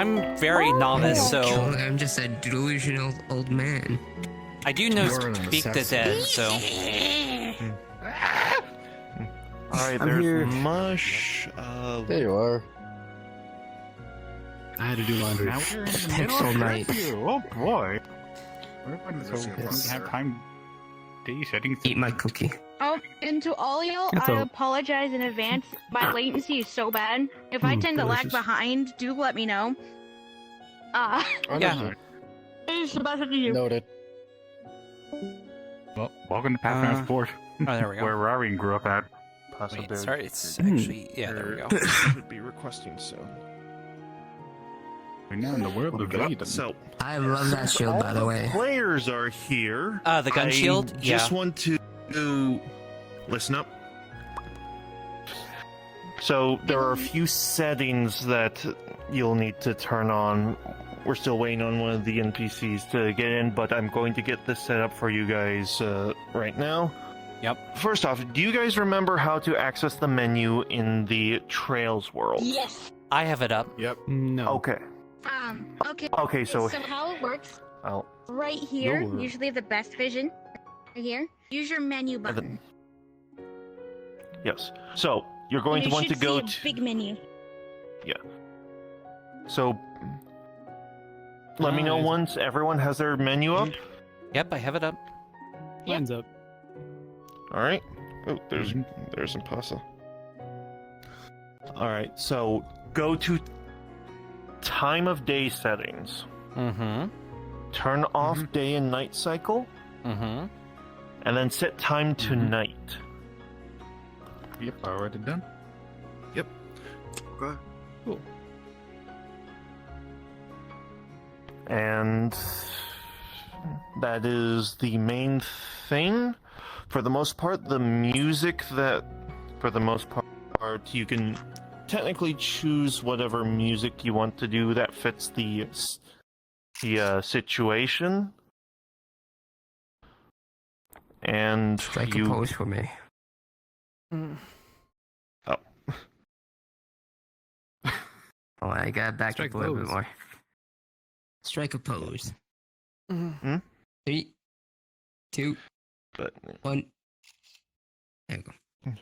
mean, I'm very novice, so I'm just a delusional old man. I do know You're an Speak the assassin. Dead, so... Alright, I'm there's here. Mush. There you are. I had to do laundry. Now we're in the Thanks middle all of night. curfew. Oh boy. So Yes. we have time day settings. Eat my cookie. Oh, and to all y'all, It's I a- apologize in advance. My latency is so bad. If I tend to lag delicious. behind, do let me know. Understood. It's the best I can do. Noted. Well, welcome to Pathfinder Sport. Oh, there we go. Where Rarian grew up at. Wait, sorry, it's actually... Yeah, there we go. Should be requesting soon. We're now in the world of Raiden. So, I love that shield, by the way. players are here. The gun shield? I Yeah. just want to listen up. So there are a few settings that you'll need to turn on. We're still waiting on one of the NPCs to get in, but I'm going to get this set up for you guys right now. Yep. First off, do you guys remember how to access the menu in the Trails world? Yes. I have it up. Yep. No. Okay. Okay. Okay, so how it works, I'll right here, You'll- usually the best vision, right here, use your menu button. yes. So you're going And to want to should go see a to big menu. So let me know Nice. once everyone has their menu up. Yep, I have it up. Mine's up. All right. Oh, there's Impasa. All right. So go to time of day settings. Mm-hmm. Turn off day and night cycle, Mm-hmm. and then set time to night. Yep, already done. Cool. And that is the main thing. For the most part, the music for the most part, you can technically choose whatever music you want to do that fits the situation. And Strike you... a pose for me. Oh. Oh, I got back Strike up a little bit pose. more. Strike a pose. Hmm? 3, 2, But 1. There we go.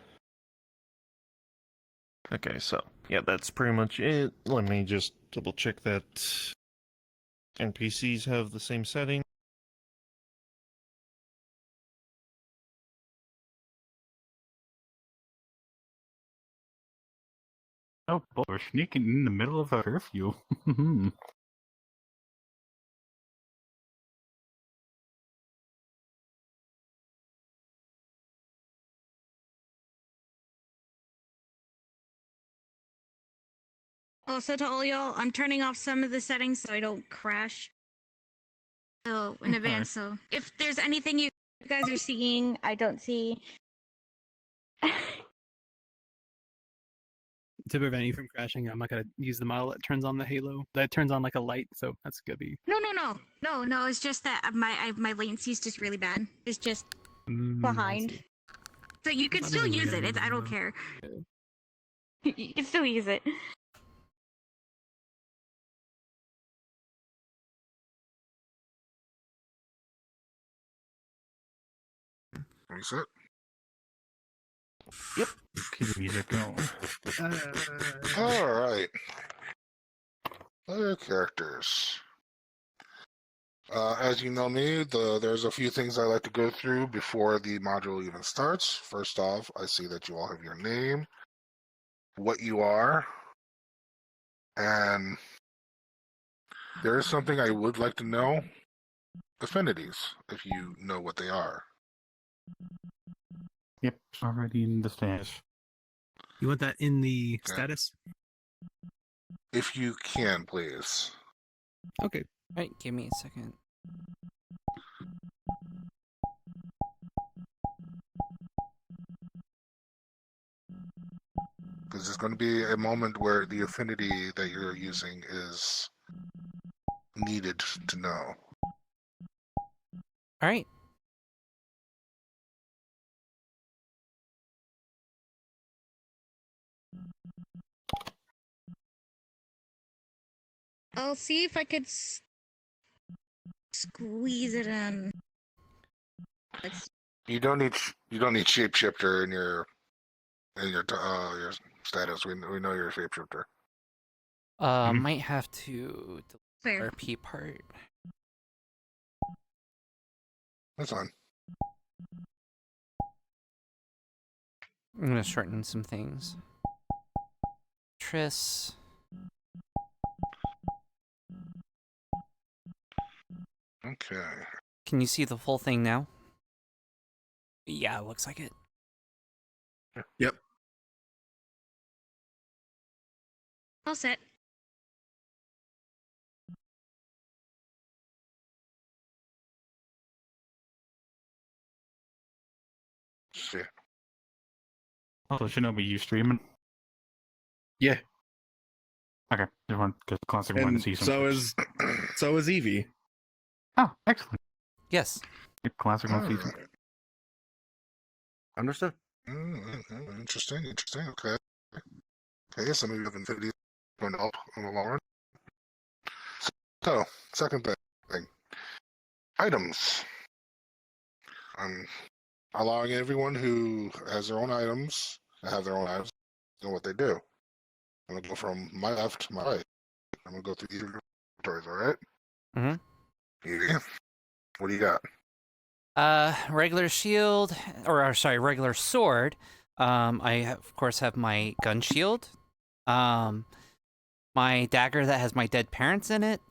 okay, so yeah, that's pretty much it. Let me just double check that NPCs have the same setting. Oh boy, we're sneaking in the middle of a curfew. Also, to all y'all, I'm turning off some of the settings so I don't crash. So in advance, so if there's anything you guys are seeing, I don't see. To prevent you from crashing, I'm not gonna use the model that turns on the halo. That turns on like a light, so that's gonna be No. It's just that my latency is just really bad. It's just I behind. see. So you can Not still even use really it. I don't know. care. Yeah. You can still use it. Reset. Yep. Keep the music going. All right. Other characters. As you know me, there's a few things I like to go through before the module even starts. First off, I see that you all have your name, what you are, and there is something I would like to know. Affinities, if you know what they are. Yep, it's already in the stash. You want that in the Yeah. status? If you can, please. Okay. Alright, give me a second. Because there's going to be a moment where the affinity that you're using is needed to know. Alright. I'll see if I could squeeze it in. Let's. You don't need shapeshifter in your status. We know you're a shapeshifter. Mhm. Might have to delete Fair. RP part. That's fine. I'm gonna shorten some things. Tris. Okay. Can you see the full thing now? Yeah, it looks like it. Yep. All set. Shit. Also, Shinobi, you streaming? Yeah. Okay, everyone, because Classic wanted to And see some. so is Evie. Oh, excellent. Yes. Classic wants to see some. Alright. Understood. Interesting. Okay. Okay, so maybe you have Infinity going to help in the long run. So, second thing. Items. I'm allowing everyone who has their own items to have their own items and what they do. I'm going to go from my left to my right. I'm going to go through these inventories, alright? Mhm. Yeah. What do you got? Regular shield, or sorry, regular sword. Of course have my gun shield. My dagger that has my dead parents in it.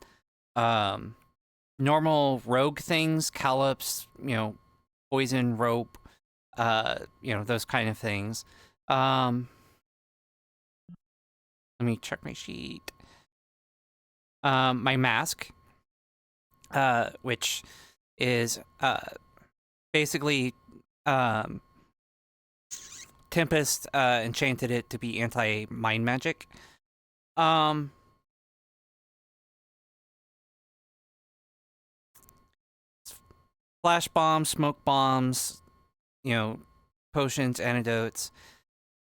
Normal rogue things, callops, poison, rope, those kind of things. Let me check my sheet. My mask, which is basically Tempest enchanted it to be anti-mind magic. Flash bombs, smoke bombs, potions, antidotes.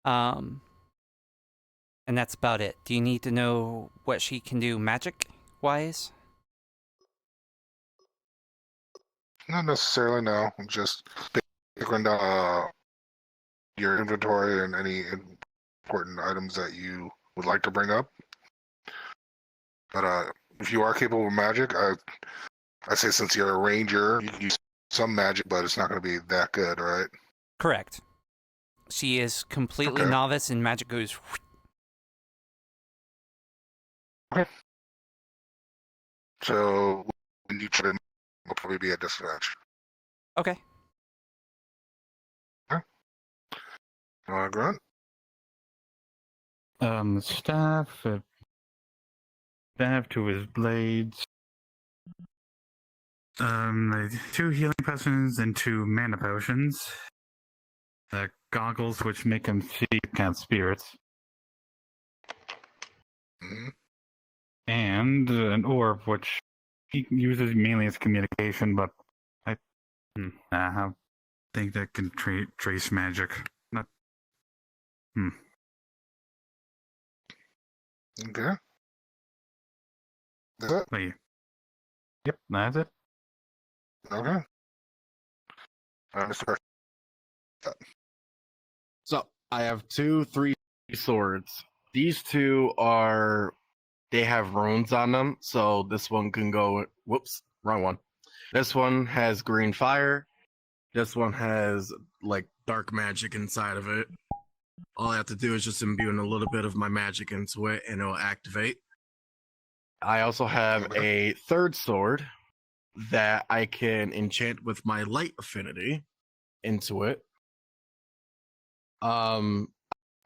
And that's about it. Do you need to know what she can do magic-wise? Not necessarily, no. I'm just picking down your inventory and any important items that you would like to bring up. But if you are capable of magic, I say since you're a ranger, you can use some magic, but it's not going to be that good, right? Correct. She is completely Okay. novice, and magic goes. Okay. So when you try to, will probably be a disadvantage. Okay. Grunt? Staff, staff to his blades. 2 healing potions and 2 mana potions. Goggles, which make him see kind of spirits. Mm-hmm. And an orb, which he uses mainly as communication, but I think that can trace magic. Not. Okay. That's it? Wait. Yep, that's it. Okay. Mr. So I have 2 3 swords. These 2 they have runes on them, so this one can go. Whoops, wrong one. This one has green fire. This one has like dark magic inside of it. All I have to do is just imbue a little bit of my magic into it, and it'll activate. I also have a third sword that I can enchant with my light affinity into it.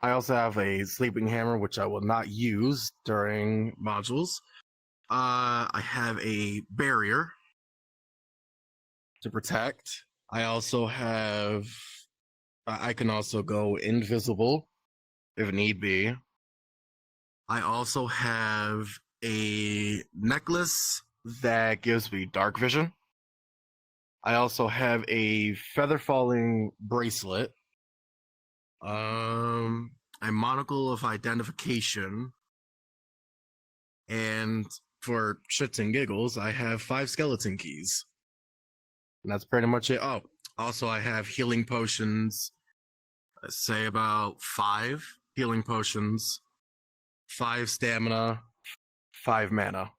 I also have a sleeping hammer, which I will not use during modules. I have a barrier to protect. I also have. I can also go invisible if need be. I also have a necklace that gives me dark vision. I also have a feather falling bracelet. A monocle of identification, and for shits and giggles, I have 5 skeleton keys. And that's pretty much it. Oh, also I have healing potions. Let's say about 5 healing potions, 5 stamina, 5 mana.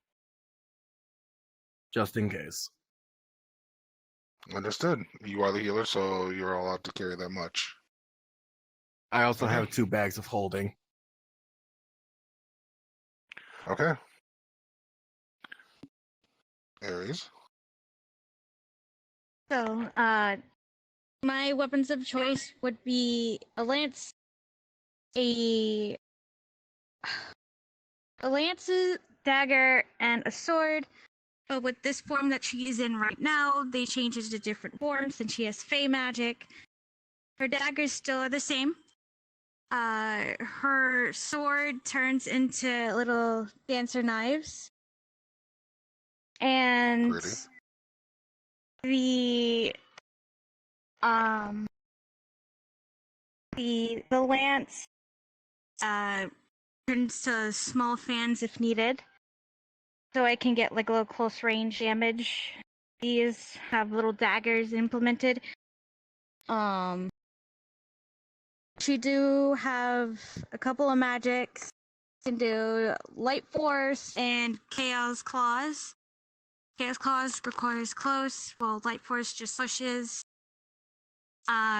Just in case. Understood. You are the healer, so you're allowed to carry that much. I also Okay. have 2 bags of holding. Okay. Aries. So, my weapons of choice would be a lance, a dagger, and a sword. But with this form that she's in right now, they change it to different forms, and she has Fey magic. Her daggers still are the same. Her sword turns into little dancer knives. And Pretty. the lance turns to small fans if needed. So I can get like a little close range damage. These have little daggers implemented. She do have a couple of magics. Can do Light Force and Chaos Claws. Chaos Claws requires close, while Light Force just pushes.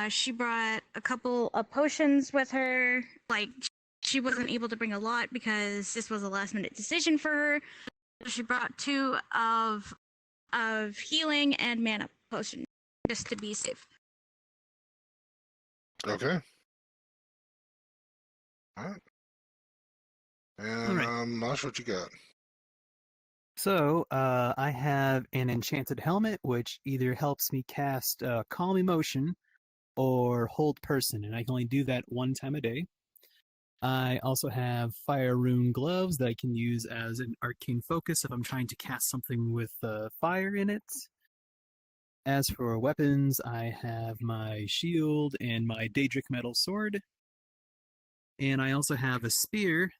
She brought a couple of potions with her. Like, she wasn't able to bring a lot because this was a last minute decision for her. So she brought 2 of healing and mana potion just to be safe. Okay. Alright. And Alright. Mosh, what you got? So, I have an enchanted helmet, which either helps me cast Calm Emotion or Hold Person, and I can only do that 1 time a day. I also have Fire Rune gloves that I can use as an arcane focus if I'm trying to cast something with fire in it. As for weapons, I have my shield and my Daedric metal sword. And I also have a spear.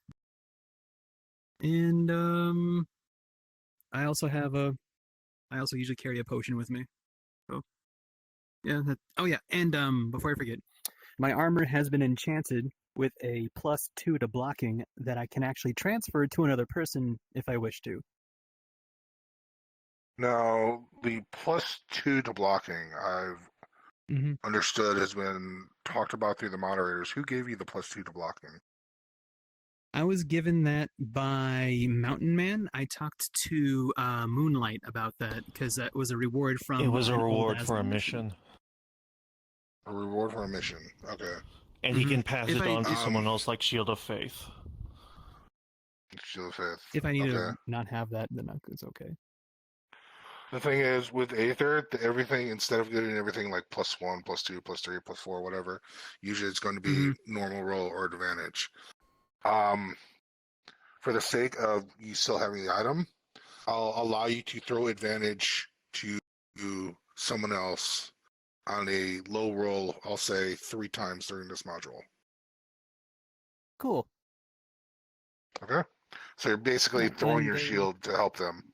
And I also usually carry a potion with me. So yeah, and before I forget, my armor has been enchanted with a +2 to blocking that I can actually transfer to another person if I wish to. Now, the +2 to blocking, I've Mm-hmm. understood has been talked about through the moderators. Who gave you the +2 to blocking? I was given that by Mountain Man. I talked to Moonlight about that because that was a reward from. It was a an old reward for a Aslan mission, A reward for a mission. Okay. and he Mhm. can pass If it I- on to if- someone else like Shield of Faith. Shield of Faith. If I need Okay. to not have that, then it's okay. The thing is, with Aether, everything, instead of getting everything like +1, +2, +3, +4, whatever, usually it's going to be Mhm. normal roll or advantage. For the sake of you still having the item, I'll allow you to throw advantage to someone else on a low roll, I'll say 3 times during this module. Cool. Okay? So you're basically Alright, throwing and, your shield to help them.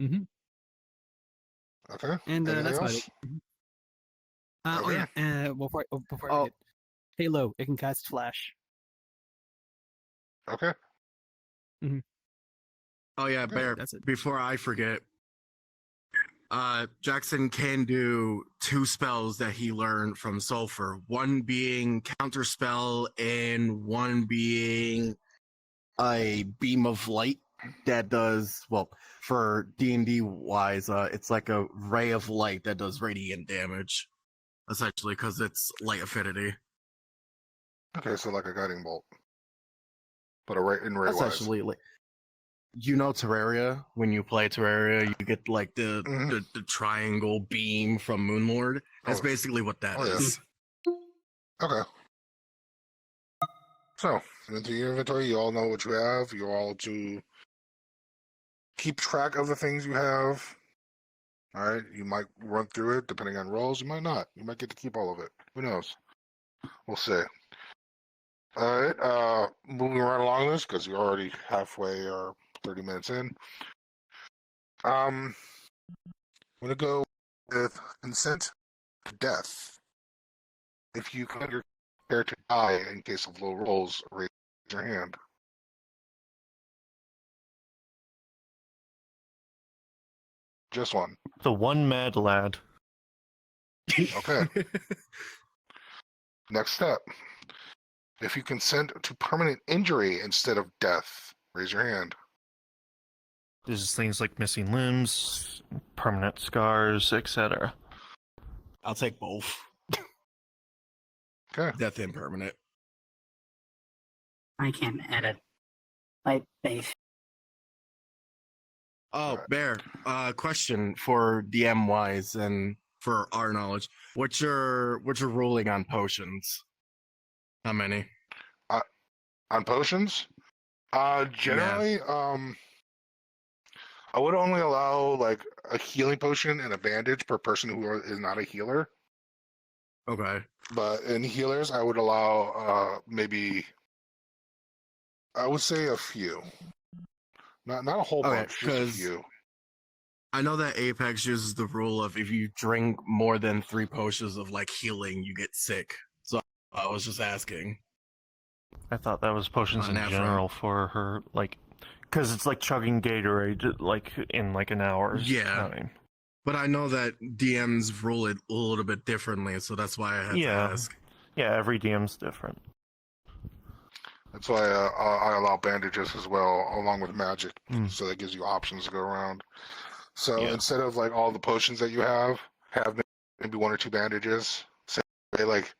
Mhm. Okay? And Anything that's about else? it. Mhm. Oh Okay. yeah. Before I Oh. forget, Halo, it can cast Flash. Okay. Oh yeah, Okay, Bear. that's it. Before I forget, Jackson can do 2 spells that he learned from Sulfur. One being Counterspell, and one being a Beam of Light that does, well, for D&D wise, it's like a ray of light that does radiant damage, essentially, because it's light affinity. Okay, so like a guiding bolt. But a ray wise. Essentially, like, you know Terraria, when you play Terraria, you get like the Mhm. the triangle beam from Moonlord. That's Oh. basically what that Oh, yeah. is. Okay. So, into your inventory, you all know what you have. You all to keep track of the things you have. All right, you might run through it depending on rolls. You might not. You might get to keep all of it. Who knows? We'll see. All right. Moving right along this because you're already halfway or 30 minutes in. I'm gonna go with consent to death. If you can your character die in case of low rolls, raise your hand. Just one. The one mad lad. Okay. Next step. If you consent to permanent injury instead of death, raise your hand. There's things like missing limbs, permanent scars, etc. I'll take both. Okay. Death and permanent. I can edit my base. Oh, Right. Bear. Question for DM wise and for our knowledge. What's your ruling on potions? How many? On potions, generally, I would only allow like a healing potion and a bandage per person who is not a healer. Okay. But in healers, I would allow maybe I would say a few, not a whole Okay, bunch, just a 'cause few. I know that Apex uses the rule of if you drink more than 3 potions of like healing, you get sick. So I was just asking. I thought that was potions On in that front. general for her, like, because it's like chugging Gatorade, like in like an hour's Yeah. time. But I know that DMs rule it a little bit differently, so that's why I had to ask. Yeah, every DM's different. That's why I allow bandages as well, along with magic, Mm. so that gives you options to go around. So Yeah. instead of like all the potions that you have maybe 1 or 2 bandages. Say like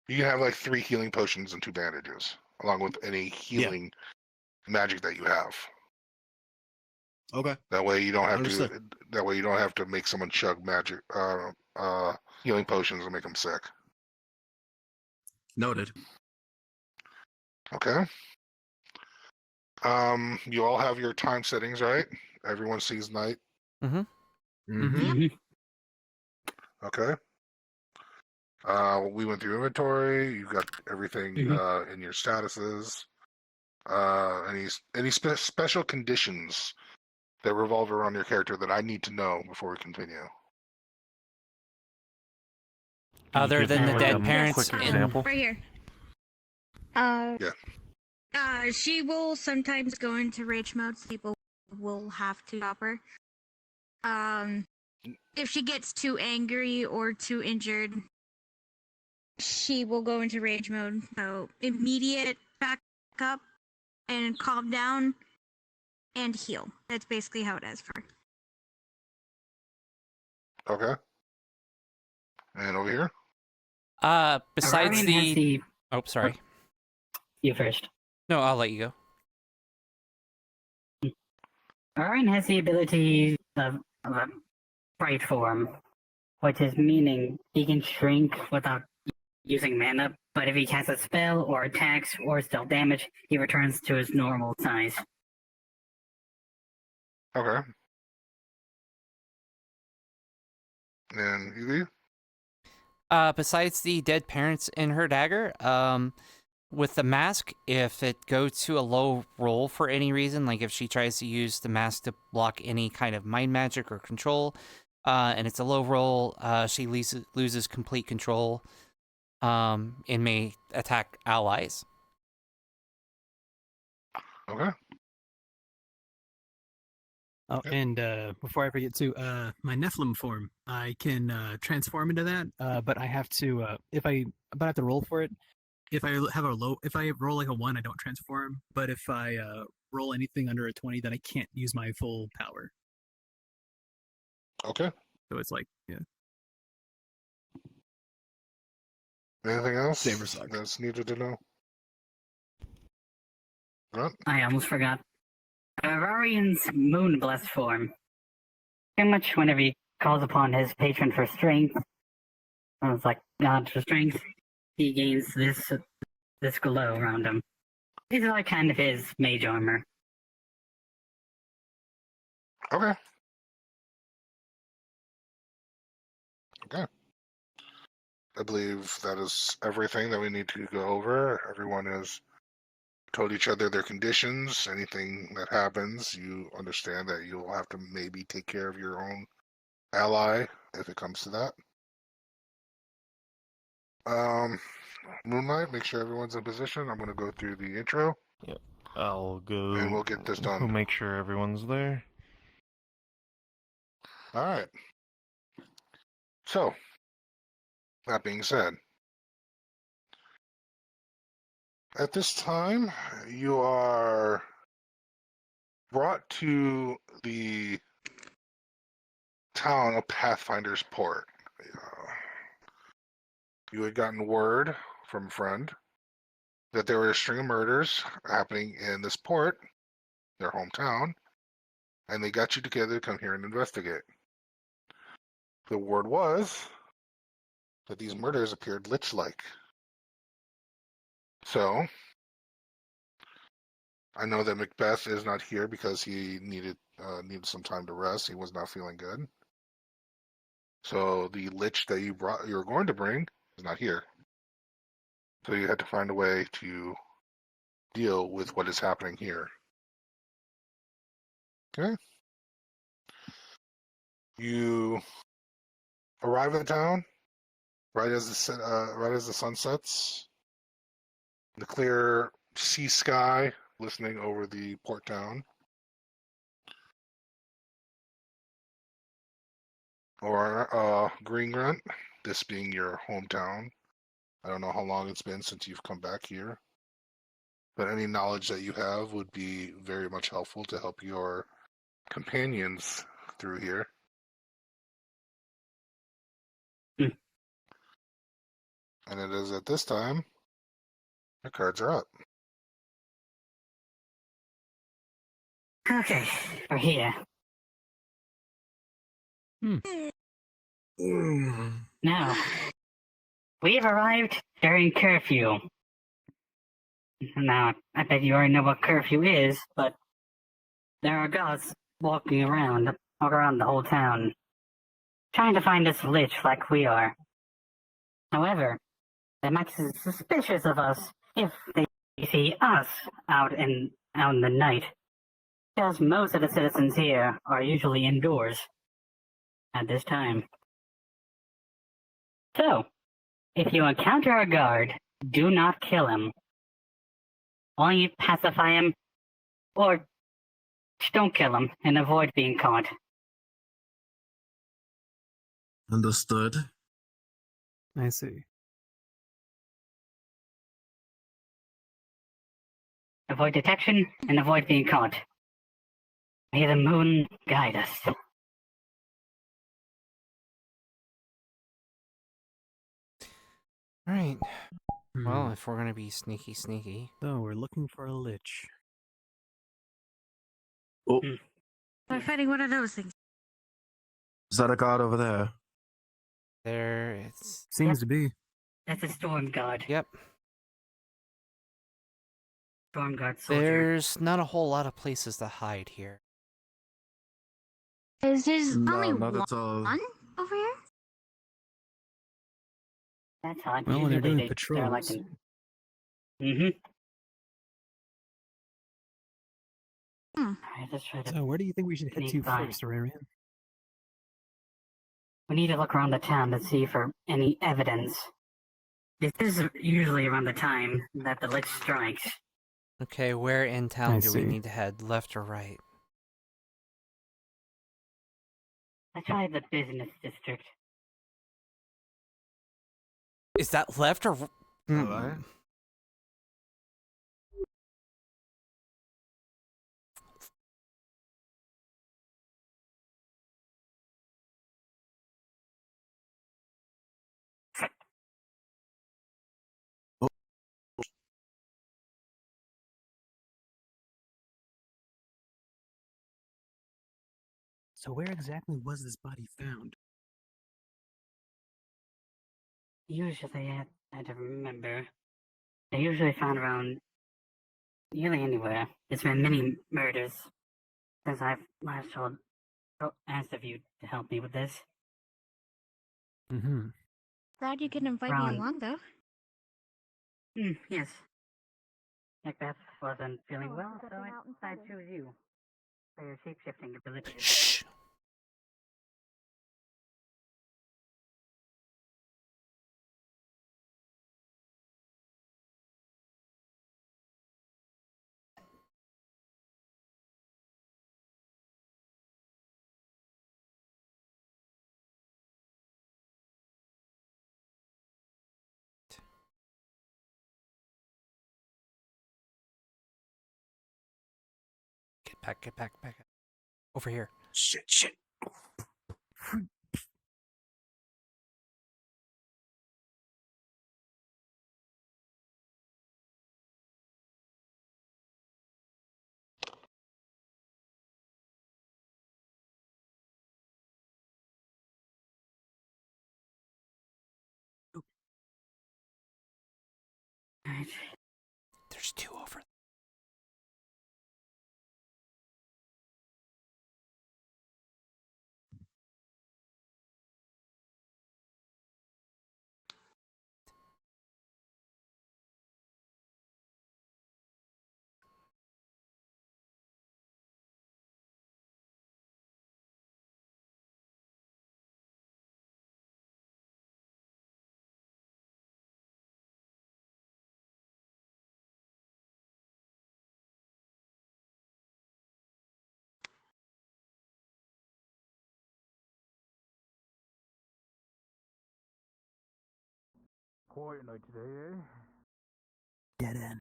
you can have like 3 healing potions and 2 bandages, along with any healing magic that you have. Okay. That way you don't have Understood. to. That way you don't have to make someone chug magic, healing potions and make them sick. Noted. Okay. You all have your time settings, right? Everyone sees night. Mm-hmm. Okay. We went through inventory. You got everything in your statuses. Any special conditions that revolve around your character that I need to know before we continue? Can you Other give than me, the like, dead a parents quick in- example? Right here. She will sometimes go into rage mode, so people will have to stop her. If she gets too angry or too injured, she will go into rage mode. So immediate back up and calm down and heal. That's basically how it is for her. Okay. And over here. Besides Orion has the... Oh, sorry. You first. No, I'll let you go. Orion has the ability of a bright form, which is meaning he can shrink without using mana, but if he casts a spell or attacks or deals damage, he returns to his normal size. Okay. And Evie? Besides the dead parents in her dagger, with the mask, if it goes to a low roll for any reason, like if she tries to use the mask to block any kind of mind magic or control, and it's a low roll, she loses complete control, and may attack allies. Okay. Oh, Yep. and before I forget too, my Nephilim form, I can transform into that, but I have to I have to roll for it. If I roll like a 1, I don't transform. But if I roll anything under a 20, then I can't use my full power. Okay. So it's like, yeah. Anything else Saber suck. that's needed to know? Grunt? I almost forgot. Orion's Moonblessed form. Pretty much whenever he calls upon his patron for strength, it's like God for strength, he gains this glow around him. These are like kind of his mage armor. Okay. Okay. I believe that is everything that we need to go over. Everyone has told each other their conditions. Anything that happens, you understand that you'll have to maybe take care of your own ally if it comes to that. Moonlight, make sure everyone's in position. I'm going to go through the intro. I'll go. And we'll get this done. We'll make sure everyone's there. All right. So, that being said, at this time, you are brought to the town of Pathfinder's Port. You had gotten word from a friend that there were a string of murders happening in this port, their hometown, and they got you together to come here and investigate. The word was that these murders appeared lich-like. So, I know that Macbeth is not here because he needed some time to rest. He was not feeling good. So the lich that you were going to bring is not here. So you had to find a way to deal with what is happening here. Okay. You arrive at the town right as the sun sets. The clear sea sky listening over the port town. Or Green Grunt, this being your hometown. I don't know how long it's been since you've come back here, but any knowledge that you have would be very much helpful to help your companions through here. And it is at this time your cards are up. Okay, we're here. Now, we've arrived during curfew. Now, I bet you already know what curfew is, but there are gods walking around the whole town, trying to find this lich like we are. However, they might be suspicious of us if they see us out in the night, because most of the citizens here are usually indoors at this time. So, if you encounter a guard, do not kill him. Only pacify him, or just don't kill him and avoid being caught. Understood. I see. Avoid detection and avoid being caught. May the moon guide us. All right. Well, Hmm. if we're gonna be sneaky. So we're looking for a lich. Oh, We're fighting one of those things. is that a guard over there? There, it's. Seems to be. That's a storm guard. Yep. Storm guard soldier. There's not a whole lot of places to hide here. Is his No, only not at all. one over here? That's odd. Well, when they're Usually doing they're like patrols. Alright, let's try to. So where do you think we should head to sneak by. first, Rarian? We need to look around the town to see for any evidence. This is usually around the time that the lich strikes. Okay, where in town I do we see. need to head? Left or right? Let's try the business district. Is that left or? Alright. So where exactly was this body found? Usually, I had to remember. They're usually found around nearly anywhere. There's been many murders since I've last asked of you to help me with this. Mm-hmm. Glad you can invite Ron. me along, though. Yes. Macbeth wasn't feeling Oh, well, so stepping out in I sudden. chose you for your shape-shifting abilities. Shh. Get back. Over here. Shit. Alright. There's two over there. Quiet night today, eh? Get in.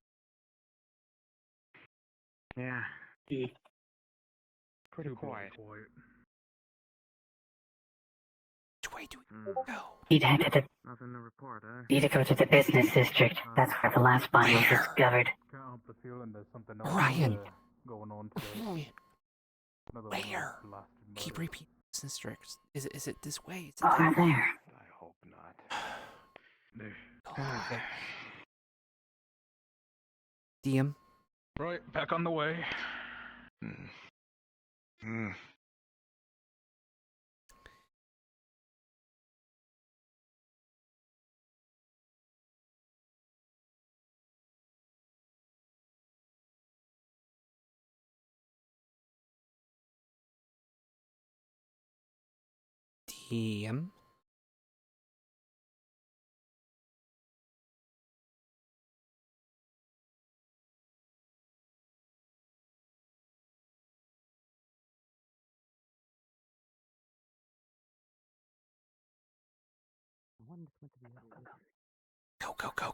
Yeah. Pretty Too quiet. quiet. Which way do we go? He'd head to the Nothing to report, eh? need to go to the business district. That's where the last body was Where? discovered. Can't help the feeling there's something else Ryan. going on today. Another one of those Where? blasted Keep murders. repeating business districts. Is it this way? Is it Over that way? there. I hope not. Oh, okay. DM. Right, back on the way. DM.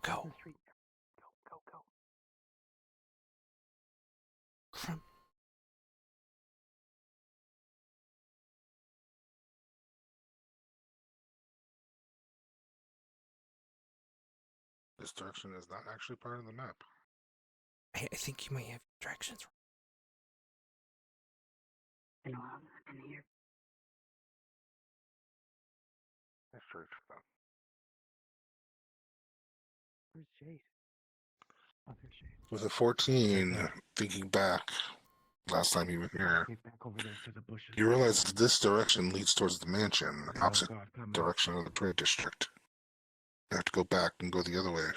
Go. From This direction is not actually part of the map. I think you might have directions. Been a while since I've been here. That's true. Where's Jade? Oh, there's Jade. With a 14, thinking back, last time you were here, Back over there to the bushes. you realize that this direction leads towards the mansion, Oh, opposite God, come on. direction of the prairie district. You have to go back and go the other way.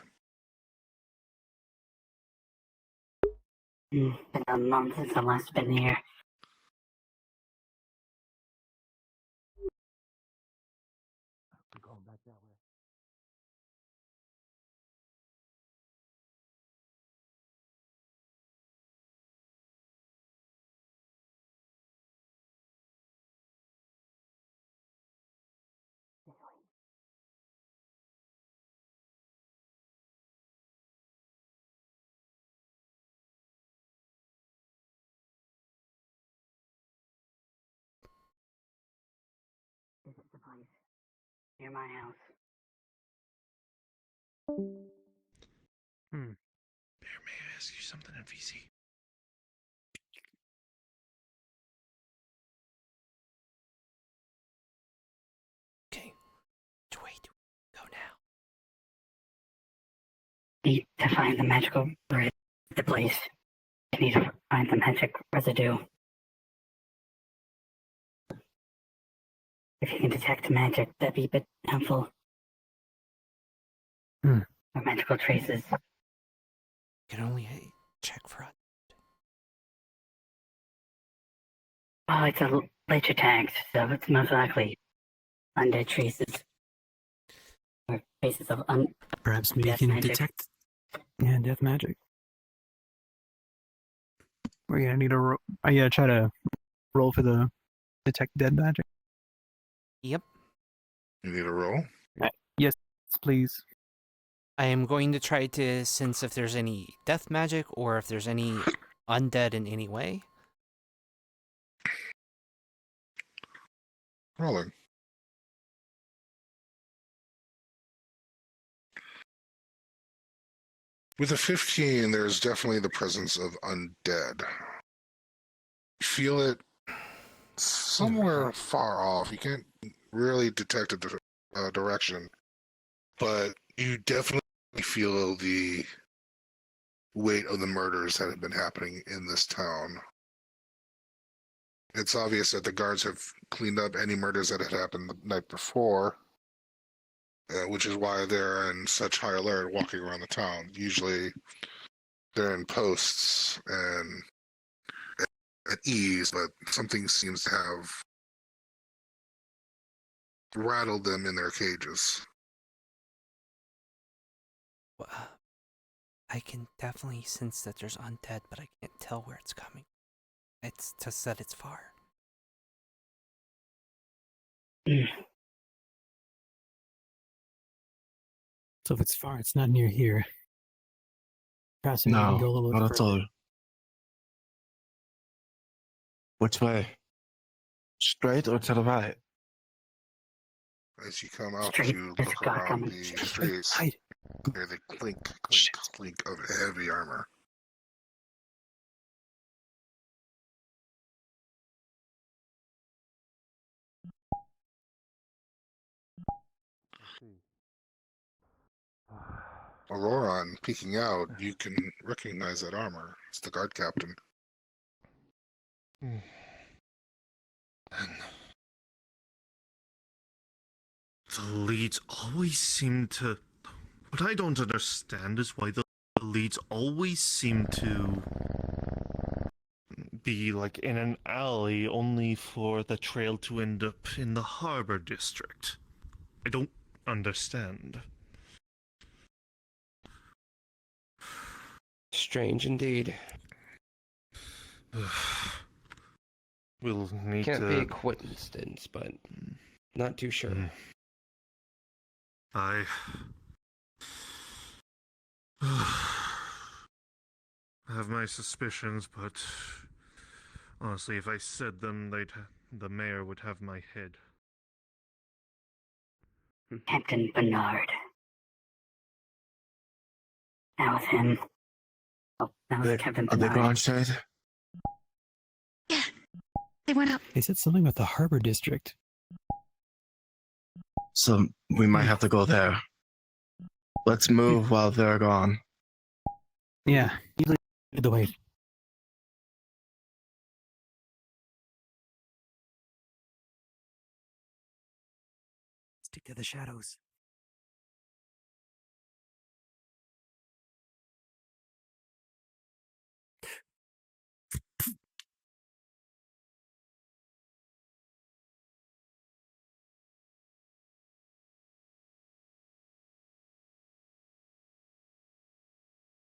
Been a month since I've last been here. We're going back that way. This is the place. Near my house. Bear, may I ask you something in VC? Okay. Which way do we go now? Need to find the magical bridge. The place. I need to find the magic residue. If you can detect magic, that'd be a bit helpful. or magical traces. You can only check for it. Oh, it's a lich attack, so it's most likely undead traces. Or traces of Perhaps maybe you death can magic. detect death magic. We're gonna need to. I gotta try to roll for the detect dead magic. Yep. You need a roll? Yes, please. I am going to try to sense if there's any death magic or if there's any undead in any way. Rolling. With a 15, there's definitely the presence of undead. You feel it somewhere far off. You can't really detect a direction, but you definitely feel the weight of the murders that have been happening in this town. It's obvious that the guards have cleaned up any murders that had happened the night before, which is why they're in such high alert walking around the town. Usually they're in posts and at ease, but something seems to have rattled them in their cages. Well, I can definitely sense that there's undead, but I can't tell where it's coming. It's just that it's far. So if it's far, it's not near here. Perhaps we can go a little bit not at further. all. Which way? Straight or to the right? As you come out Straight, to there's look a guard around coming. the Wait, streets, hide. hear the clink, clink, clink of heavy armor. Auroron, peeking out, you can recognize that armor. It's the guard captain. The leads always seem to. What I don't understand is why the leads always seem to be like in an alley only for the trail to end up in the harbor district. I don't understand. Strange indeed. We'll need Can't to. be a coincidence, but not too sure. I have my suspicions, but honestly, if I said them, the mayor would have my head. Captain Bernard. That was him. Oh, that was Captain Are they Bernard. gone straight? Yeah, they went up. They said something about the harbor district. So we might have to go there. Let's move while they're gone. Yeah, you lead the way. Stick to the shadows.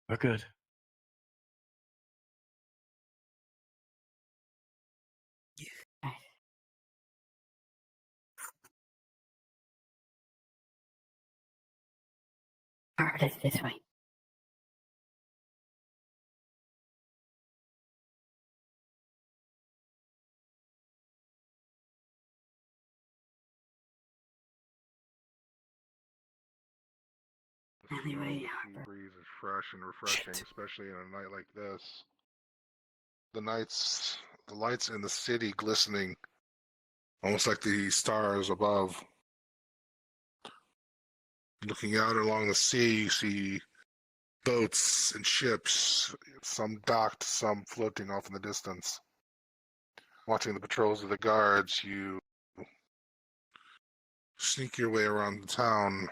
We're good. Alright, it's this way. Alleyway, The harbor. breeze is fresh and refreshing, especially in a night like this. The lights in the city glistening, almost like the stars above. Looking out along the sea, you see boats and ships, some docked, some floating off in the distance. Watching the patrols of the guards, you sneak your way around the town,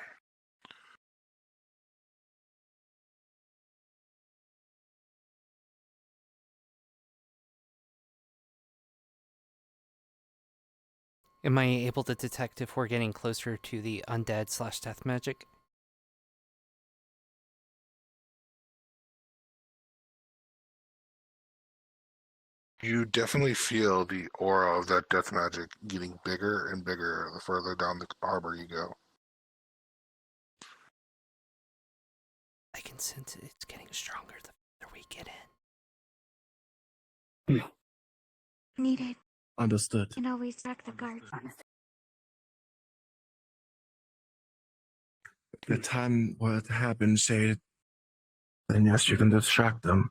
Am I able to detect if we're getting closer to the undead/death magic? You definitely feel the aura of that death magic getting bigger and bigger the further down the harbor you go. I can sense it's getting stronger the further we get in. Needed. Understood. You can always track the guard. The time what happened, Shade, then yes, you can distract them.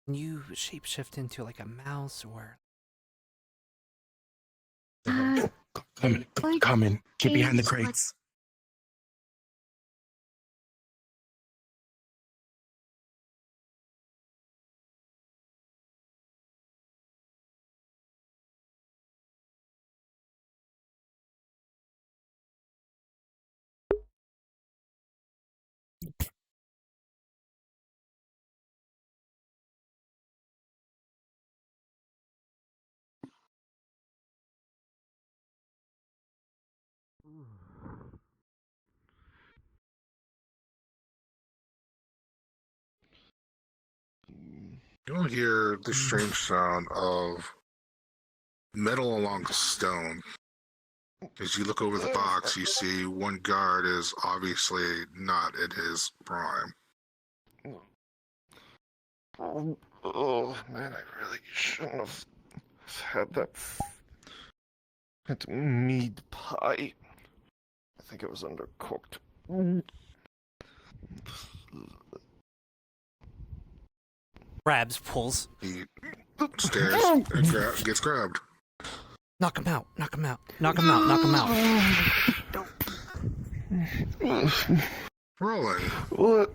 Can you shapeshift into like a mouse or... Come in. Get behind the crates. You'll hear the strange sound of metal along stone. As you look over the box, you see one guard is obviously not in his prime. Oh man, I really shouldn't have had that mead pie. I think it was undercooked. Rabs pulls. He stares and gets grabbed. Knock him out, knock him out, knock him out, knock him out. Rolling. What?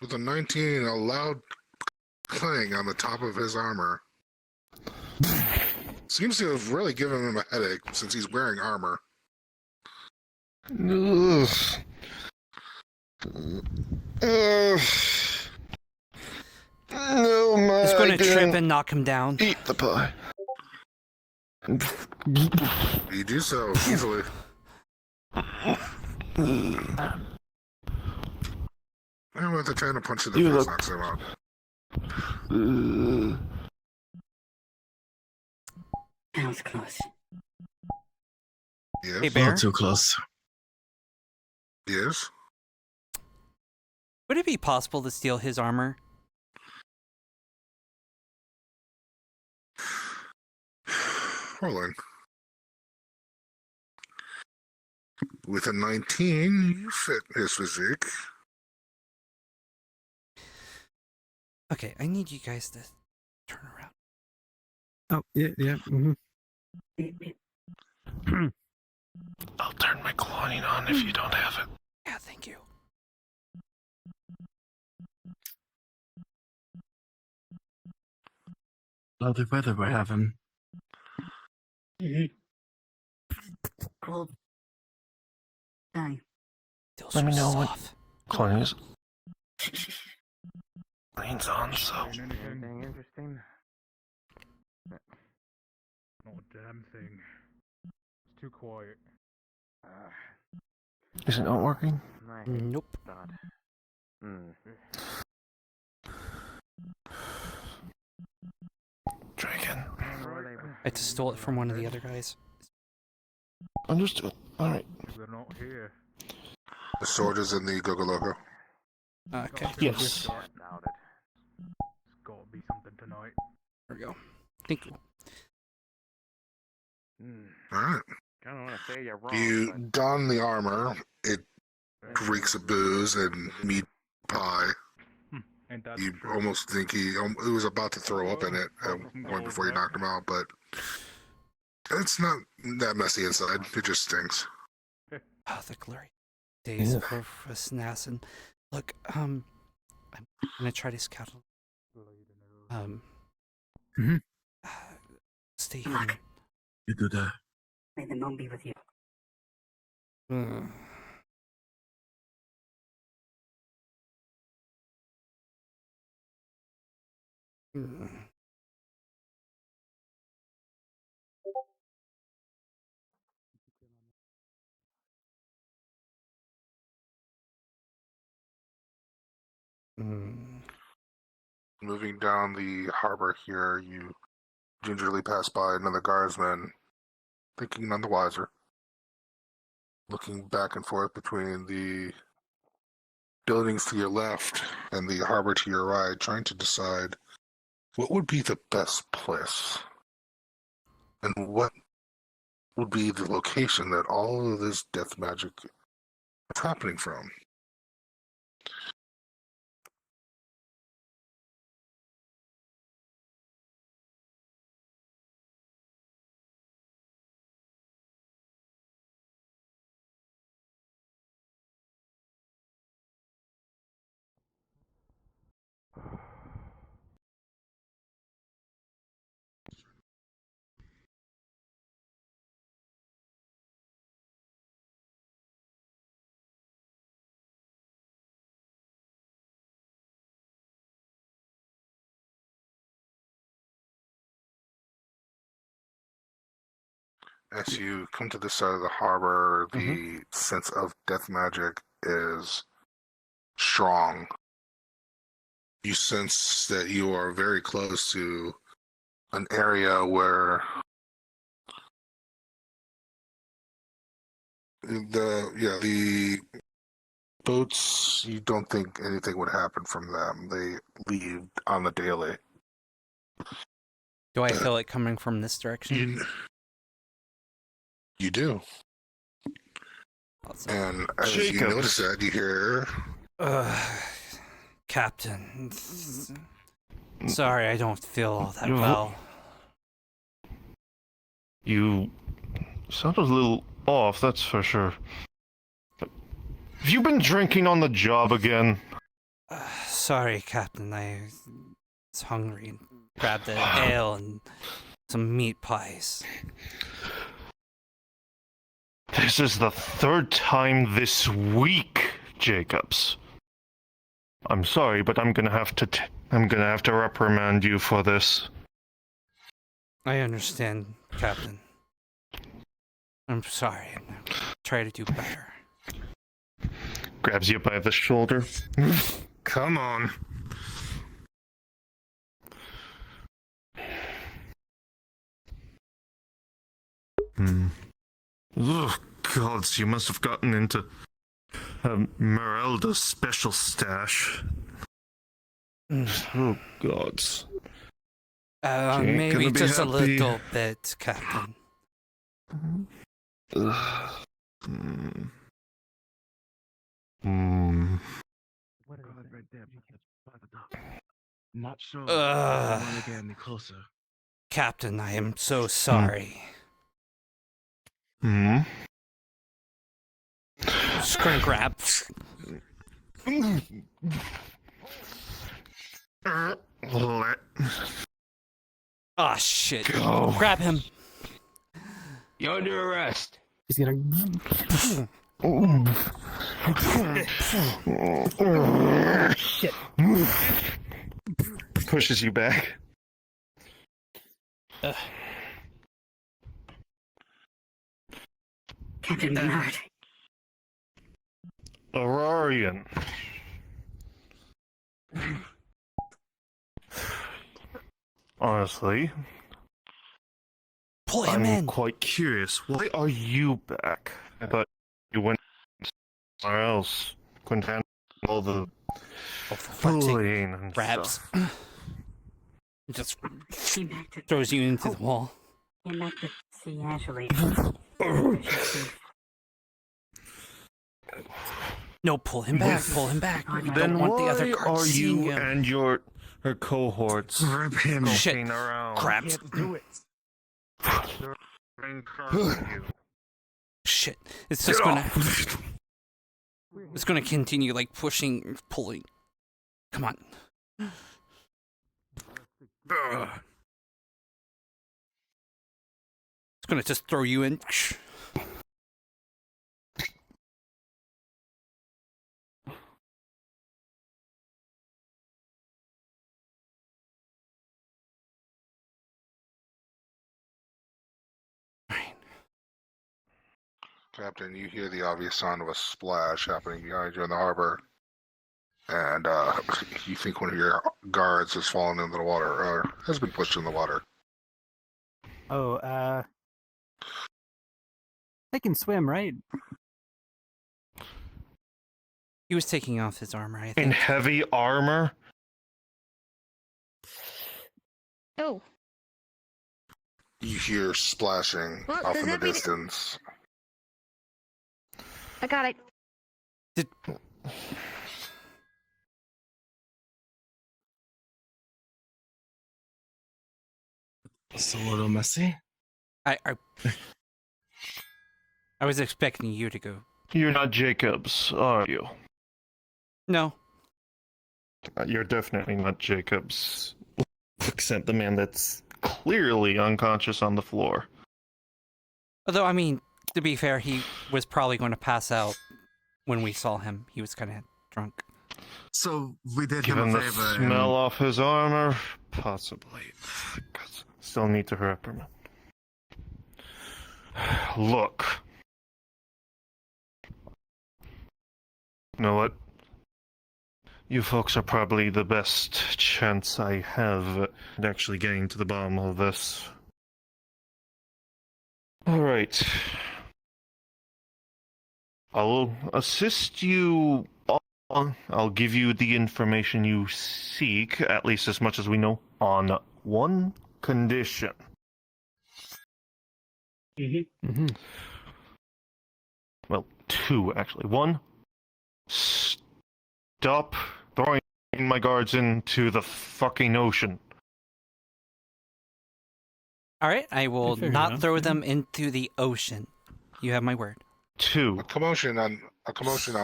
With a 19, a loud clang on the top of his armor. Seems to have really given him a headache since he's wearing armor. Ugh. No, my He's going to trip and knock him down. Eat the pie. You do so easily. I went to trying to punch in the You face, look- knocks him out. That was close. Yes. Hey, Bear, Not too close. Yes. would it be possible to steal his armor? Rolling. With a 19, you fit his physique. Okay, I need you guys to turn around. Oh, yeah, yeah. Mm-hmm. I'll turn my cloning on if you don't have it. Yeah, thank you. Lovely weather we're having. Cool. Dang. Feels Let me so know when- soft. Cloning is brains on, so Anything interesting? Not a damn thing. It's too quiet. is it not working? Nope. Try again. I just stole it from one of the other guys. Understood. Alright. They're not here. The sword is in the Gogo Loco. Okay, Yes. Doubt it. It's gotta be something tonight. there we go. Thank you. Alright. I don't want to say you're wrong. You don the armor. It reeks of booze and meat pie. Ain't that You true? almost think he was about to throw up in it at one point before you knocked him out, but it's not that messy inside. It just stinks. Oh, the glory days of assassin. Look, I'm gonna try to scout. Mhm. Stay Look. here. You do that. May the moon be with you. Hmm. Hmm. Hmm. Moving down the harbor here, you gingerly pass by another guardsman, thinking none the wiser, looking back and forth between the buildings to your left and the harbor to your right, trying to decide what would be the best place and what would be the location that all of this death magic is happening from. As you come to this side of the harbor, the sense of death magic is strong. You sense that you are very close to an area where the boats, you don't think anything would happen from them. They leave on the daily. Do I feel it coming from this direction? You do. Awesome. And as you Jacobs. notice that, you hear, Captain. Sorry, I don't feel all that well. You sound a little off, that's for sure. Have you been drinking on the job again? Sorry, Captain. I was hungry and grabbed an ale and some meat pies. This is the third time this week, Jacobs. I'm sorry, but I'm gonna have to reprimand you for this. I understand, Captain. I'm sorry. I'll try to do better. Grabs you by the shoulder. Come on. Ugh, gods, you must have gotten into Merelda's special stash. Oh, gods. Maybe gonna be just a happy. little bit, Captain. Not sure. Ugh. Want to get any closer? Captain, I am so sorry. Just gonna grab. Let Ah, shit. go. Grab him. You're under arrest. He's gonna. Shit. Pushes you back. Captain Bernard. Aurorian. Honestly, Pull him I'm in. quite curious. Why are you back? I thought you went somewhere else. Couldn't handle all the Oh, for fuck's sake. bullying and Grabs. stuff. Just Came back to throws you into the wall. came back to see Ashley. No, pull him back. Pull him back. We Then don't Then want why the other guards are seeing you him. and your cohorts Rip him. Shit. skulking around? Grabs. Do it. You. Shit. It's just gonna. It's gonna continue like pushing, pulling. Come on. It's gonna just throw you in. Captain, you hear the obvious sound of a splash happening behind you in the harbor. And you think one of your guards has fallen into the water, or has been pushed in the water. Oh, they can swim, right? He was taking off his armor, I In think. heavy armor? Oh, You hear splashing Well, off does in the that mean- distance. I got it. It's a little messy. I was expecting you to go. You're not Jacobs, are you? No. You're definitely not Jacobs. Except the man that's clearly unconscious on the floor. Although, I mean, to be fair, he was probably going to pass out when we saw him. He was kind of drunk. So we did Given him a the favor. smell off his armor, possibly. Still need to reprimand. Look. You know what? You folks are probably the best chance I have at actually getting to the bottom of this. Alright. I'll assist you. I'll give you the information you seek, at least as much as we know, on one condition. Mm-hmm. Well, two, actually. One, stop throwing my guards into the fucking ocean. All right, I will Fair not enough, throw yeah. them into the ocean. You have my word. Two, A commotion on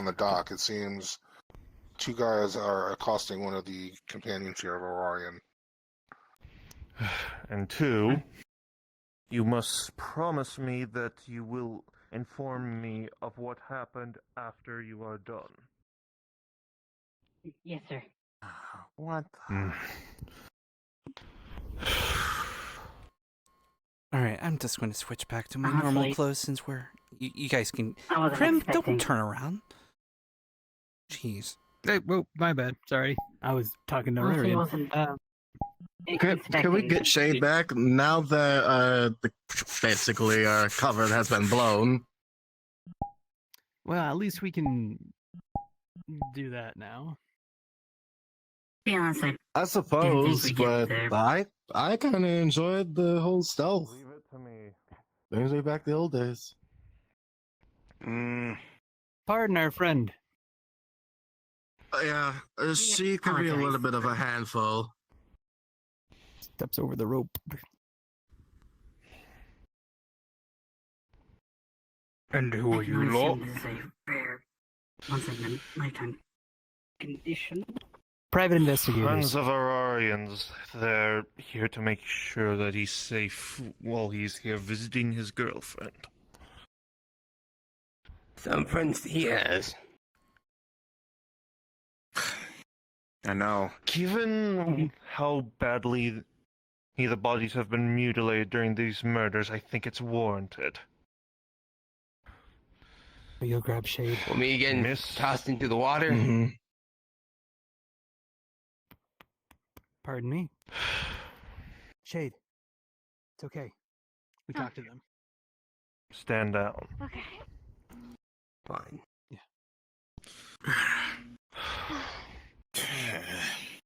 the dock. It seems two guys are accosting one of the companions here of Aurorian. and two, you must promise me that you will inform me of what happened after you are done. Yes, sir. What? All right, I'm just going to switch back to my Honestly- normal clothes since we're... You guys can... I wasn't Prim, expecting. don't turn around. Jeez. Hey, whoa, my bad. Sorry, I was talking to Honestly, Rarian. wasn't Can expecting. we get Shade back now that basically our cover has been blown? Well, at least we can do that now. Be honest, I suppose, we get but there. I kind of enjoyed the whole stealth. Leave it to me. Brings me back to the old days. Pardon our friend. Yeah, she could be a little bit of a handful. Steps over the rope. And who I are can you, only lot? assume this is a rare, once in a lifetime condition. Private investigators. Friends of Aurorians, they're here to make sure that he's safe while he's here visiting his girlfriend. Some friends he has. I know. Given how badly the bodies have been mutilated during these murders, I think it's warranted. You'll grab Shade. For me getting Miss- tossed into the water. Mm-hmm. Pardon me. Shade. It's okay. We talked to them. Stand down. Okay. Fine.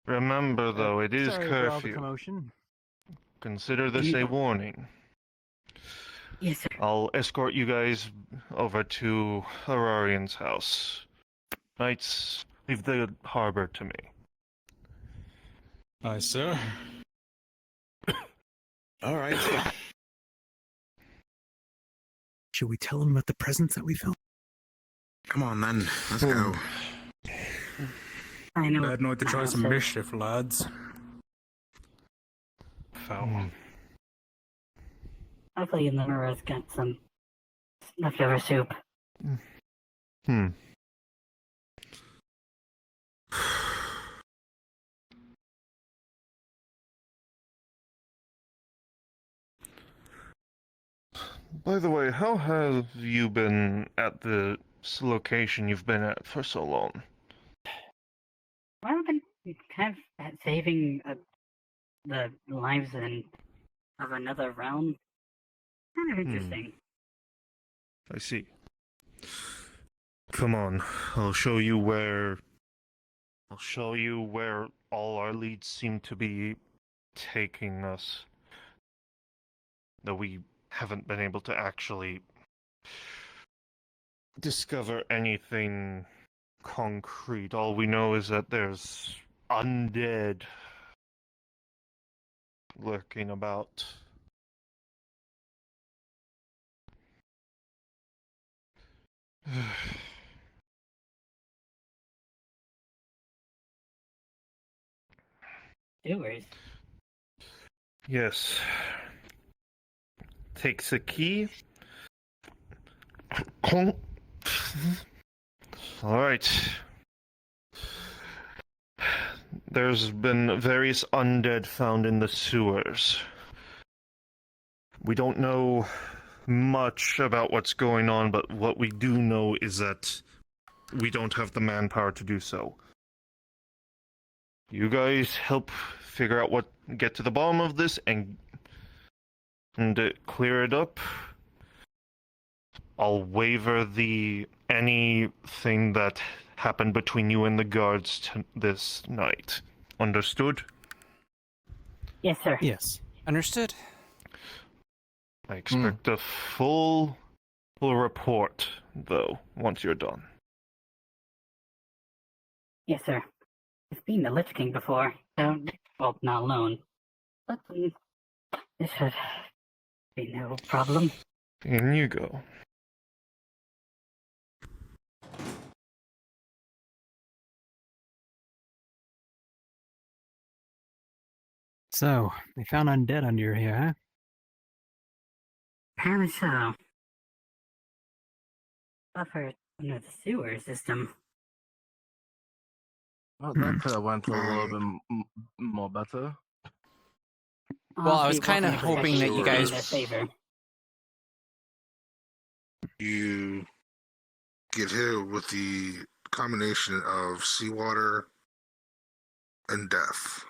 Remember, though, it is Sorry for all the curfew. commotion. Consider this a warning. Yes, sir. I'll escort you guys over to Aurorian's house. Knights, leave the harbor to me. Aye, sir. All right. Should we tell them about the presents that we found? Come on, then. Let's go. I know. Bad night to try some sir. mischief, lads. Foul. Hopefully, the Nora's got some leftover soup. Hmm. By the way, how have you been at the location you've been at for so long? Well, I've been kind of saving the lives of another realm. Kind of interesting. I see. Come on, I'll show you where all our leads seem to be taking us. Though we haven't been able to actually discover anything concrete. All we know is that there's undead lurking about. Doers. Yes. Takes a key. Alright. There's been various undead found in the sewers. We don't know much about what's going on, but what we do know is that we don't have the manpower to do so. You guys help figure out get to the bottom of this and clear it up. I'll waiver anything that happened between you and the guards this night. Understood? Yes, sir. Yes. Understood. I expect a full report, though, once you're done. Yes, sir. I've been the Lich King before, so, well, not alone. But this should be no problem. In you go. So, they found undead under here, huh? Apparently so. Buffer under the sewer system. Oh, that could have went a little bit more better. Well, I was Honestly, kind of wasn't hoping that you expecting guys. their favor. You get hit with the combination of seawater and death.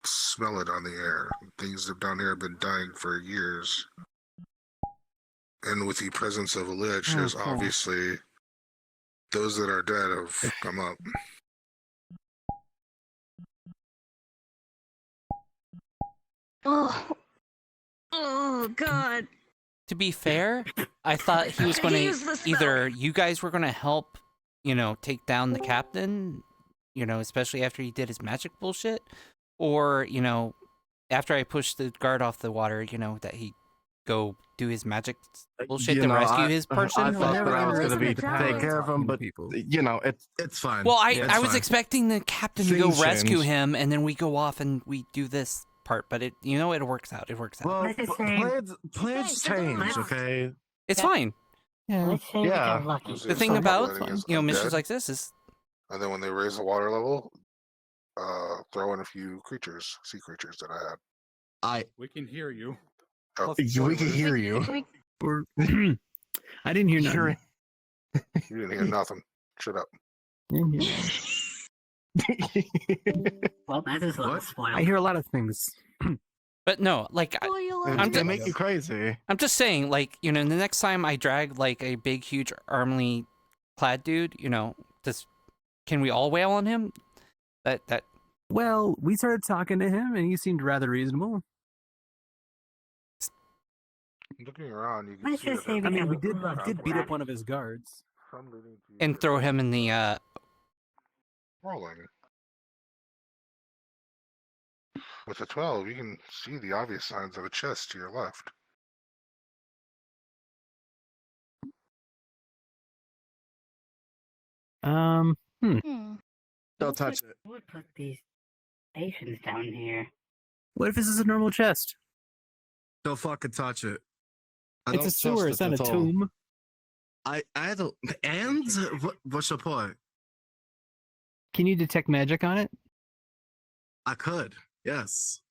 Smell it on the air. Things down here have been dying for years. And with the presence of a lich, there's cool. obviously those that are dead have come up. Oh God. To be fair, I thought he was going Use to the spell. either you guys were going to help, take down the captain, especially after he did his magic bullshit, or, after I pushed the guard off the water, that he go do his magic bullshit to rescue his person. I thought that I was going to be underestimated take care of him, but people. it's fine. Well, I It's was fine. expecting the captain to go Things rescue change. him, and then we go off and we do this part. But it works out. It works out. Well, Let's just say- plans change, okay? It's fine. Yeah. Let's say we Yeah. got lucky. The thing about missions undead, like this is and then when they raise the water level, throw in a few creatures, sea creatures that I had. We can hear you. Oh, We can hear you. Or I didn't hear nothing. You didn't hear nothing. Shut up. Well, that is a little What? spoiled. I hear a lot of things. but no, like I'm They just- make you crazy. I'm just saying, like, the next time I drag like a big, huge, armly clad dude, just can we all wail on him? That Well, we started talking to him, and he seemed rather reasonable. Looking around, you can Let's see just that say there I mean, are we did Look, beat up one of his guards. some leading to and throw him in the rolling. With a 12, you can see the obvious signs of a chest to your left. Hmm. Don't touch it. Who would put these stations down here? What if this is a normal chest? Don't fucking touch it. I It's don't a sewer. trust It's not a it at all. tomb. I don't. And what's your point? Can you detect magic on it? I could. Yes.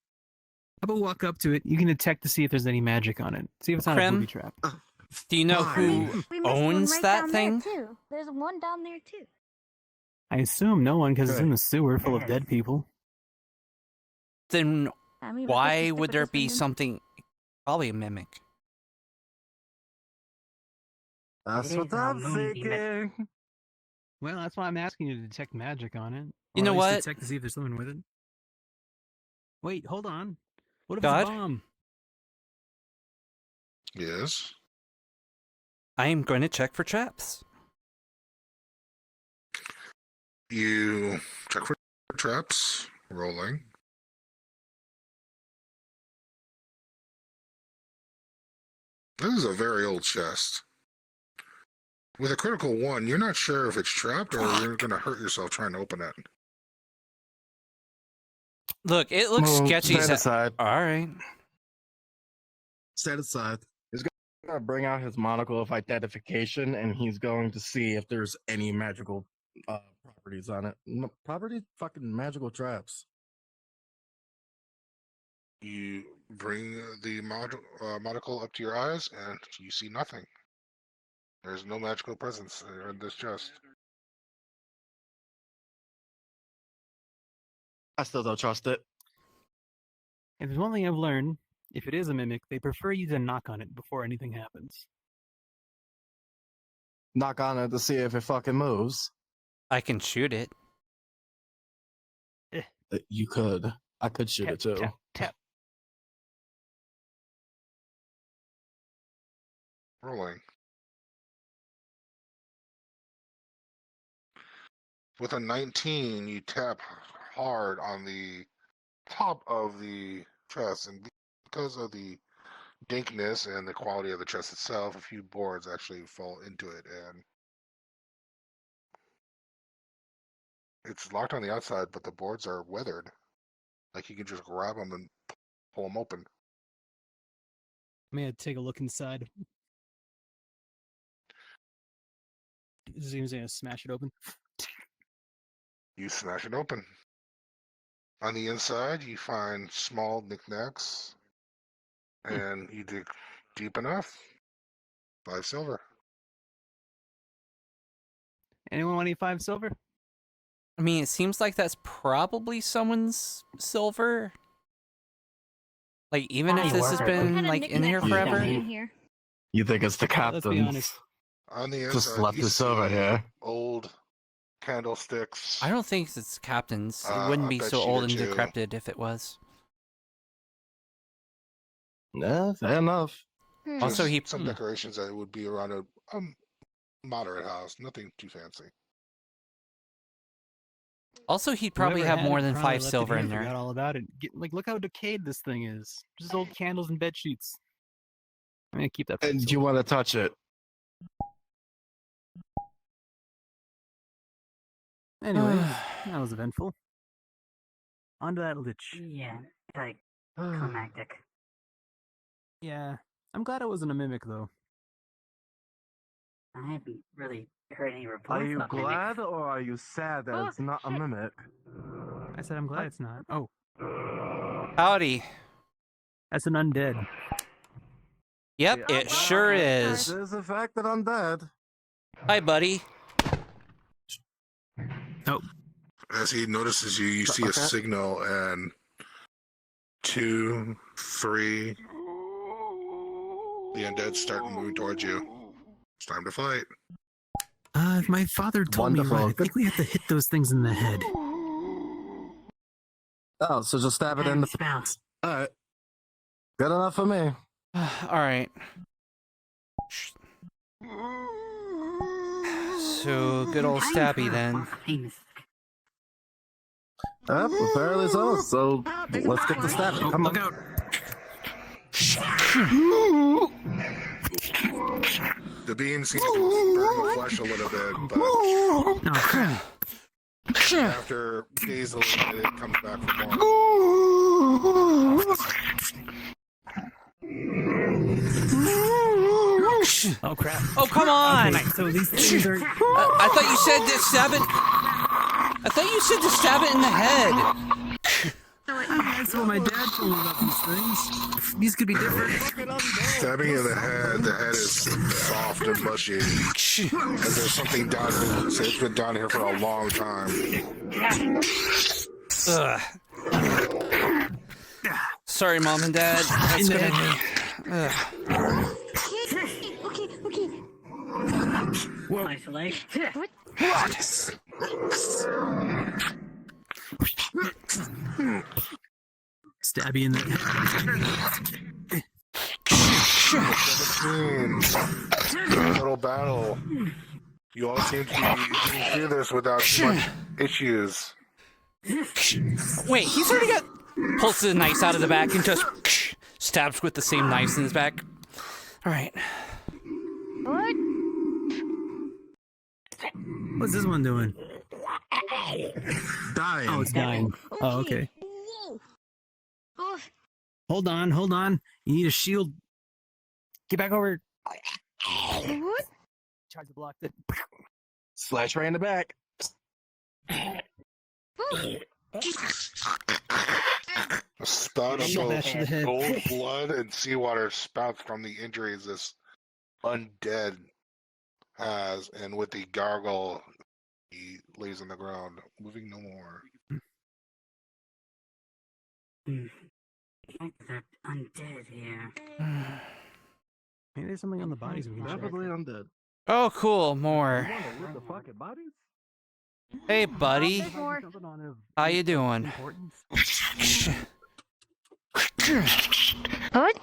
about walk up to it? You can detect to see if there's any magic on it. See if it's not a Krem? booby trap. Do you know Fine. who We missed one owns right that down thing? There too. There's one down there too. I assume no one, because it's Good. in the sewer full of dead people. Then I mean, why would there be something? Probably a mimic. That's It what is a I'm moonbeam. thinking. Well, that's why I'm asking you to detect magic on it. You Or know at least what? Detect to see if there's something with it. Wait, hold on. What if God? it's a bomb? Yes. I am going to check for traps. You check for traps. Rolling. This is a very old chest. With a critical 1, you're not sure if it's trapped or you're going to hurt yourself trying to open it. Look, it looks sketchy. Stand aside. All right. Stand aside. He's gonna bring out his monocle of identification, and he's going to see if there's any magical properties on it. No, property? Fucking magical traps. You bring the monocle up to your eyes, and you see nothing. There's no magical presence in this chest. I still don't trust it. If there's one thing I've learned, if it is a mimic, they prefer you to knock on it before anything happens. Knock on it to see if it fucking moves. I can shoot it. You could. I could shoot it too. Tap, tap. Rolling. With a 19, you tap hard on the top of the chest, and because of the dankness and the quality of the chest itself, a few boards actually fall into it, and it's locked on the outside, but the boards are weathered. Like you can just grab them and pull them open. May I take a look inside? This is gonna smash it open. You smash it open. On the inside, you find small knickknacks, and you dig deep enough. 5 silver. Anyone want any 5 silver? I mean, it seems like that's probably someone's silver. Like, even if Hey, this has worker. What been kind of like in here knickknacks forever. are in here? You think it's the Let's be captain's? honest. On the inside, Just left you this over see here. old candlesticks. I don't think it's captain's. It A wouldn't be so bedsheet old or and two. decrepit if it was. Yeah, fair enough. Also, Just he some decorations that would be around a moderate house. Nothing too fancy. Also, he'd probably Whoever have had more it than probably 5 left it silver here in and there. Forgot all about it. Look how decayed this thing is. Just old candles and bed sheets. I'm gonna keep that. And do you want to touch it? Anyway, that was eventful. On to that lich. Yeah, like climactic. Yeah, I'm glad it wasn't a mimic though. I haven't really heard any reports. Are you of mimics. glad or are you sad that it's not a mimic? I said I'm glad it's not. Oh, Howdy. that's an undead. Yep, Yeah. it sure is. There's the fact that I'm dead. Hi, buddy. Oh, As he notices you, you see a Okay. signal, and 2, 3. The undead start moving towards you. It's time to fight. if my father told me Wonderful. right, I think we have to hit those things in the head. Oh, so just stab it in the. spells. Alright. Good enough for me. All right. So, good old Stabby then. Famous. Yep, apparently so. So let's get to stabbing. Oh, Come look on. out! The beam seems to burn the flesh a little bit, but Oh crap! after days a little bit, it comes back for more. Oh crap! Oh, come on! Okay, so these things are. I thought you said to stab it. I thought you said to stab it in the head. So it That's what my dad told me about these things. These could be different. Stabbing in the head is soft and mushy. And there's something down here. So it's been down here for a long time. Ugh. Sorry, Mom and Dad. That's gonna be... Ugh. Okay. Isolate. Stab you in the Little battle. You all seem to be getting through this without too much issues. Wait, he's already got... Pulls the knife out of the back and just stabs with the same knives in his back. Alright. What? What's this one doing? Dying. Oh, it's dying. Oh, okay. Oh, Hold on. You need a shield. Get back over. what? Tried to block it. Slash right in the back. A spout of Smash to the head. gold blood and seawater spouts from the injuries this undead has, and with the gargle, he lays on the ground, moving no more. They're undead here. Maybe there's something on the bodies we can check. Probably undead. Oh, cool. More. The fucking bodies? Hey, buddy. More. How you doing? What? What?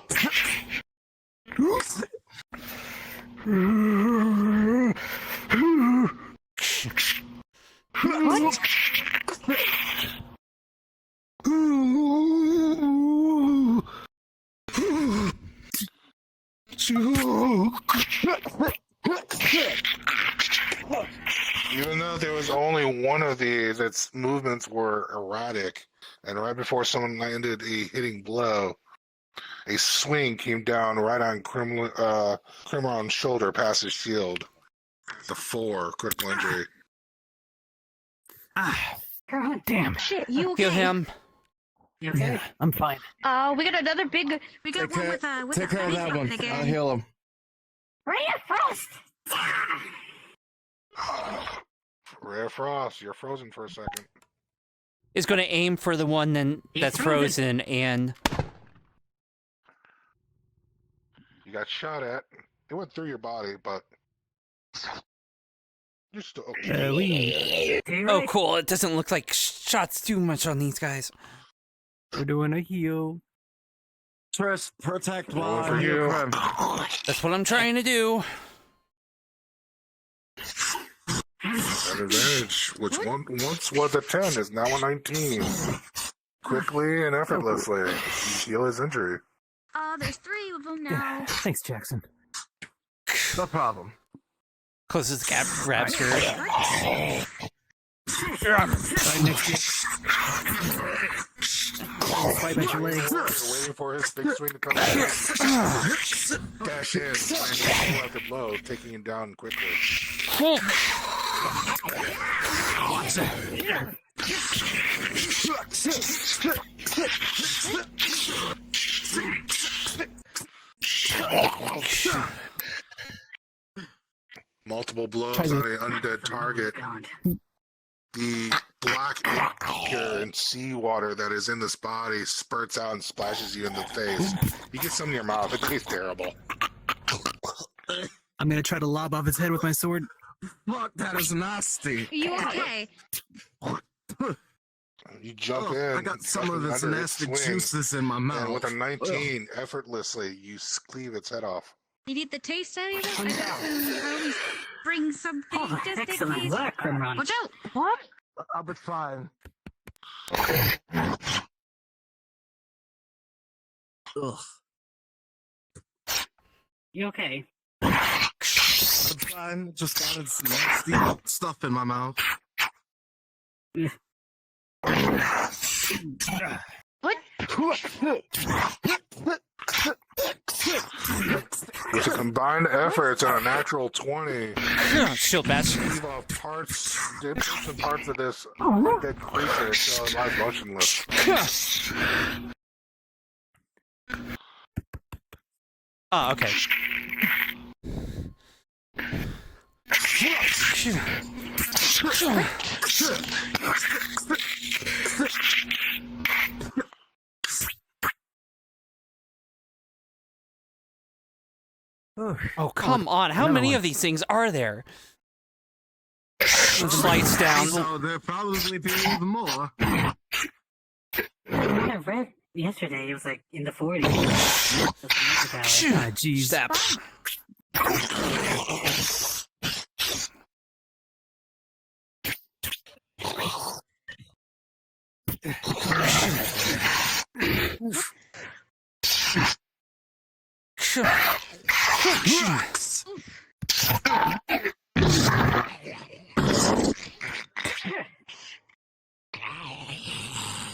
Even though there was only one of these, its movements were erratic, and right before someone landed a hitting blow, a swing came down right on Crimron's shoulder past his shield. The 4 critical injury. God damn. Shit, you okay? Heal him. You okay? Yeah, I'm fine. We got another big. We got one with Take care of that one. again. I'll heal him. Reinforced! Rare Frost, you're frozen for a second. Is going to aim for the one that's frozen and... You got shot at. It went through your body, but you're still okay. Oh, cool. It doesn't look like shots too much on these guys. We're doing a heal. Tris, protect Rolling while for you you. crim. That's what I'm trying to do. An advantage, which once was a 10, is now a 19. Quickly and effortlessly, you heal his injury. There's 3 of them now. Thanks, Jackson. No problem. Closes the gap, grabs her. Right next to you. Swipe at your legs. You're waiting for his big swing to come back. Dash in, and blow after blow, taking him down quickly. Multiple blows on an undead target. The black ichor and seawater that is in this body spurts out and splashes you in the face. You get some in your mouth. It tastes terrible. I'm gonna try to lob off his head with my sword. Fuck, that is nasty. Are you okay? You jump in. I got some of this under its nasty swing, juices in my mouth. And with a 19, effortlessly, you cleave its head off. You need the taste out of it? I can probably bring something just in Excellent case. work, Crimron. Watch out! What? I'll be fine. Ugh. You okay? I'm fine. Just got some nasty stuff in my mouth. What? With a combined efforts and a natural 20, Shield bash. leave parts and parts of this dead creature still alive motionless. Oh, okay. Oh, come on. How many of these things are there? Slides down. So there probably be even more. I read yesterday it was like in the 40s. Ah, jeez. Step.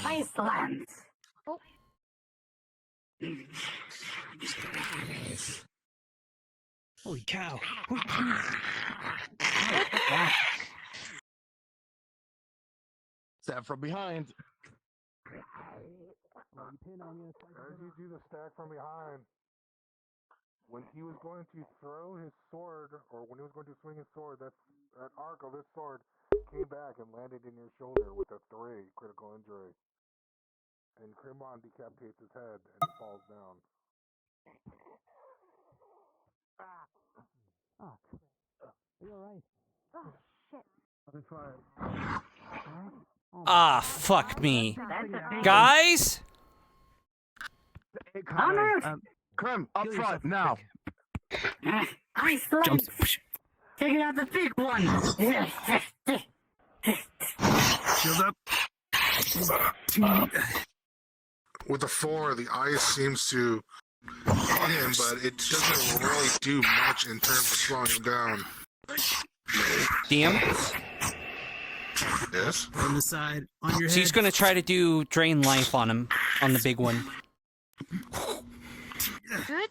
Iceland. Holy cow. Stab from behind. As you do the stack from behind, when he was going to throw his sword, or when he was going to swing his sword, that arc of his sword came back and landed in your shoulder with a 3 critical injury. And Crimon decapitates his head and falls down. Are you alright? Oh, shit. I'll be fine. Ah, fuck me. That's a big Guys? Hey, Honor! Krim, up Heal front, yourself now. Iceland! Jumps. Taking out the big one! Shield up. With a 4, the ice seems to hit him, but it doesn't really do much in terms of slowing him down. DM? Yes? On the side, on your head. She's gonna try to do drain life on him, on the big one. Good?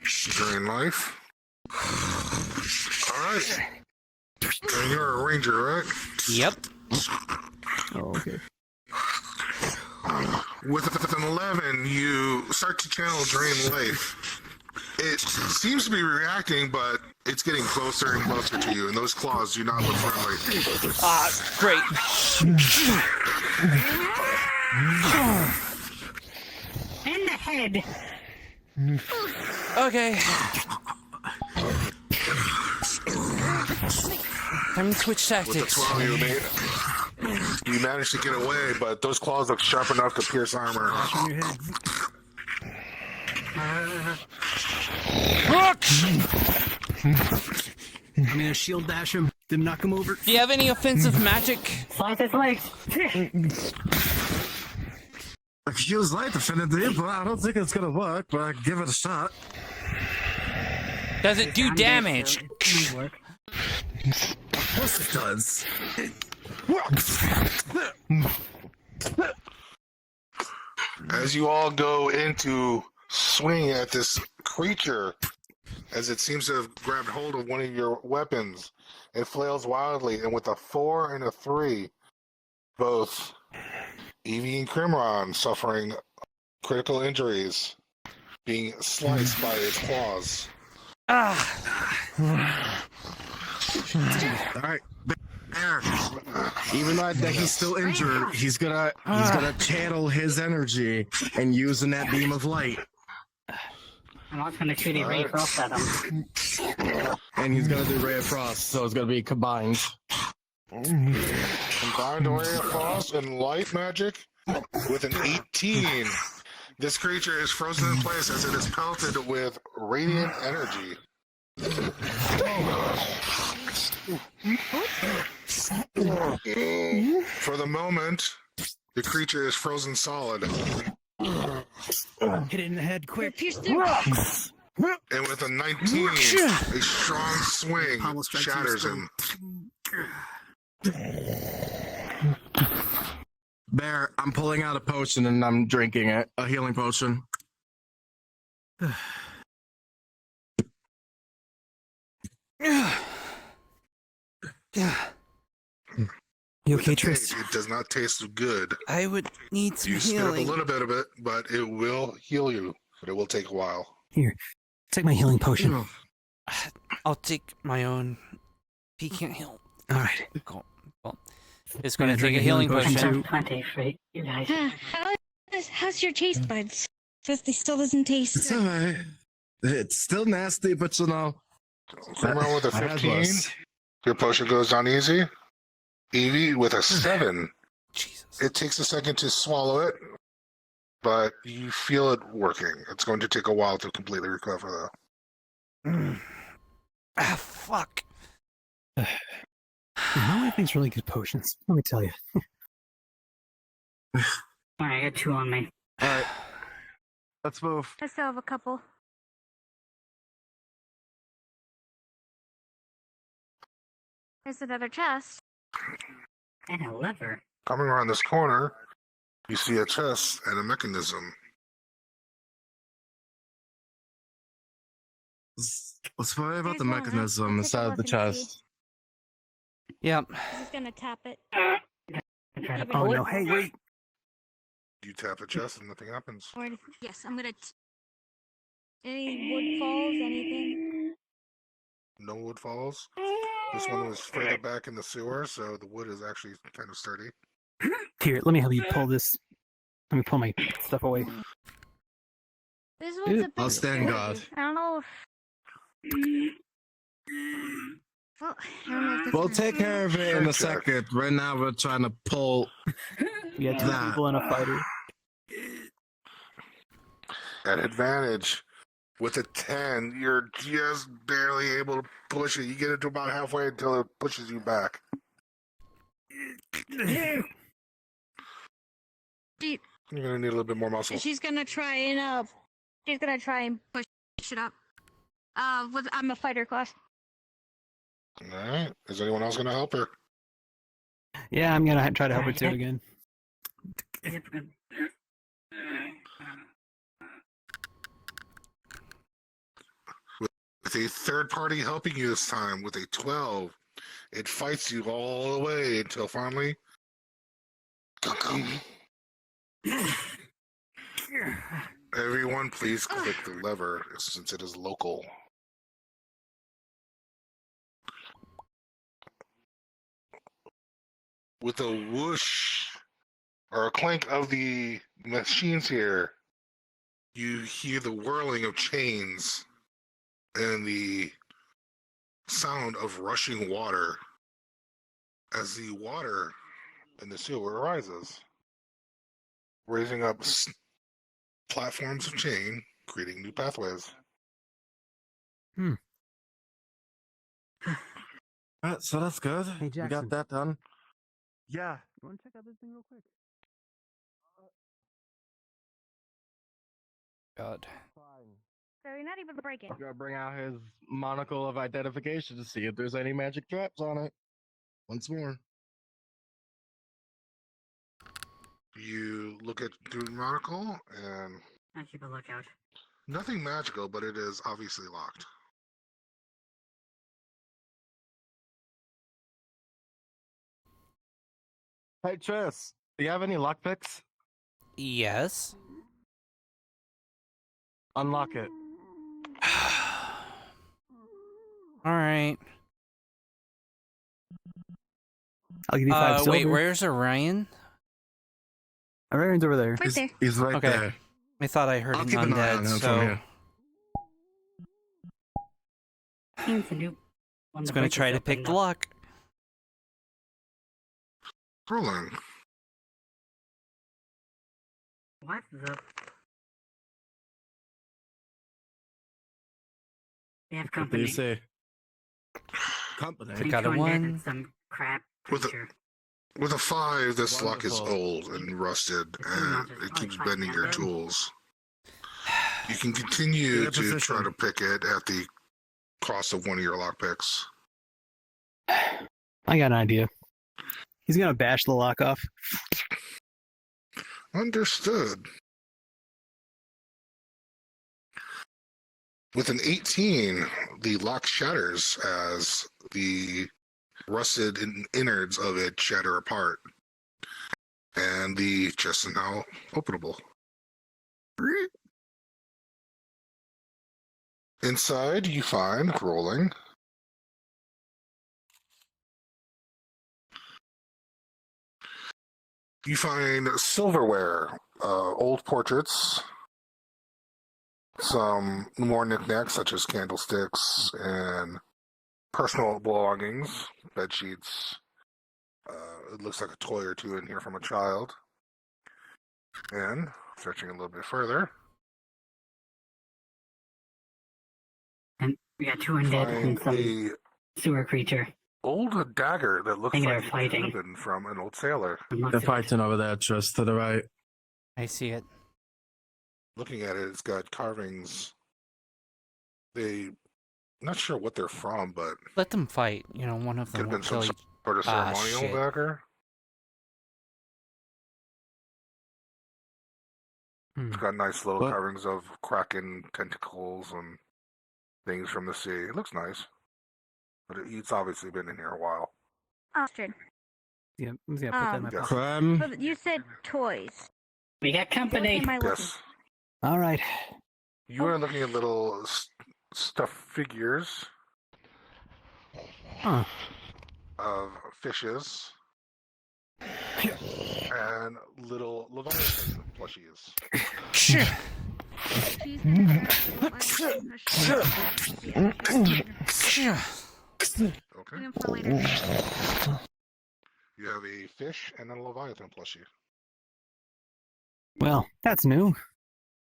Drain life. Alright. And you're a ranger, right? Yep. Oh, okay. With an 11, you start to channel drain life. It seems to be reacting, but it's getting closer and closer to you, and those claws do not look friendly. Ah, great. In the head! Okay. Time to switch With the tactics. 12, you managed to get away, but those claws look sharp enough to pierce armor. On your head. I'm gonna shield dash him, then knock him over. Do you have any offensive magic? Slice his legs! I could use light affinity, but I don't think it's gonna work, but I give it a shot. Does it do damage? Work. Of course it does. As you all go into swing at this creature, as it seems to have grabbed hold of one of your weapons, it flails wildly, and with a 4 and a 3, both Evie and Crimron suffering critical injuries, being sliced by its claws. Ah. All right, there. Even though that he's still injured, he's gonna channel his energy and using that beam of light, I'm also gonna shoot a ray frost at him. And he's gonna do Ray of Frost, so it's gonna be combined. Combined Ray of Frost and light magic with an 18. This creature is frozen in place as it is pelted with radiant energy. For the moment, the creature is frozen solid. Hit it in the head quick. Pierce through. And with a 19, a strong swing Pommel strike to your shatters skull. him. Bear, I'm pulling out a potion and I'm drinking it. A healing potion. You okay, With the Tris? date, it does not taste good. I would need some You spit up a healing. little bit of it, but it will heal you. But it will take a while. Here, take my healing potion. I'll take my own. He can't heal. All right. Cool. Well, it's going to drink take a a healing healing potion, potion. too. Plenty for you guys. How's your taste buds? Says they still doesn't taste. It's alright. It's still nasty, but you know. Come on with a I had 15. worse. Your potion goes down easy. Evie with a 7. Jesus. It takes a second to swallow it, but you feel it working. It's going to take a while to completely recover, though. Ah, fuck. My wife makes really good potions. Let me tell you. Alright, I got 2 on me. Alright. Let's move. I still have a couple. There's another chest. And a lever. Coming around this corner, you see a chest and a mechanism. Let's worry about There's the one, huh? mechanism I'll take a inside of the look and see. chest. Yep. I'm just gonna tap it. Try to Even Oh pull no! it. Hey, wait. You tap the chest and nothing happens. Yes, I'm gonna. Any wood falls? Anything? No wood falls. This one was further back in the sewer, so the wood is actually kind of sturdy. Here, let me help you pull this. Let me pull my stuff away. This one's a bit. I'll stand sturdy. guard. I don't know if. Well, I don't know if this We'll one- take care of it in a Check. second. Right now, we're trying to pull. We got 2 That. people and a fighter. At advantage, with a 10, you're just barely able to push it. You get it to about halfway until it pushes you back. She- You're gonna need a little bit more muscle. She's gonna try and push it up. I'm a fighter class. All right. Is anyone else gonna help her? Yeah, I'm gonna try to help her do it again. With a third party helping you this time, with a 12, it fights you all the way until finally. Everyone, please click the lever since it is local. With a whoosh or a clank of the machines here, you hear the whirling of chains and the sound of rushing water as the water in the sewer rises, raising up platforms of chain, creating new pathways. Alright, so that's good. Hey, We Jackson. got that done. Yeah. You want to check out this thing real quick? God. So you're not able to break it. Gotta bring out his monocle of identification to see if there's any magic traps on it. Once more. You look at the monocle, and I'll keep a lookout. nothing magical, but it is obviously locked. Hey, Tris, do you have any lockpicks? Yes. Unlock it. All right. I'll give you 5 silver. Wait, where's Orion? Orion's over there. Right there. He's right Okay. there. I thought I heard I'll an keep an eye on undead, him from so here. Seems to do. I was going to try to pick the lock. Rolling. What the? They have What do company. you say? Company. I got a Undead 1. and some crap With a- creature. With a 5, this lock is Wonderful. old and rusted, It's and not just it keeps like bending your that. tools. You can continue Good to position. try to pick it at the cost of one of your lockpicks. I got an idea. He's gonna bash the lock off. Understood. With an 18, the lock shatters as the rusted innards of it shatter apart. And the chest is now openable. Inside, you find, rolling, you find silverware, old portraits, some more knickknacks such as candlesticks and personal belongings, bed sheets. It looks like a toy or two in here from a child. And searching a little bit further, And we got 2 undead and find some a sewer creature. old dagger that looks I think like they're it fighting. could have been from an old sailor. They're fighting over there, just to the right. I see it. Looking at it, it's got carvings. Not sure what they're from, but Let them fight. You know, one of could them have will been some kill you. sort of Ah, ceremonial shit. dagger. Hmm. It's got nice little What? carvings of kraken tentacles and things from the sea. It looks nice, but it's obviously been in here a while. Astrid. Yeah, I'm just gonna put that in my Yes. pocket. So you said toys. We got What company. am I looking? Yes, All right. you are looking at little stuffed figures Huh. of fishes and little Leviathan plushies. Shit. She's gonna Okay. them for later. You have a fish and a Leviathan plushie. Well, that's new.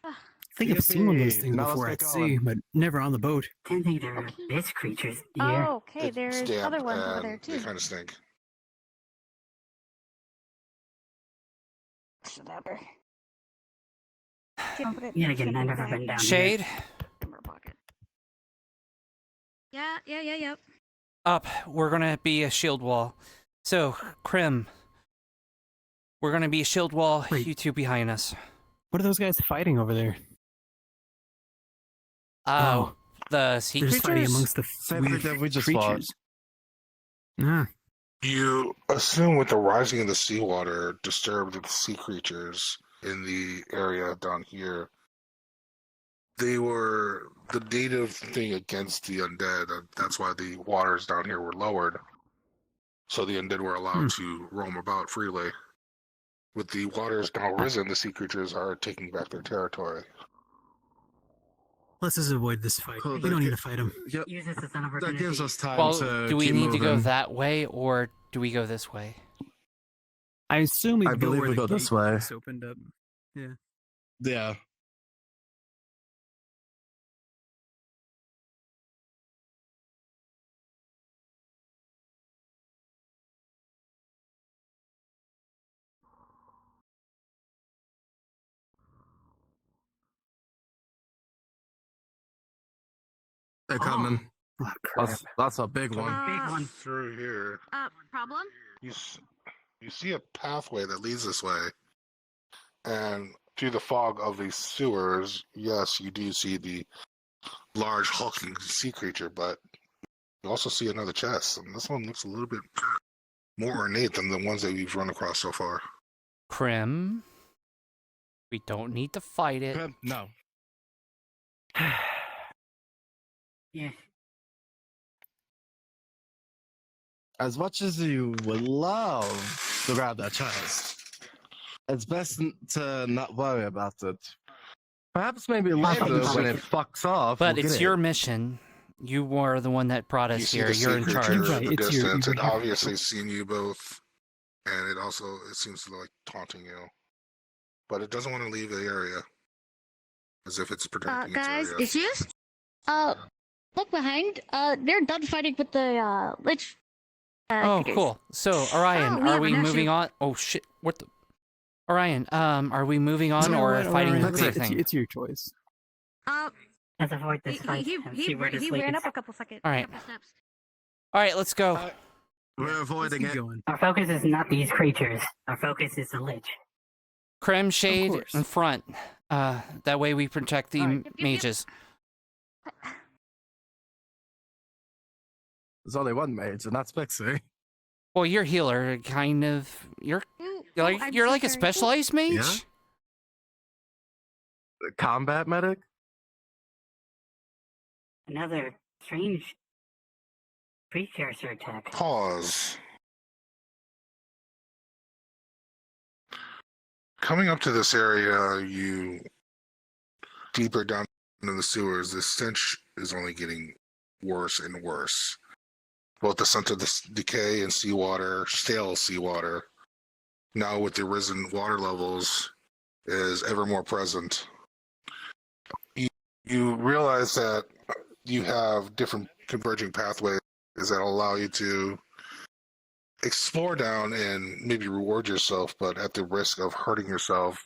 I think I've seen one of those Yippee. things Now let's before get at sea, but never on the boat. Didn't think there were this creatures here. Oh, okay. It's There's damp other ones over and there they too. kind of stink. Whatever. Yeah, again, I've never been down Shade, Yep. up. We're gonna be a shield wall. So, Krim, we're gonna be a shield wall. Wait. You two behind us. What are those guys fighting over there? Oh, the sea They're just fighting creatures? amongst the Same weird thing that we just fought. creatures. Ah, You assume with the rising of the seawater disturbed the sea creatures in the area down here. They were the native thing against the undead. That's why the waters down here were lowered. So the undead were allowed to roam about freely. With the waters now risen, the sea creatures are taking back their territory. let's just avoid this fight. Cool, We don't need to fight them. Yep. Use this as an That opportunity. gives us time Well, to do we keep need to go moving. that way or do we go this way? I assume we I go believe where we the go this gate way. is opened up. Yeah. Yeah. They're coming. Oh, crap. That's a big one. Big one. Through here, Problem? you see a pathway that leads this way. And through the fog of these sewers, yes, you do see the large hulking sea creature, but you also see another chest. And this one looks a little bit more ornate than the ones that we've run across so far. Krim, we don't need to fight it. No. Yeah. As much as you would love to grab that chest, it's best to not worry about it. Perhaps maybe later when it fucks off. But we'll it's get your it. mission. You are the one that brought You us see here. the sea You're in creature charge. Right, in the it's your- distance. It your- obviously seen you both, and it seems to like taunting you. But it doesn't want to leave the area, as if it's protecting Guys, its area. issues? Look behind. They're done fighting with the lich. Oh, creatures. cool. So, Orion, we are have we an moving issue. on? Oh, shit. What the? Orion, are we moving on You know or what, fighting Orion, the big it's, thing? it's your choice. Let's avoid this fight and see where this he leads. ran up a couple seconds. All right. Couple steps. All right, let's go. We're Let's avoiding keep it. going. Our focus is not these creatures. Our focus is the lich. Creme shade course. in front. That way we protect the Alright. mages. There's only one mage, and that's Pixie. Well, you're healer, kind of. You're Ooh, like I'm you're so like a sorry. specialized mage. Yeah. The combat medic? Another strange precursor attack. Pause. Coming up to this area, you deeper down into the sewers, the stench is only getting worse and worse. Both the scent of the decay and seawater, stale seawater, now with the risen water levels, is ever more present. You realize that you have different converging pathways that allow you to explore down and maybe reward yourself, but at the risk of hurting yourself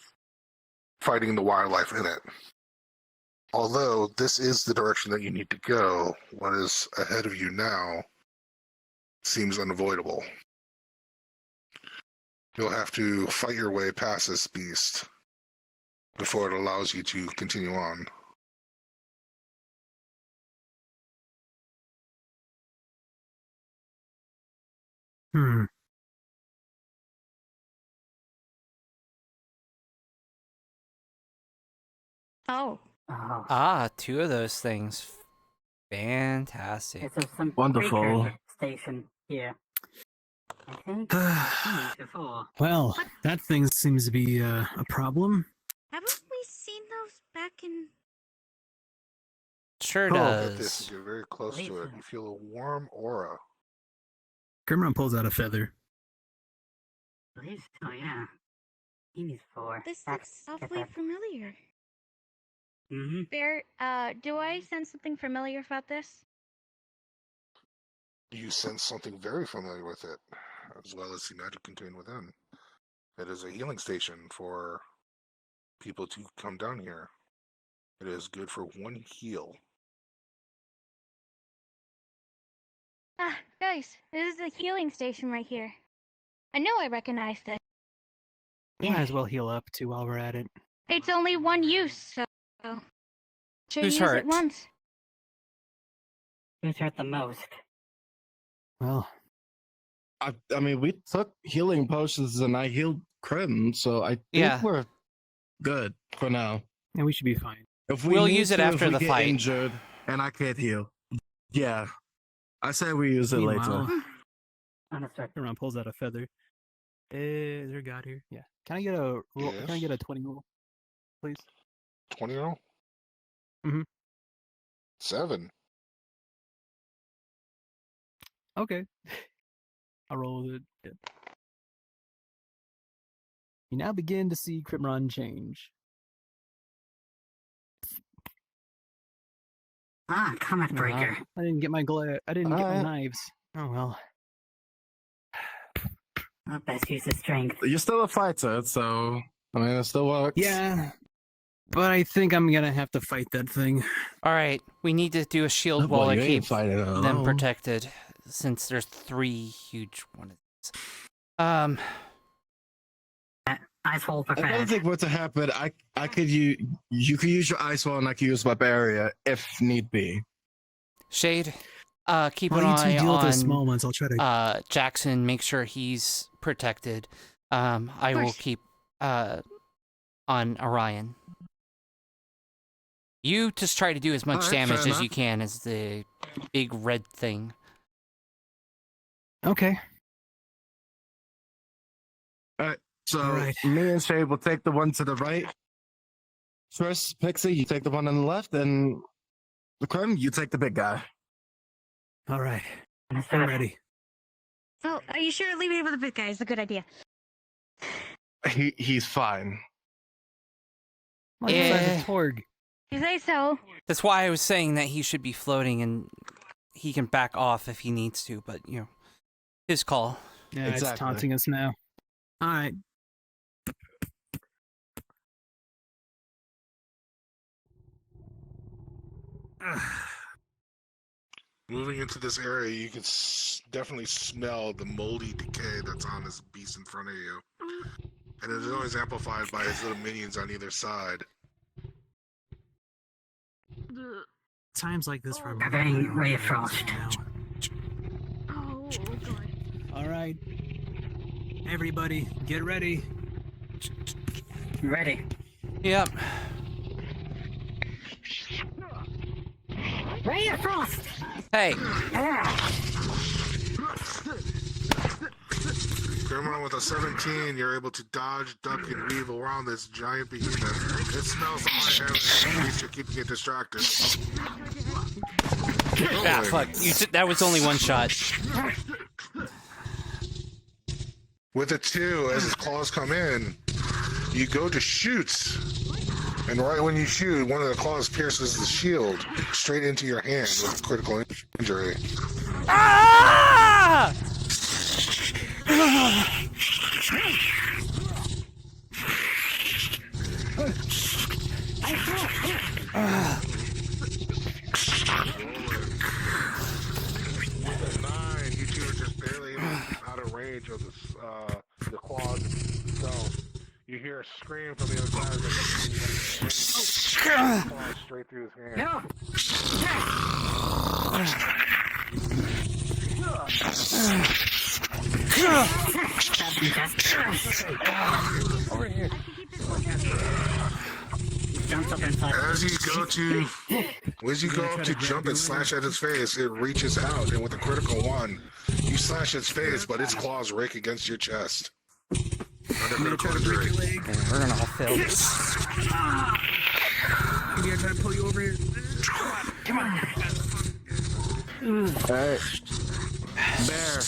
fighting the wildlife in it. Although this is the direction that you need to go, what is ahead of you now seems unavoidable. You'll have to fight your way past this beast before it allows you to continue on. Hmm. Oh. Oh, Ah, 2 of those things. Fantastic. it's some Wonderful. precursor station here. I think I've seen these before. Well, that thing seems to be a problem. Haven't we seen those back in? Sure Cool. At this, does. you get very close to it. You feel a warm aura. Grimron pulls out a feather. I believe so, yeah. He needs 4. This looks awfully familiar. Mm-hmm. Bear, do I sense something familiar about this? You sense something very familiar with it, as well as the magic contained within. It is a healing station for people to come down here. It is good for 1 heal. Ah, guys, this is a healing station right here. I know I recognize this. Might as well heal up too while we're at it. It's only 1 use, so should Who's use hurt? it once. Who's hurt the most? Well, I mean, we took healing potions and I healed Krim, so I think Yeah. we're good for now. yeah, we should be fine. If we We'll need use it to, after if we the get fight. injured and I can't heal. Yeah. I say we use it Meanwhile, later. Understood. Grimron pulls out a feather. Is there a god here? Yeah. Can I get a roll? Can I Yes. get a 20 roll, please? 20 roll? Mhm. 7. Okay. I'll roll with it. Yeah. You now begin to see Grimron change. Ah, Comet Breaker. I didn't get my I didn't get my Alright. knives. Oh well. I'll best use his strength. You're still a fighter, so I mean it still works. Yeah. But I think I'm gonna have to fight that thing. All right, we need to do a shield Oh, wall boy, to you keep ain't fighting them alone. protected, since there's 3 huge ones. Ice hole If prepared. anything were to happen, I could use you could use your ice wall and I could use my barrier if need be. Shade, keep While an you two eye deal with the on small ones, I'll try to. Jackson. Make sure he's protected. I will course. keep on Orion. You just try to do as much Alright, damage fair as you enough. can as the big red thing. Okay. So Alright. me and Shay will take the one to the right. First, Pixie, you take the one on the left, and the Krim, you take the big guy. All right. Understood. I'm ready. Oh, are you sure leaving it with the big guy is a good idea? He's fine. Like the size Yeah. of Torg. You say so. That's why I was saying that he should be floating and he can back off if he needs to, but his call. Yeah, it's Exactly. taunting us now. All right. Moving into this area, you can definitely smell the moldy decay that's on this beast in front of you. And it is always amplified by his little minions on either side. Times like this for Preventing Ray of Frost. Oh, God. All right, everybody, get ready. Ready. Yep. Ray of Frost! Hey. Grimron, with a 17, you're able to dodge, duck, and weave around this giant behemoth. It smells like heaven, at least you're keeping it distracted. Ah, fuck. That was only one shot. With a 2, as his claws come in, you go to shoot. And right when you shoot, one of the claws pierces the shield straight into your hand with a critical injury. Ah! With a 9, you two are just barely out of range of the claws itself. You hear a scream from the other side of the claws straight through his hand. Over here. Jumps up inside. As you go up to jump and slash at his face, it reaches out, and with a critical 1, you slash its face, but its claws rake against your chest. Under critical injury. Okay, we're gonna all fail this. Maybe I try to pull you over here. Come on. Hey, Bear,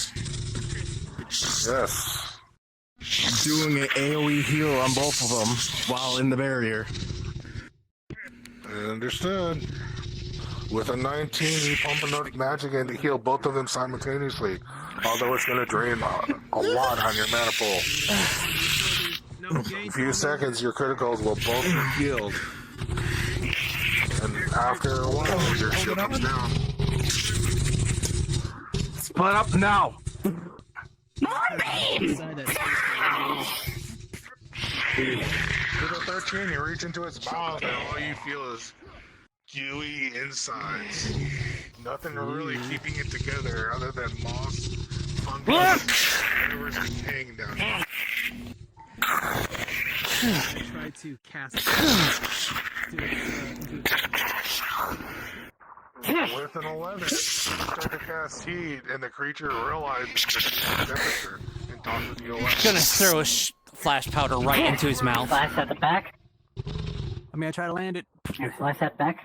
Yes. doing an AoE heal on both of them while in the barrier. Understood. With a 19, you pump enough magic in to heal both of them simultaneously. Although it's going to drain a lot on your mana pool. In a few seconds, your criticals will both be healed. And after a while, your shield comes down. Split up now. More beam! With a 13, you reach into its mouth, and all you feel is gooey insides. Nothing really keeping it together other than moss, fungus, whatever's decaying down here. Try to cast. With an 11, you start to cast heat, and the creature realizes the temperature and tosses you away. Gonna throw a flash powder right into his mouth. Flash at the back. I mean, I try to land it. And flash at back.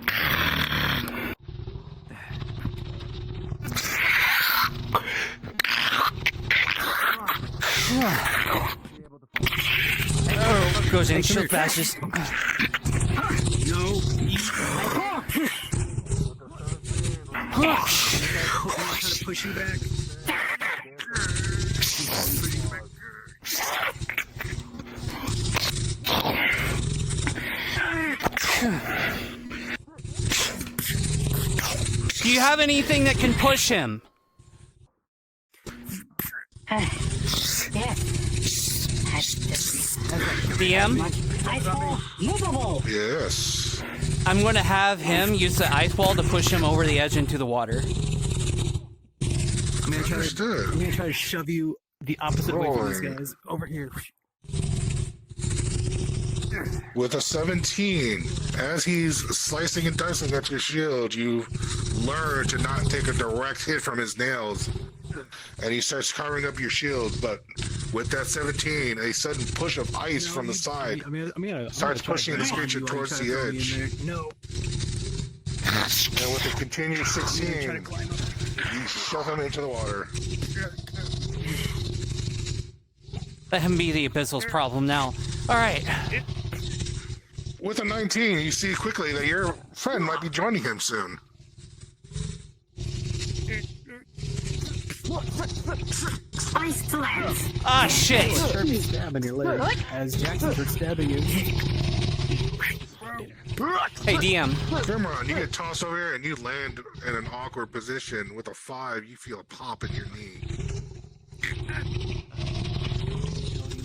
Goes in, shield bashes. No. Try to push you back. Do you have anything that can push him? DM? Ice ball, movable! Yes. I'm gonna have him use the ice wall to push him over the edge into the water. I'm Understood. gonna try to shove you the opposite way from these guys. Over here. With a 17, as he's slicing and dicing at your shield, you learn to not take a direct hit from his nails. And he starts carving up your shield, but with that 17, a sudden push of ice from the side starts pushing this creature towards the edge. No. And with a continued 16, you shove him into the water. Let him be the Abyssal's problem now. Alright. With a 19, you see quickly that your friend might be joining him soon. Ice lance! Ah, shit! Stab in your leg as Jackson starts stabbing you. Hey, DM. Grimron, you get tossed over here and you land in an awkward position. With a 5, you feel a pop in your knee.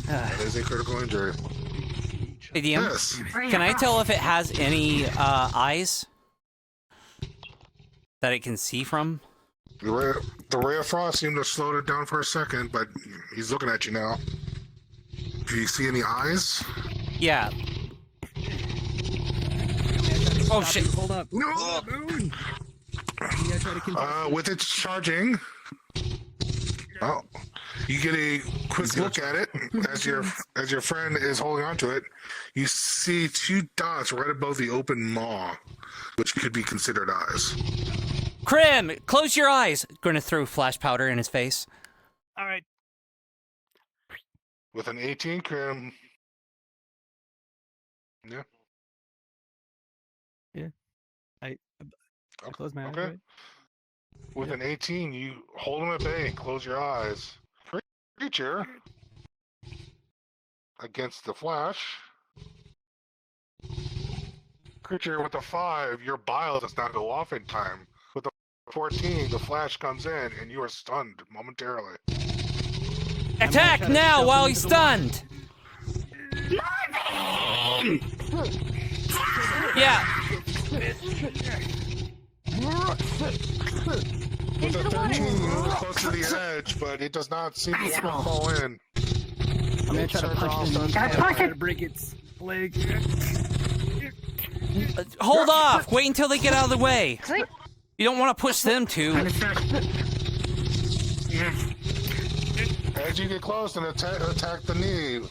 That is a critical injury. Hey, DM, Yes. can I tell if it has any eyes that it can see from? The ray of frost seemed to slow it down for a second, but he's looking at you now. Do you see any eyes? Yeah. Oh shit! Hold up. No, moon. With its charging, you get a quick look at it as your friend is holding onto it. You see two dots right above the open maw, which could be considered eyes. Krim, close your eyes. Gonna throw flash powder in his face. All right. With an 18, Krim. Yeah. Yeah. I close my eyes. Okay. Right? With an 18, you hold him at bay and close your eyes. Creature against the flash. Creature with a 5, your bile does not go off in time. With a 14, the flash comes in and you are stunned momentarily. Attack now while he's stunned! Yeah. With a 13, you move close to the edge, but it does not seem to want to fall in. I'm gonna try to push it. Try to break its leg. Hold off! Wait until they get out of the way. You don't want to push them too. As you get close and attack the knee,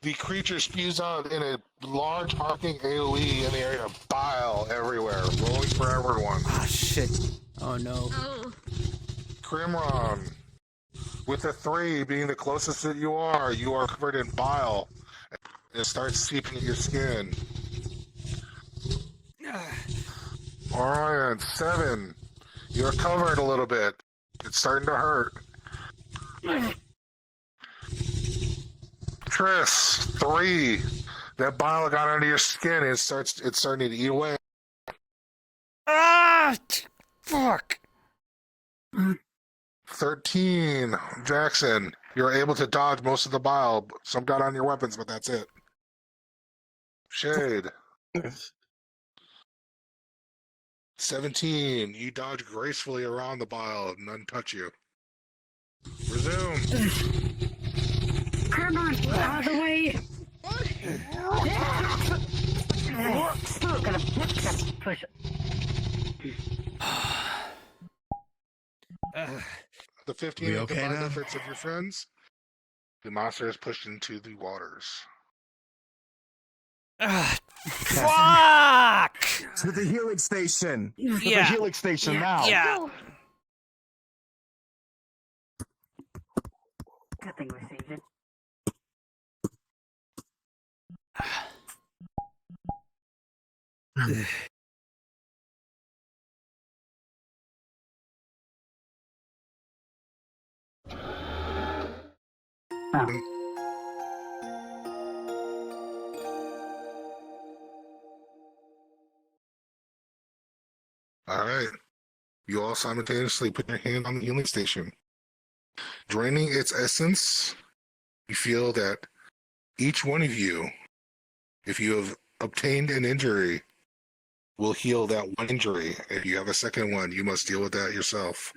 the creature spews out in a large arcing AoE in the area of bile everywhere, rolling for everyone. Ah, shit. Oh no. Oh. Krimron, with a 3 being the closest that you are covered in bile. It starts seeping your skin. Orion, 7, you're covered a little bit. It's starting to hurt. Tris, 3, that bile got under your skin. It's starting to eat away. Ah! Fuck. 13, Jackson, you're able to dodge most of the bile. Some got on your weapons, but that's it. Shade. 17, you dodge gracefully around the bile. None touch you. Resume. Come on, out of the way. Gotta push it. The 15 We okay combined now? efforts of your friends, the monster is pushed into the waters. Fuck! To the healing station. Yeah. The healing station now. Yeah. Good thing we saved it. Alright. You all simultaneously put your hand on the healing station. Draining its essence, you feel that each one of you, if you have obtained an injury, will heal that one injury. If you have a second one, you must deal with that yourself.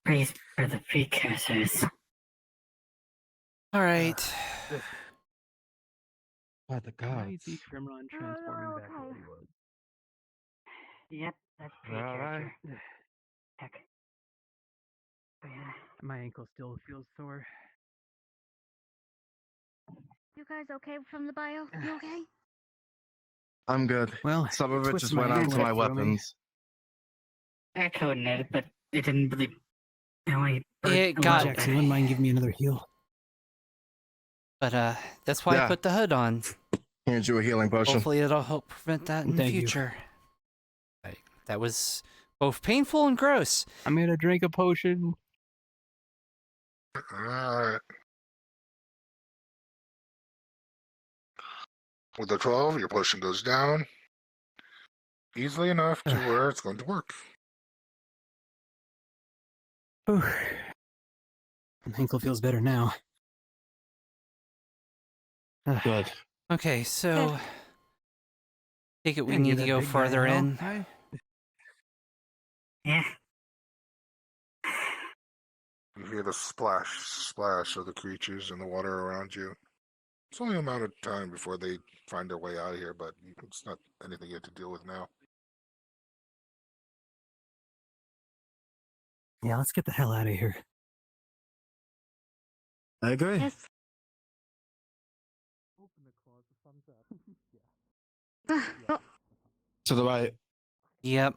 Praise for the precursors. All right. By the Why gods. is the Krimron transforming back to what he was? Yep, that's Alright. precursor. Heck. But yeah. My ankle still feels sore. You guys okay from the bio? You okay? I'm good. Well, Some of it twisted just my went onto ankle my for me. weapons. I coordinated, but it didn't really. It only hurt It a got- little Jackson, bit. you wouldn't mind giving me another heal? But that's why I Yeah. put the hood on. Here's you a healing potion. Hopefully it'll help prevent that in the Thank you. future. That was both painful and gross. I'm gonna drink a potion. Alright. With the 12, your potion goes down easily enough to where it's going to work. Whew. Ankle feels better now. Good. Okay, so take it we Yeah, give need to that go big guy further hell, in. right? Yeah. You hear the splash of the creatures in the water around you. It's only a matter of time before they find their way out of here, but it's not anything you have to deal with now. Yeah, let's get the hell out of here. I agree. Yes. Oh, To the right. Yep.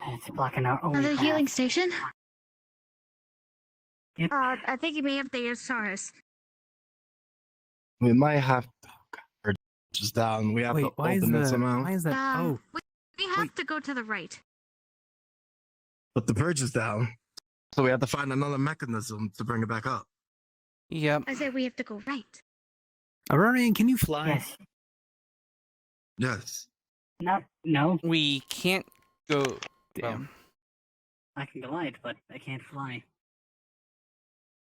It's blocking our only another path. healing station? Yep. I think you may have the Osiris. We might have to just down. We have Wait, to why is open it the somehow. why is that? Oh, We have to go to the right. But the bridge is down. So we have to find another mechanism to bring it back up. Yep. I said we have to go right. Aurorian, can you fly? Yes. Yes. No. We can't go. Damn. I can glide, but I can't fly.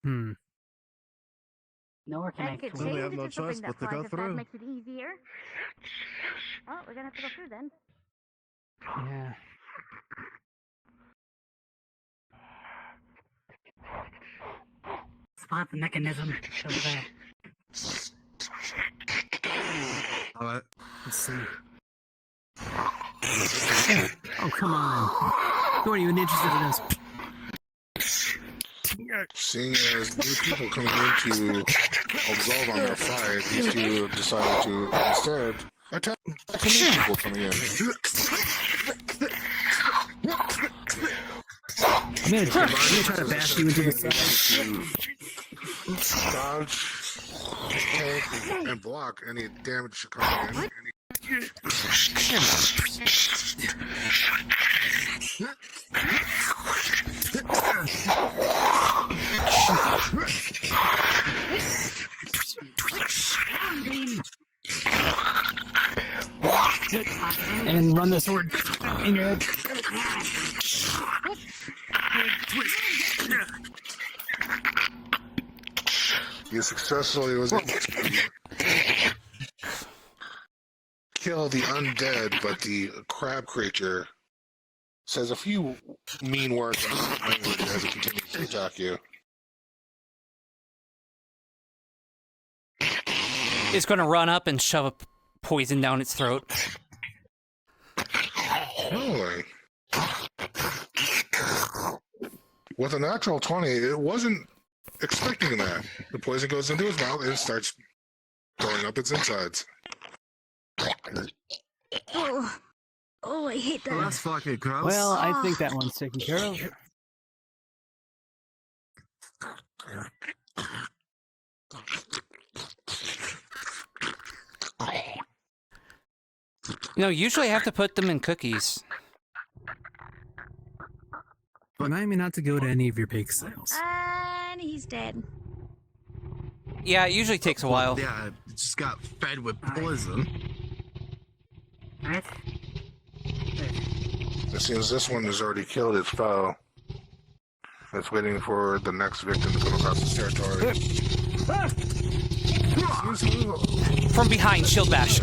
Hmm. Nor can I could Well, we change have it no to something choice that but to flies go if that through. makes it easier. Oh, we're gonna have to go through then. Yeah. Spot the mechanism over there. All right. Let's see. Oh, come on. Who are you interested in this? Seeing as new people coming in to absolve on their fight, these two decided to instead attack the new people coming in. I'm gonna try to bash you into the side. Dodge, take, and block any damage coming in. And run the sword in your head. You successfully was able to kill the undead, but the crab creature says a few mean words in his language as it continues to attack you. It's going to run up and shove a poison down its throat. Really? With a natural 20, it wasn't expecting that. The poison goes into its mouth and it starts throwing up its insides. Oh, I hate Well, that. that's fucking gross. Well, I think that one's taken care of. You know, usually I have to put them in cookies. Remind me not to go to any of your bake sales. And he's dead. Yeah, it usually takes a while. Yeah, it just got fed with poison. Right? It seems this one has already killed its foe. It's waiting for the next victim to come across its territory. From behind, shield bash.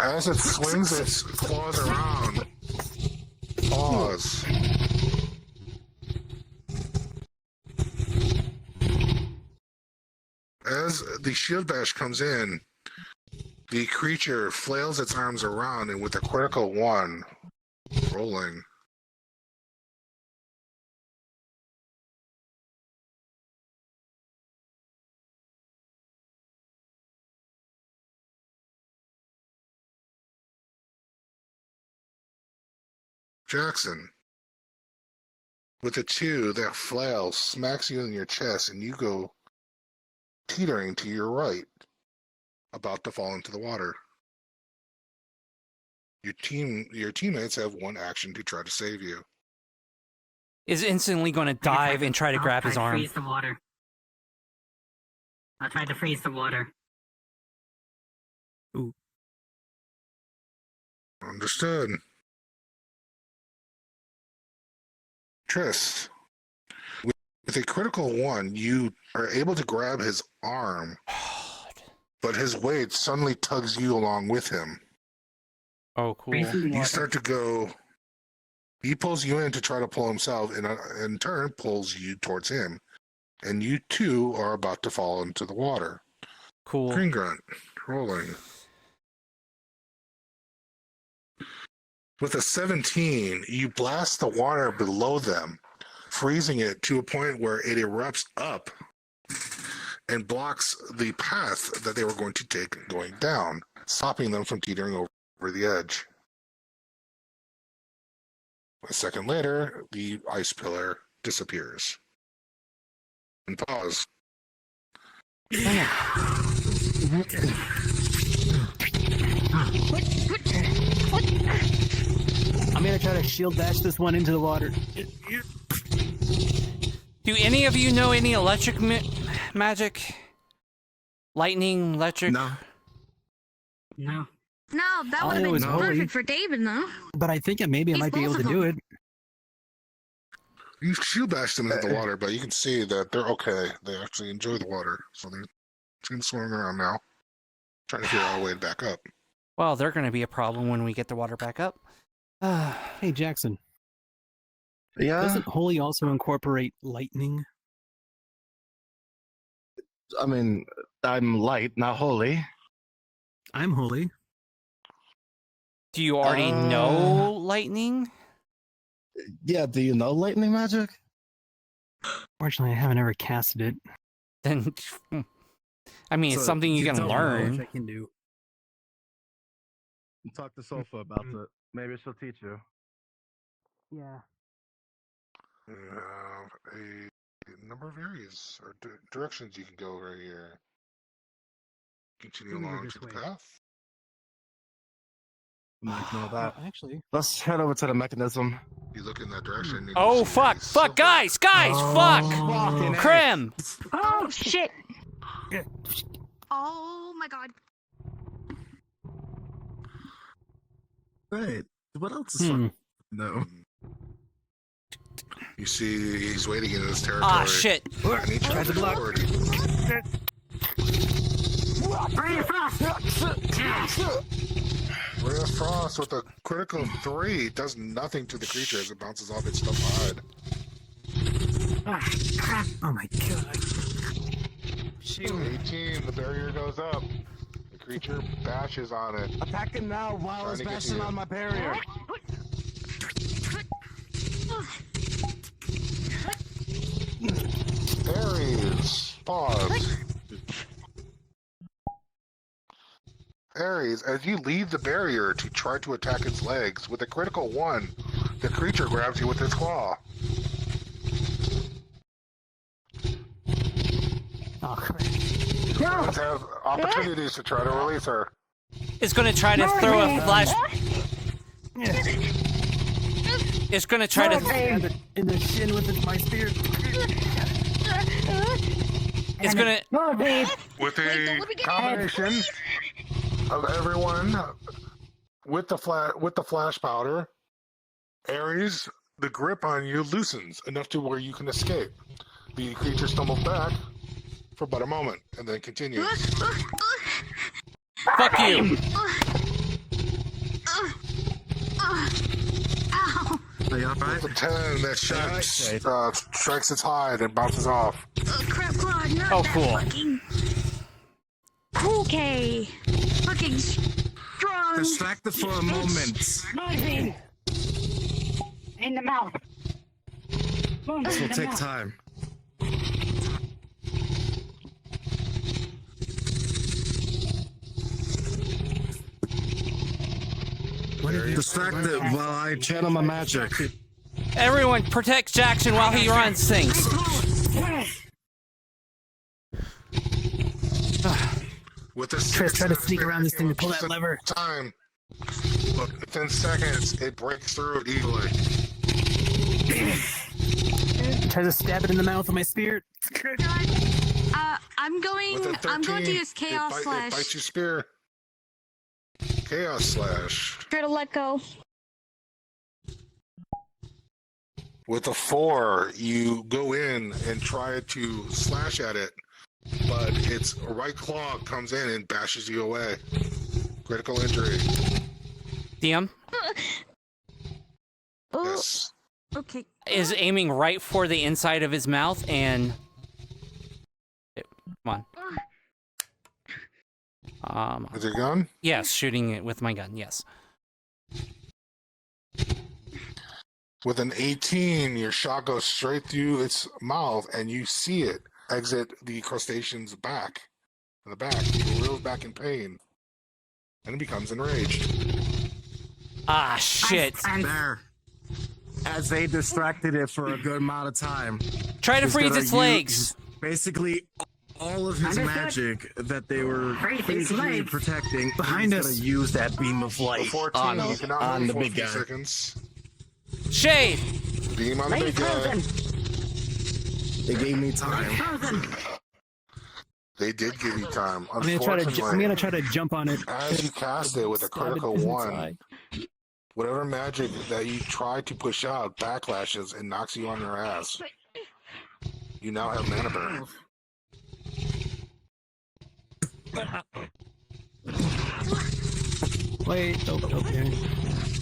As it swings its claws around, pause. As the shield bash comes in, the creature flails its arms around and with a critical one, rolling. Jackson, with a 2, that flail smacks you in your chest and you go teetering to your right, about to fall into the water. Your teammates have one action to try to save you. Is instantly going to dive and try to grab his arm. Freeze the water. I'll try to freeze the water. Ooh. Understood. Tris, with a critical 1, you are able to grab his arm, but his weight suddenly tugs you along with him. Oh, cool. You start to go. He pulls you in to try to pull himself, and in turn pulls you towards him. And you two are about to fall into the water. Cool. Green Grunt, rolling. With a 17, you blast the water below them, freezing it to a point where it erupts up and blocks the path that they were going to take going down, stopping them from teetering over the edge. A second later, the ice pillar disappears. And pause. I'm gonna try to shield dash this one into the water. Do any of you know any electric magic? Lightning, electric? No. No. No, that All would I have know been is holy. perfect for David, though. But I think maybe I He's might be able both to of do them. it. You shield bash them into the water, but you can see that they're okay. They actually enjoy the water, so they're swimming around now, trying to figure out a way to back up. Well, they're going to be a problem when we get the water back up. Hey, Jackson. Yeah. Doesn't holy also incorporate lightning? I mean, I'm light, not holy. I'm holy. Do you already know lightning? Yeah, do you know lightning magic? Fortunately, I haven't ever casted it. Then, I mean, it's So, something you you can don't know learn. Which I can do. Talk to Sofa about it. Maybe she'll teach you. Yeah. You have a number of areas or directions you can go right here. Continue Let me go along this to the way. path. Might know that. Actually, Let's head over to the mechanism. You look in that direction. And you Oh, see fuck, a fuck, silver- guys, fuck! Fucking A. Krim! Oh, shit. Oh, my God. Right. What else is fucking no? You see he's waiting in his territory. Ah, shit. And he tries to block. forward. Ray of Frost with a critical 3 does nothing to the creature as it bounces off its tough hide. oh my god. Shield. 18, the barrier goes up. The creature bashes on it. Attacking now while Trying it's to get bashing you. on my barrier. Ares, pause. Ares, as you leave the barrier to try to attack its legs, with a critical 1, the creature grabs you with its claw. Oh, crap. Friends have opportunities to try to release her. It's gonna try to throw a flash. It's gonna try to. Stab it in the shin with my spear. It's gonna. With Wait, don't a let me get combination of everyone with the flash powder, Ares, the grip on you loosens enough to where you can escape. The creature stumbles back for about a moment and then continues. Fuck you! Ow. Are you alright? The 10 that strikes its hide and bounces off. Crap claw, not Oh, that cool. fucking... Okay. Fucking strong. Distracted for a moment. Morphine! In the mouth. This will take time. Distracted while I channel my magic. Everyone, protect Jackson while he runs things. With a Tris, try to sneak around this thing to pull that lever. Time. Look, within seconds, it breaks through it easily. Try to stab it in the mouth with my spear. I'm going With a 13, to use chaos it slash. bites your spear. Chaos Slash. Try to let go. With a 4, you go in and try to slash at it, but its right claw comes in and bashes you away. Critical injury. DM Yes. Okay. is aiming right for the inside of his mouth and... Come on. With your gun? Yes, shooting it with my gun, yes. With an 18, your shot goes straight through its mouth, and you see it exit the crustacean's back. In the back. It reels back in pain. And it becomes enraged. Ah, shit. There. As they distracted it for a good amount of time. Try to He's freeze gonna its use legs. Basically, all of his Understood. magic that they were Freeze his basically legs. protecting. Behind he's us. gonna use that beam of The light 14, you cannot on move the for big 3 guy. seconds. Shade! Beam on the Lady big guy. frozen. They gave me time. Frozen. They did give you time. I'm Unfortunately, gonna try to jump on it. as you cast it with a Stab it critical in its 1, eye. whatever magic that you try to push out backlashes and knocks you on your ass. You now have mana burn. Wait, oh, yeah.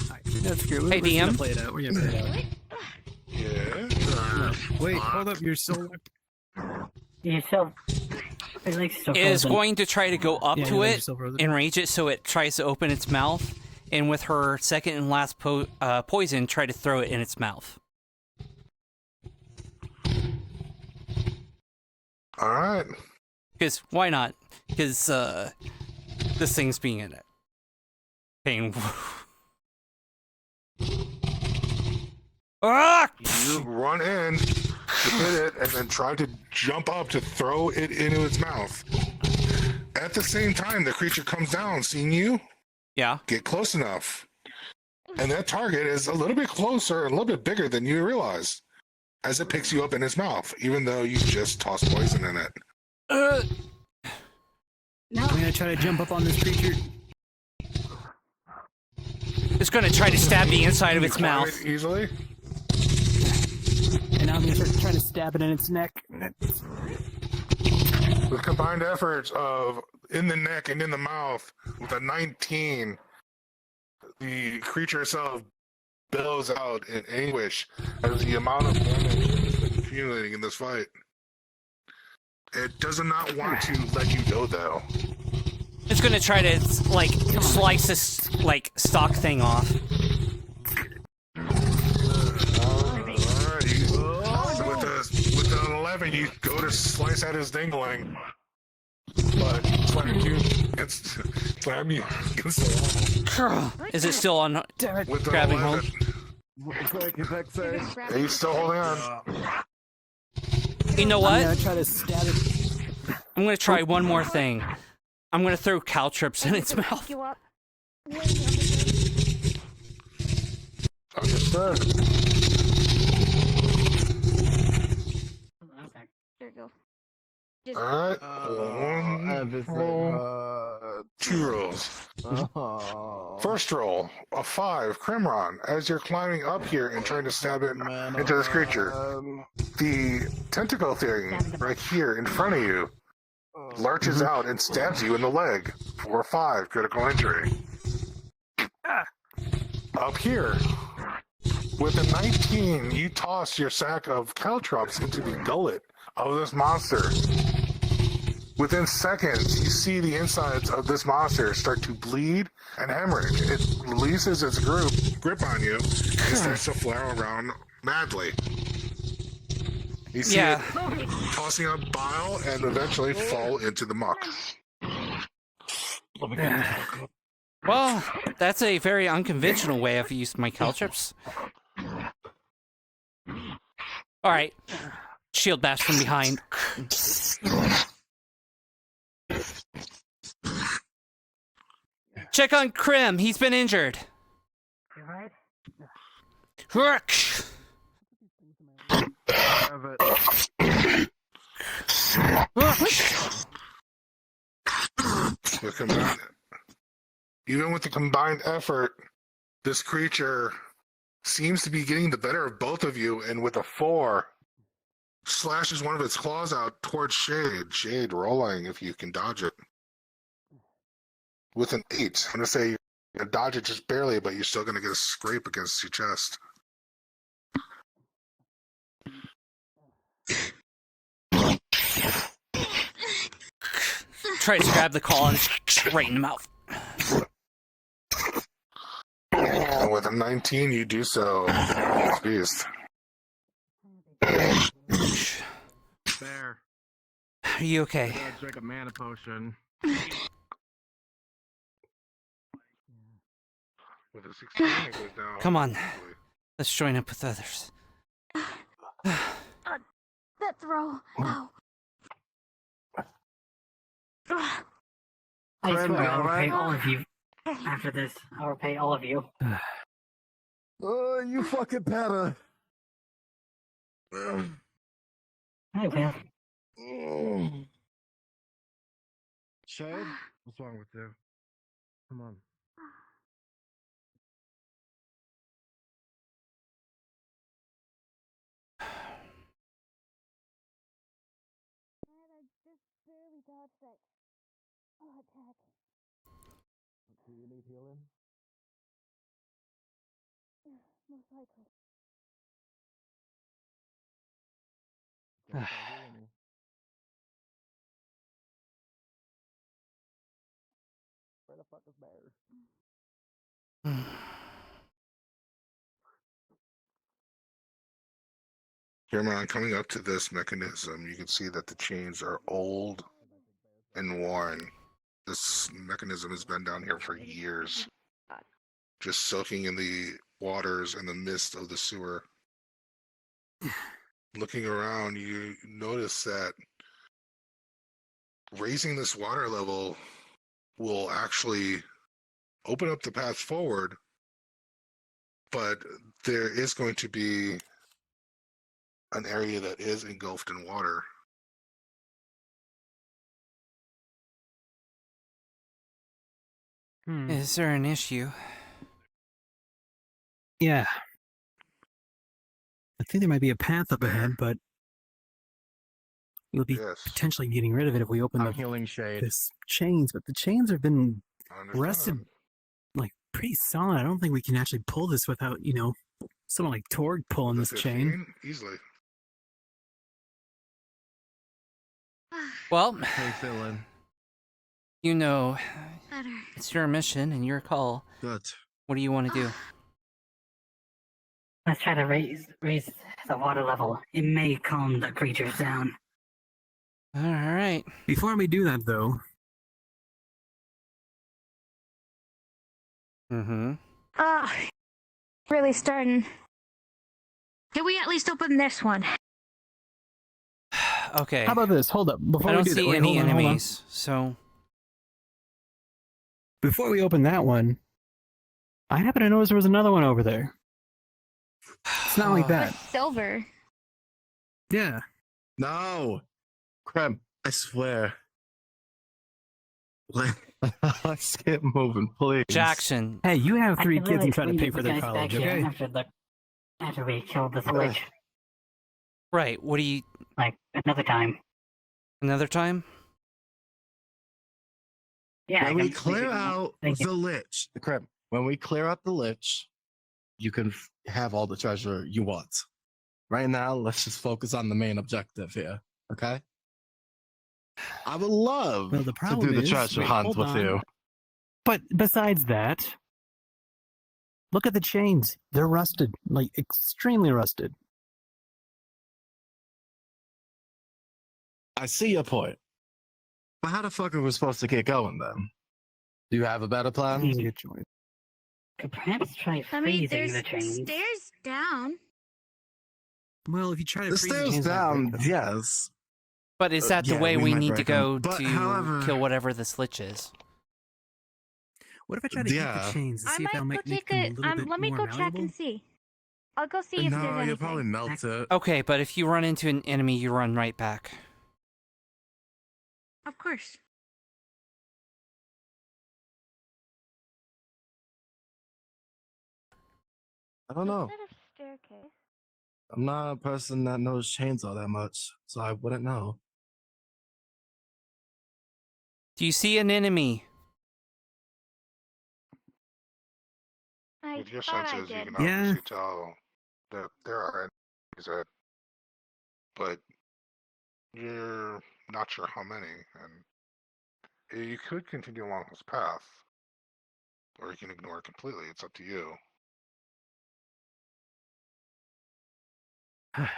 Alright, that's good. Hey, We're just gonna DM? play it out. We're gonna play it out. Yeah. Wait, hold up, you're so... You're so. His legs still Is frozen. going to try to go up Yeah, to you're it, so frozen. enrage it so it tries to open its mouth, and with her second and last poison, try to throw it in its mouth. All right. Because, why not? Because, this thing's being in it. Pain. Ah! You run in to hit it and then try to jump up to throw it into its mouth. At the same time, the creature comes down, seeing you. Yeah. Get close enough. And that target is a little bit closer and a little bit bigger than you realize as it picks you up in its mouth, even though you just tossed poison in it. No. I'm gonna try to jump up on this creature. It's gonna try to stab the inside of You its climb mouth. it easily. And now I'm gonna try to stab it in its neck. With combined efforts of in the neck and in the mouth, with a 19, the creature itself bellows out in anguish as the amount of damage that's been accumulating in this fight. It does not want to let you go, though. It's gonna try to, like, slice this, like, stock thing off. Alrighty. So with the 11, you go to slice at his dingling. But slam you against the wall. Is it still on? With the Grabbing 11. Grab He's still holding on. You know I'm what? gonna try to stab it. I'm gonna try one more thing. I'm gonna throw caltrops in its mouth. you up. Understood. Okay. There you go. Alright. One roll. 2 rolls. First roll, a 5, Crimron. As you're climbing up here and trying to stab it into this creature, the tentacle thing right here in front of you lurches out and stabs you in the leg for a 5, critical injury. Up here, with a 19, you toss your sack of caltrops into the gullet of this monster. Within seconds, you see the insides of this monster start to bleed and hemorrhage. It releases its grip on you and starts to flare around madly. You see it tossing up bile and eventually fall into the muck. Well, that's a very unconventional way I've used my caltrops. Alright. Shield bash from behind. Check on Krim. He's been injured. You alright? With combined, Even with the combined effort, this creature seems to be getting the better of both of you, and with a 4, slashes one of its claws out towards Shade. Shade rolling if you can dodge it. With an 8, I'm going to say you're going to dodge it just barely, but you're still going to get a scrape against your chest. Tries to grab the claw and right in the mouth. And with a 19, you do so. Beast. There. Are you okay? I gotta drink a mana potion. With a 16, it goes down. Come on. Let's join up with others. That throw. Ow. I Friend, swear I'll alright? repay all of you. After this, I'll repay all of you. Oh, you fucking better. I will. Shade, what's wrong with you? Come on. Do you need healing? Most likely. Where the fuck is Bear? Jeremiah, coming up to this mechanism, you can see that the chains are old and worn. This mechanism has been down here for years, just soaking in the waters and the mist of the sewer. Looking around, you notice that raising this water level will actually open up the path forward, but there is going to be an area that is engulfed in water. Is there an issue? Yeah. I think there might be a path up ahead, but we'll be Yes, potentially getting rid of it if we open I'm the healing Shade. this chains. But the chains have been I understand. rested like pretty solid. I don't think we can actually pull this without, someone like Torg pulling With a this chain. 15, easily. Well, How you feeling? you know, Better. it's your mission and your call. Good. What do you want to do? Let's try to raise the water level. It may calm the creatures down. All right. Before we do that, though, Mm-hmm. Really starting. Can we at least open this one? Okay. how about this? Hold up. Before I we don't do that, see wait, any hold on. enemies, so Before we open that one, I happen to notice there was another one over there. It's not like that. Silver. Yeah. No! Crem, I swear. Let's get moving, please. Jackson. Hey, you have I 3 can kids really and try to bring pay the for their guys back college, here okay? After we killed this witch, Right. What do you? like another time. Another time? Yeah. When I we can- clear can- out thank you. the lich, Crem, when we clear out the lich, you can have all the treasure you want. Right now, let's just focus on the main objective here, okay? I would love Well, the to problem do the is- treasure wait, hunt hold with on. you. But besides that, look at the chains. They're rusted, like extremely rusted. I see your point. But how the fuck are we supposed to get going then? Do you have a better plan? That's a good choice. Could perhaps try I mean, freezing there's the chains. stairs down. Well, if you try to The freeze the stairs chains, that down, break them. yes. But is that the yeah, way we we might need to break go 'em. But to however- kill whatever this lich is? What if I try to eat Yeah. the chains to I see if might that'll go make take them a a. little bit Let me more go check malleable? and see. I'll go see if there's No, anything. you'll probably melt it. Okay, but if you run into an enemy, you run right back. Of course. I don't know. Is that a staircase? I'm not a person that knows chains all that much, so I wouldn't know. Do you see an enemy? I With your thought I senses, you did. can Yeah. obviously tell that there are enemies that, but you're not sure how many. And you could continue along this path, or you can ignore it completely. It's up to you.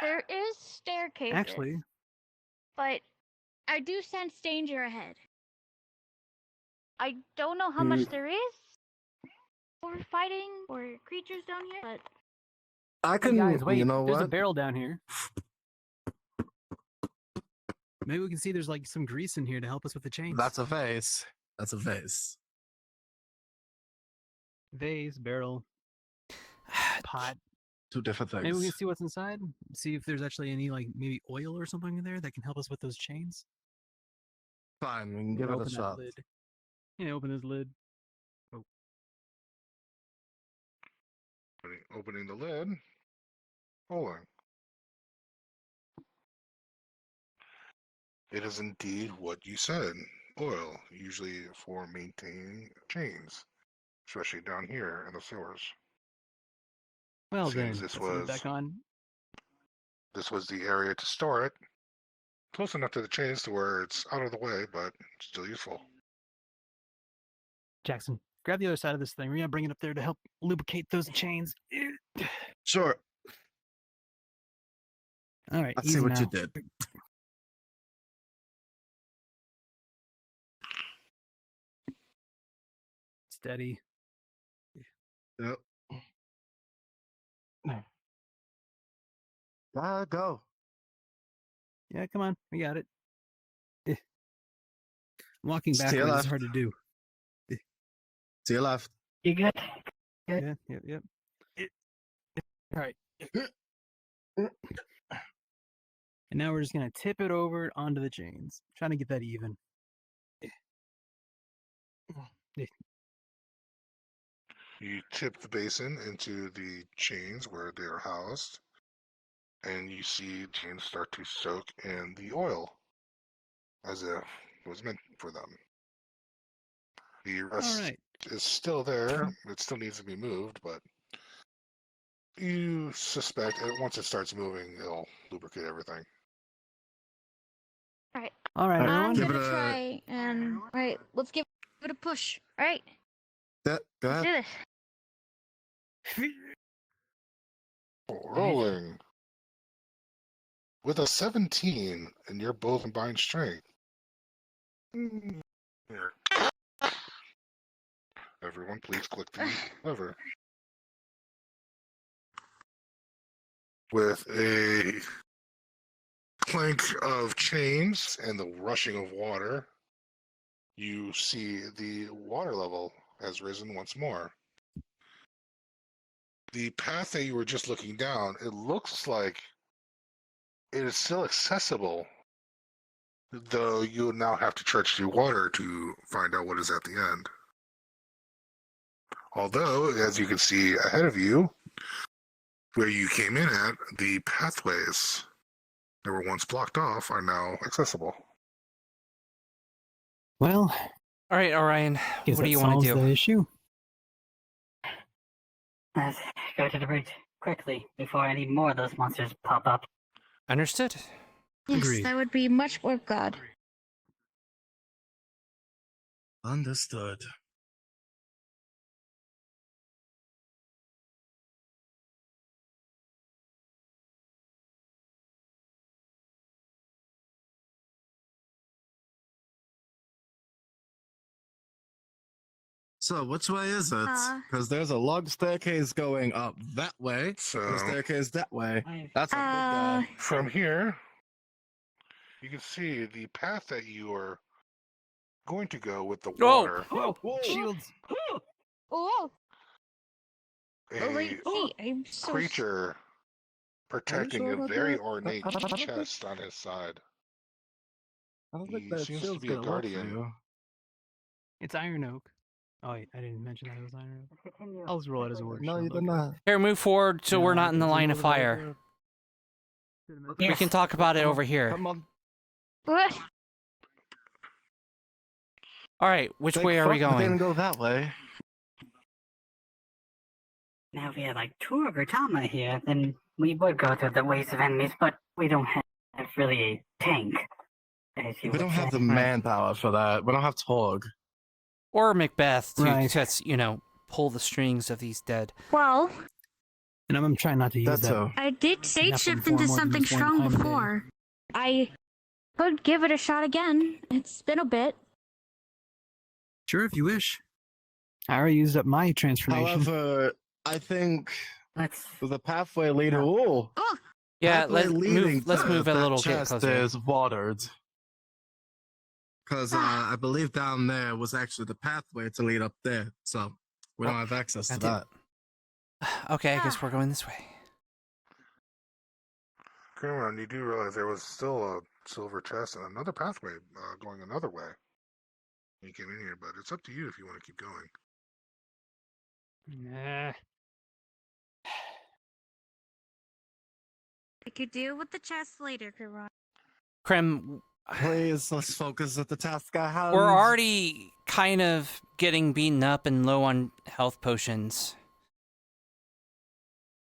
There is staircases. Actually, But I do sense danger ahead. I don't know how Hmm. much there is for fighting or creatures down here, but I hey can, guys, wait. you know There's a what? barrel down here. Maybe we can see there's like some grease in here to help us with the chains. That's a vase. That's a vase. vase, barrel, pot. Two different things. Maybe we can see what's inside. See if there's actually any like maybe oil or something in there that can help us with those chains. Fine, we can give it a Open that shot. lid. Yeah, open this lid. Opening the lid. Pulling. It is indeed what you said. Oil, usually for maintaining chains, especially down here in the sewers. Well Seems then, this let's put it was back on. this was the area to store it. Close enough to the chains to where it's out of the way, but still useful. Jackson, grab the other side of this thing. We're gonna bring it up there to help lubricate those chains. Sure. All right, I see easy what now. you did. Steady. Yep. Go. Yeah, come on, we got it. Walking To your backwards is left. hard to do. To your left. You good? Yeah, yep. All right. And now we're just gonna tip it over onto the chains, trying to get that even. You tip the basin into the chains where they are housed, and you see chains start to soak in the oil, as if it was meant for them. The rest All right. is still there. It still needs to be moved, but you suspect that once it starts moving, it'll lubricate everything. All right, All right, everyone. I'm give gonna it a- try and let's give it a push. All right, Go let's ahead. do this. Rolling. With a 17 and your both combined strength. Here. Everyone, please click the lever. With a clink of chains and the rushing of water, you see the water level has risen once more. The path that you were just looking down, it looks like it is still accessible, though you now have to trudge through water to find out what is at the end. Although, as you can see ahead of you, where you came in at, the pathways that were once blocked off are now accessible. Well, All right, Orion. guess What do that you want solves to the do? issue. Let's go to the bridge quickly before any more of those monsters pop up. Understood. Yes, Agreed. that would be much more good. Understood. So which way is it? Because there's a long staircase going up that way. So, There's a staircase that way. I've That's a big guy. from here, you can see the path that you are going to go with the water. Whoa! Shields. Oh, A wait, I'm so creature protecting sure a about very that? ornate I don't think- chest on his side. I don't He think that seems to shield's be a gonna work for guardian. you. It's iron oak. Oh, wait, I didn't mention that it was iron. I'll just roll it as a word. No, you shield, did okay. not. Here, move forward so we're not in the line of fire. We Yes. can talk about it over here. Come on. What? All right, which Thank way are we fuck didn't going? go that way. Now if we had like 2 of Rotama here, then we would go through the waves of enemies, but we don't have really a tank. As you We would don't have say. the manpower for that. We don't have Torg. Or Macbeth to Right. just, pull the strings of these dead. Well, And I'm trying not to use That's that. so. I did state Enough shift for into more than something just one strong time a day. before. I could give it a shot again. It's been a bit. Sure, if you wish. I already used up my transformation. However, I think Let's. the pathway leader. Oh, Oh, Yeah, pathway leading let's to move a that little bit chest closer. is watered. Because I believe down there was actually the pathway to lead up there, so we don't have access to that that. Okay, I guess we're going this way. Cameron, you do realize there was still a silver chest and another pathway going another way when you came in here, but it's up to you if you want to keep going. Nah. I could deal with the chest later, Karan. Krem, Please, let's focus at the task I have. we're already kind of getting beaten up and low on health potions.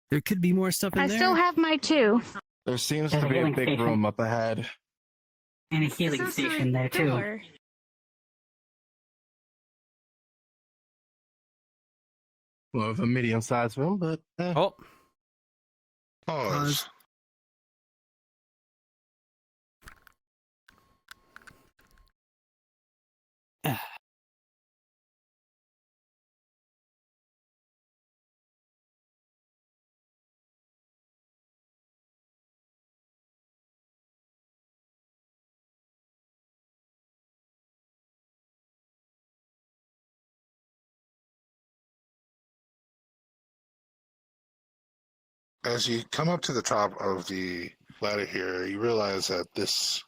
There could be more stuff in I there. still have my 2. There seems There's to a be a healing big station. room up ahead. And a There's healing also station a there too. door. More of a medium-sized room, but Oh, Pause. As you come up to the top of the ladder here, you realize that this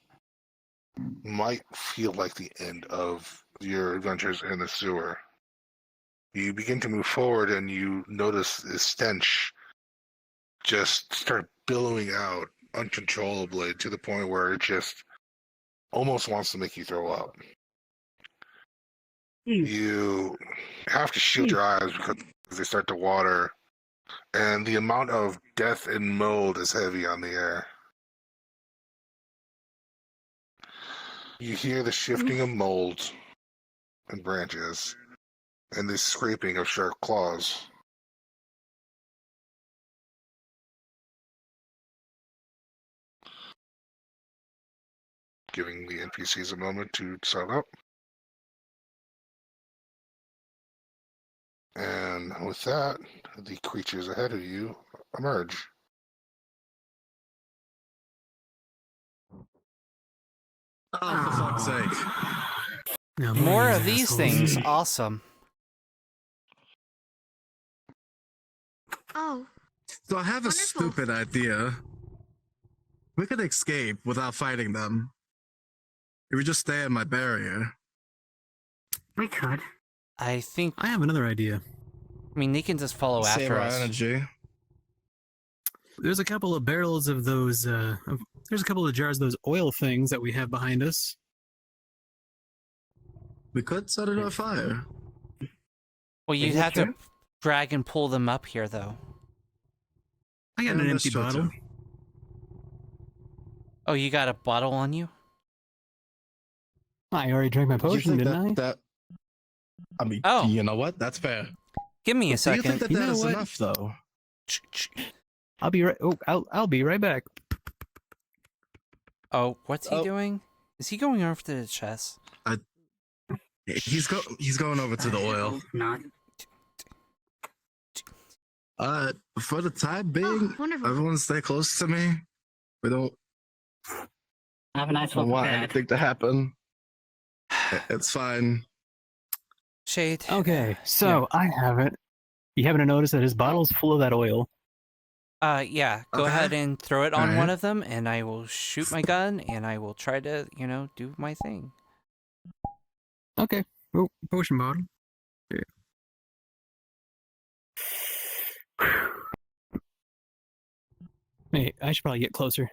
might feel like the end of your adventures in the sewer. You begin to move forward and you notice this stench just start billowing out uncontrollably to the point where it just almost wants to make you throw up. You have to shield your eyes because they start to water, and the amount of death and mold is heavy on the air. You hear the shifting of mold and branches, and the scraping of sharp claws. Giving the NPCs a moment to set up. And with that, the creatures ahead of you emerge. oh, for fuck's sake. No, more these of these assholes. things. Awesome. Oh, So I have a Wonderful. stupid idea. We could escape without fighting them. If we just stay in my barrier. We could. I think, I have another idea. they can just follow Save after our us. energy. There's a couple of barrels of those. There's a couple of jars of those oil things that we have behind us. We could set it on fire. Well, you'd Is it have to true? drag and pull them up here, though. I got Yeah, an that's empty true, bottle. too. Oh, you got a bottle on you? I already drank my Do you potion, think didn't I? that I mean, Oh. you know what? That's fair. Give me a Do you second. think that You that know is what? enough, though? I'll be right. Oh, I'll be right back. Oh, what's he Oh. doing? Is he going over to the chest? He's going over to the oil. Not. For the time being, oh, wonderful. everyone stay close to me. We don't Have a nice don't look want bad. anything to happen. it's fine. Shade. Okay, so I have it. You happen to notice that his bottle's full of that oil. Yeah. Go Okay. ahead and throw it on Alright. one of them, and I will shoot my gun, and I will try to, do my thing. Okay. Oh, potion bottle. There Wait, I should probably get closer.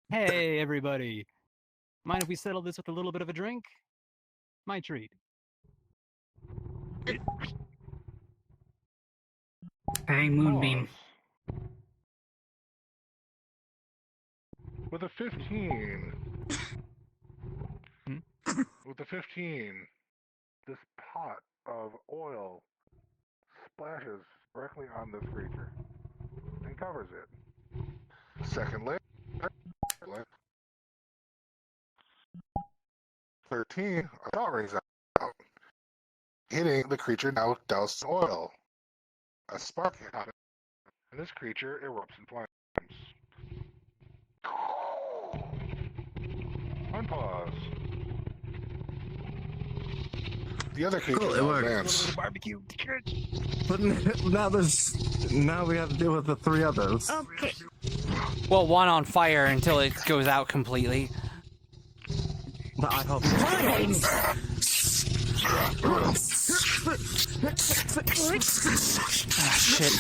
Hey, everybody. Mind if we settle this with a little bit of a drink? My treat. Hey, Moonbeam. Pause. With a 15. With a 15, this pot of oil splashes directly on this creature and covers it. Second layer, 13, a shot rings out, hitting the creature now doused in oil. A spark happens, and this creature erupts in flames. Unpause. The other creature Cool, it now worked. advance. Barbecue. But now we have to deal with the 3 others. Okay. Well, one on fire until it goes out completely. But I hope. Ah, shit.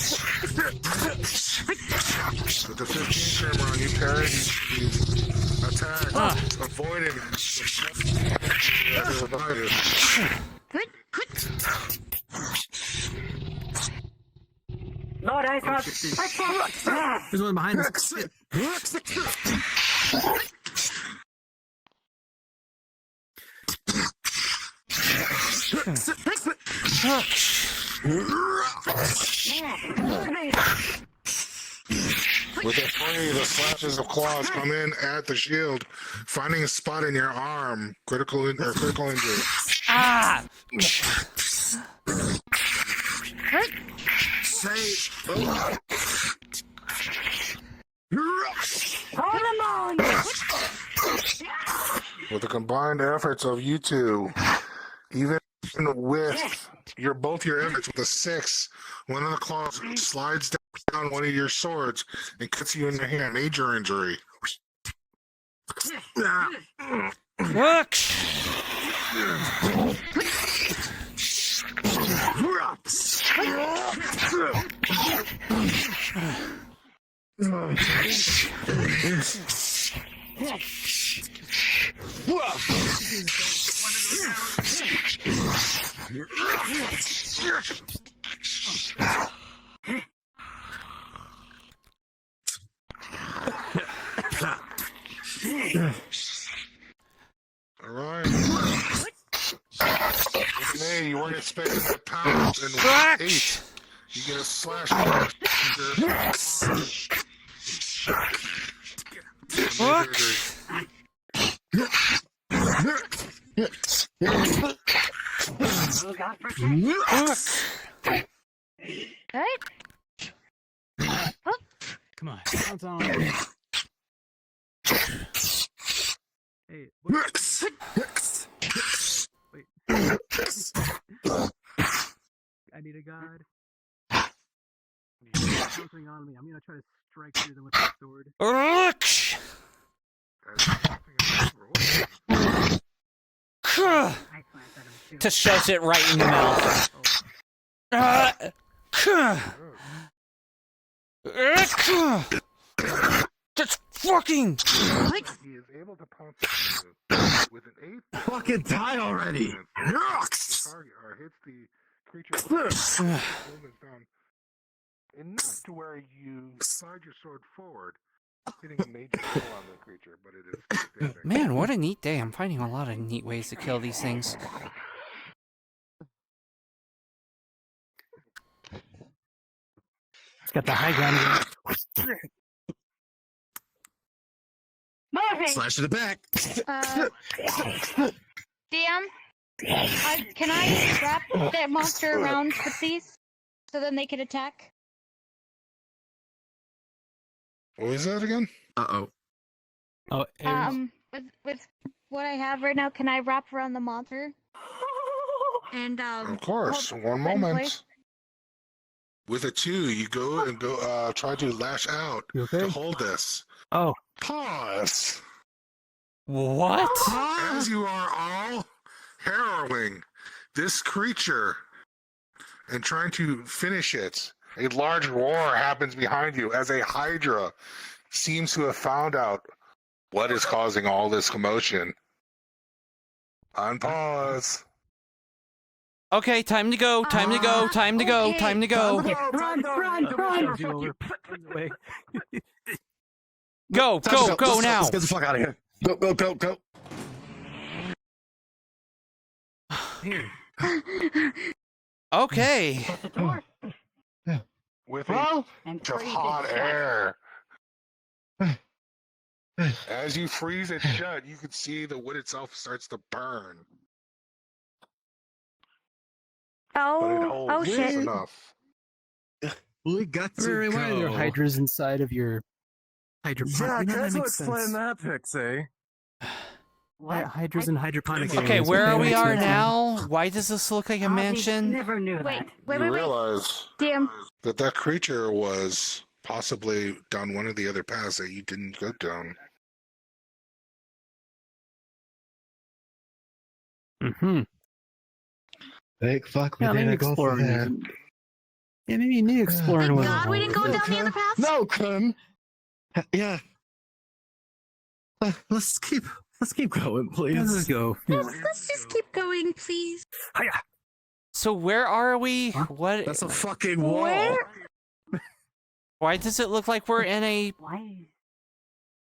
With the 15 camera, you parry, you attack, avoiding the revive. Lord, I thought. There's one behind us. With a flurry, the slashes of claws come in at the shield, finding a spot in your arm. Critical injury. Ah! Hold him on! With the combined efforts of you two, even with both your efforts with a 6, one of the claws slides down one of your swords and cuts you in the hand. Major injury. Look! All right. Hey, you weren't expecting a pound and 8. You get a slash. Right? Come on. Bounce on. Hey, what? Wait. I need a god. Something on me. I'm gonna try to strike through them with my sword. Just shoves it right in the mouth. Just fucking. He is able to pounce with an 8. Fucking die already! Target or hits the creature movement down enough to where you slide your sword forward, hitting a major hole on the creature, but it is damaging. Man, what a neat day. I'm finding a lot of neat ways to kill these things. It's got the high ground. Moving! Slash to the back! DM, can I wrap that monster around with these so then they can attack? What was that again? Uh-oh. Oh, With what I have right now, can I wrap around the monster? And Of course. hold One it in moment. place? With a 2, you go and try to lash out You okay? to hold this. Oh. Pause. What? As you are all harrowing this creature and trying to finish it, A large roar happens behind you as a Hydra seems to have found out what is causing all this commotion. On pause. Okay, time to go. Time to go. Time to go. okay. Time to go. Shoves you over, runs away. Go, go, go now. Let's get the fuck out of here. Go, go, go, go. Here. Okay. Close the door With a and bunch of freeze hot it shut. air. As you freeze it shut, you can see the wood itself starts to burn. But it holds Oh just shit. enough. We got to Wait, why are there go. hydras inside of your hydroponic? Yeah, that can you makes explain sense. that, Pixie? What? Hydras and hydroponic Okay, Okay, areas. where are that we makes are sense. now? Why does this look like a Ozzy mansion? Never knew Wait, that. wait, You wait, wait. realize Damn. that creature was possibly down one of the other paths that you didn't go down. Mm-hmm. Big fuck, we Yeah, maybe didn't go for exploring. that. Yeah, maybe you need exploring. Thank with God we didn't go down the other path. No, Kun. Yeah. Let's keep going, please. Let's just go. Let's just keep going, please. So where are we? Huh? What? That's a fucking wall. Where? Why does it look like we're in a Why?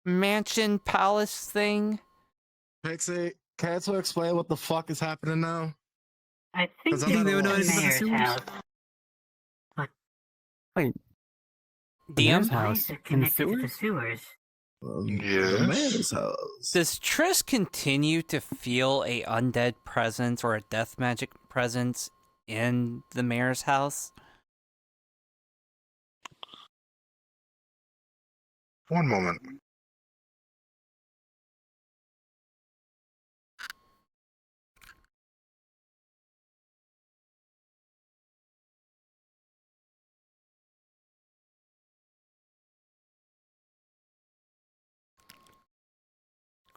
mansion palace thing? Pixie, can you explain what the fuck is happening now? I think 'Cause I'm it's not the aware. mayor's Sewers? house. Wait, DM? Why house is it in the connected to the sewers? sewers? Yes. The man's house. Does Triss continue to feel a undead presence or a death magic presence in the mayor's house? One moment.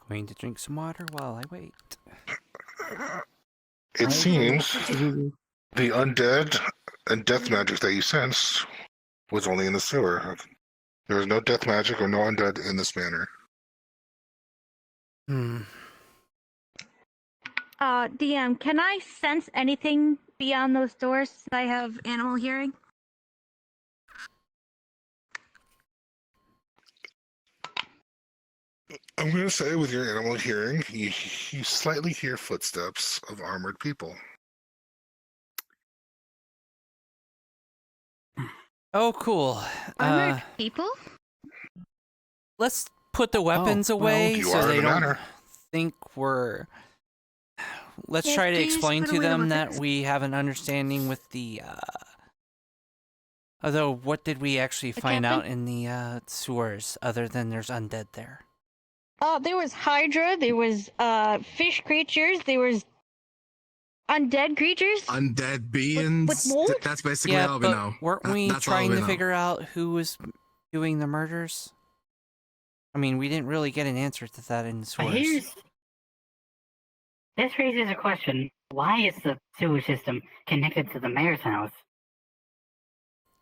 Going to drink some water while I wait. It seems the undead and death magic that you sensed was only in the sewer. There is no death magic or no undead in this manor. DM, can I sense anything beyond those doors since I have animal hearing? I'm going to say with your animal hearing, you slightly hear footsteps of armored people. Oh, cool. Armored people? Let's put the weapons well, away you so are they the don't manor. think we're... Let's Yes, try to please explain put to away the them that weapons. we have an understanding with the... Although, what did we actually The find out captain? in the sewers, other than there's undead there? There was Hydra, there was fish creatures, there was undead creatures. Undead beings. with mold? That's basically Yeah, all we but know. weren't we That's all trying we to know. figure out who was doing the murders? I mean, we didn't really get an answer to that in the But sewers. This raises a question. Why is the sewer system connected to the mayor's house?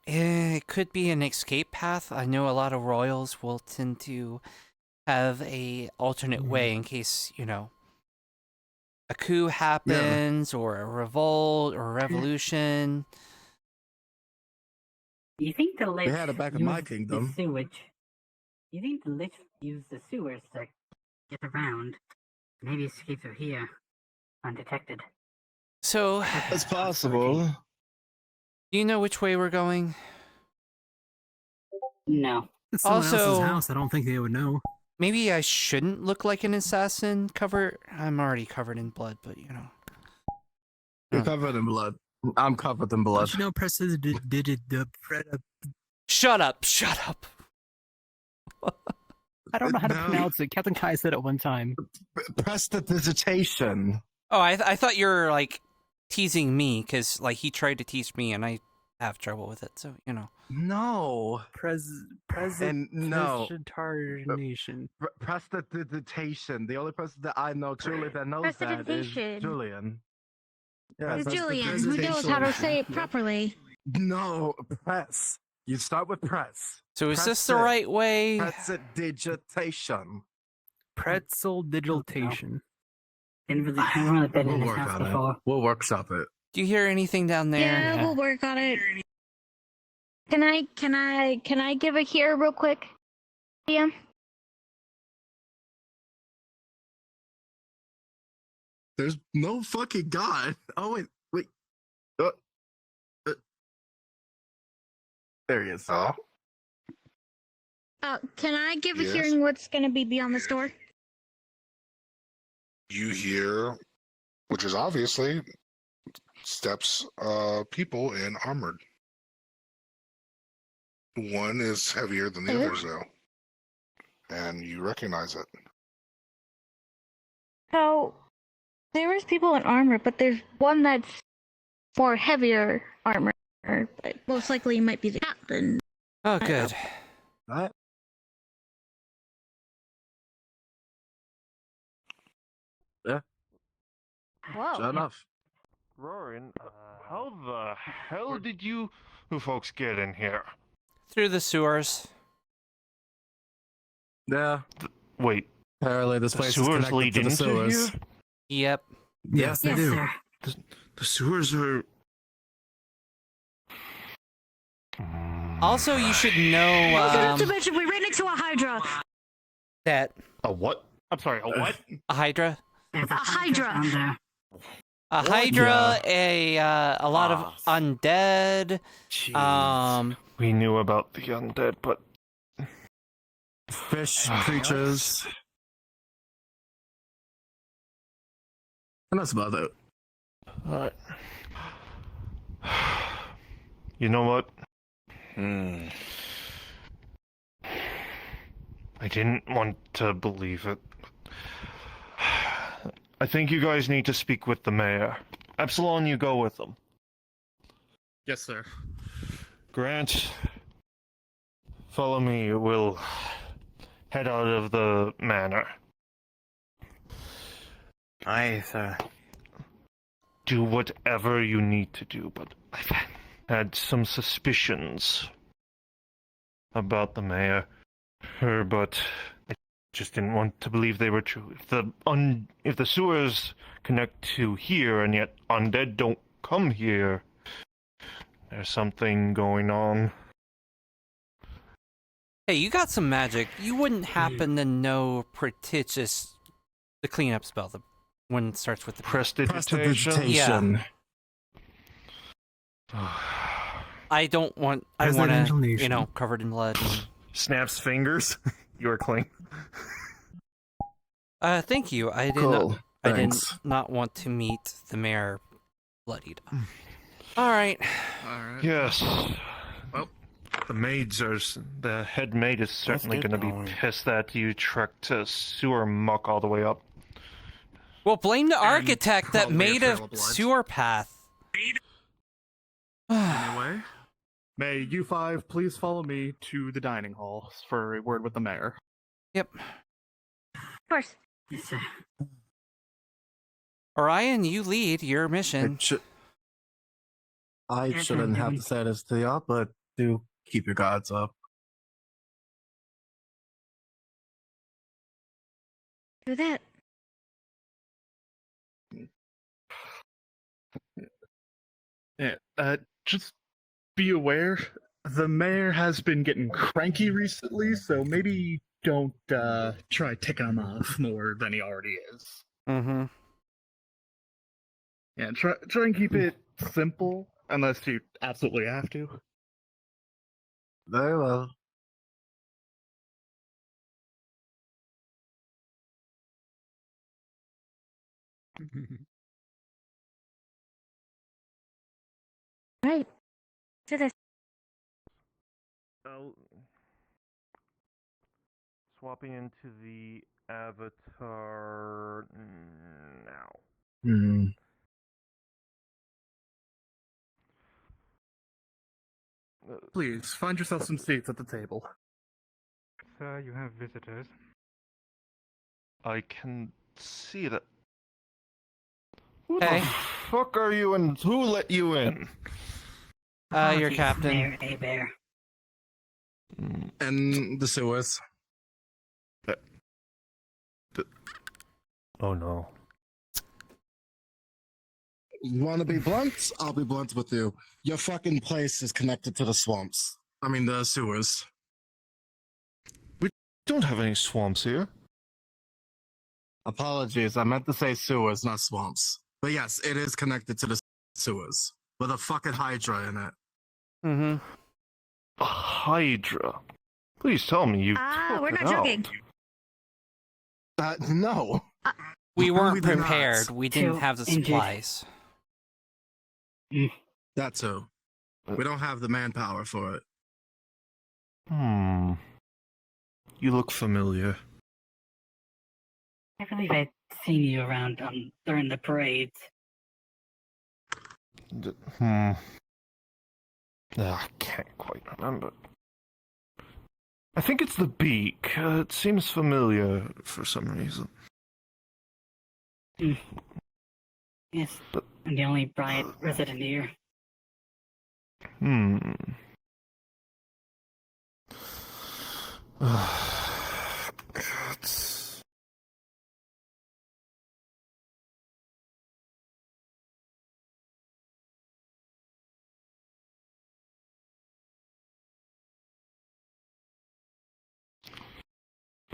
It could be an escape path. I know a lot of royals will tend to have a alternate way in case, you know, a coup happens or a revolt or a revolution. You think the lich had it back in my used kingdom. The sewage? You think the lich used the sewers to get around? Maybe escape through here, undetected. So, It's possible. do you know which way we're going? No. It's someone Also- else's house. I don't think they would know. Maybe I shouldn't look like an assassin. I'm already covered in blood, but you know. You're Oh. covered in blood. I'm covered in blood. Don't you know, press the digit the Shut up! Shut up! I don't know how to No. pronounce it. Captain Kai said it one time. Prestidigitation. Oh, I thought you were like teasing me because like he tried to tease me and I have trouble with it. So you know. No. Present no. Nation. Prestidigitation. The only person that I know truly that knows that is Prestidigitation. Julian. Yeah, It's Julian, who knows how to say it properly. No, press. You start with press. So is Press this the it. right way? Press it digitation. Pretzel digitation. Been really, I've only been We'll in this work house on before. it. We'll workshop it. Do you hear anything down there? Yeah, we'll work on it. Can I give a hear real quick? Yeah. There's no fucking god. Oh, wait. There he is. Oh, Can I give a Yes. hearing what's gonna be beyond this door? you hear, which is obviously steps, people in armored. One is heavier than the Oh. others, though, and you recognize it. So there is people in armor, but there's one that's more heavier armor. But most likely might be the captain. Oh, good. Alright. Yeah, Whoa. sure enough. Rorin, how the hell did you folks get in here? Through the sewers. Yeah. Wait, Apparently this the place is sewers connected lead to the into sewers. here? Yep. Yes, they Yes, do. sir. The sewers are. Also, you should know Not to mention, we ran into a Hydra. that A what? I'm sorry, a what? a Hydra, There's A Hydra. down there. a Hydra, a lot of undead. We knew about the undead, but Fish creatures. And that's about it. Alright. You know what? I didn't want to believe it. I think you guys need to speak with the mayor. Epsilon, you go with them. Yes, sir. Grant, follow me. We'll head out of the manor. Aye, sir. Do whatever you need to do, but I've had some suspicions about the mayor. But I just didn't want to believe they were true. If the sewers connect to here and yet undead don't come here, there's something going on. Hey, you got some magic. You wouldn't happen to know Prestigious, the cleanup spell, the one that starts with the Prestidigitation? Prestidigitation. I don't want. I Has that want to, inclination. covered in blood. Snaps fingers. You are clean. Thank you. I did Cool. not. I did Thanks. not want to meet the mayor bloodied. All right. Yes. Well, The head maid is certainly get going to be going. pissed that you trekked sewer muck all the way up. Well, blame the architect that probably a made a trail of blood. sewer path. Anyway. May you five please follow me to the dining hall for a word with the mayor. Yep. Of course. Yes, sir. Orion, you lead your mission. I Yes, shouldn't sir. have to say this to y'all, but do keep your guards up. Do that. Yeah, just be aware, the mayor has been getting cranky recently, so maybe don't try ticking him off more than he already is. Mm-hmm. Yeah, try and keep it simple, unless you absolutely have to. Very well. Right. Do this. Well, swapping into the avatar now. Hmm. Please, find yourself some seats at the table. Sir, you have visitors. I can see that. Who Hey. the fuck are you and who let you in? Your Apologies, captain. Mayor A-Bear. And the sewers. Oh no. You want to be blunt? I'll be blunt with you. Your fucking place is connected to the swamps. I mean, the sewers. We don't have any swamps here. Apologies, I meant to say sewers, not swamps. But yes, it is connected to the sewers. With a fucking hydra in it. Mm-hmm. A hydra. Please tell me you We're took not it joking. out. No. We weren't We did not. prepared. We didn't Two have the injured. supplies. That too. We don't have the manpower for it. You look familiar. I believe I've seen you around during the parades. I can't quite remember. I think it's the beak. It seems familiar for some reason. Yes, But- I'm the only Bryant resident here. God.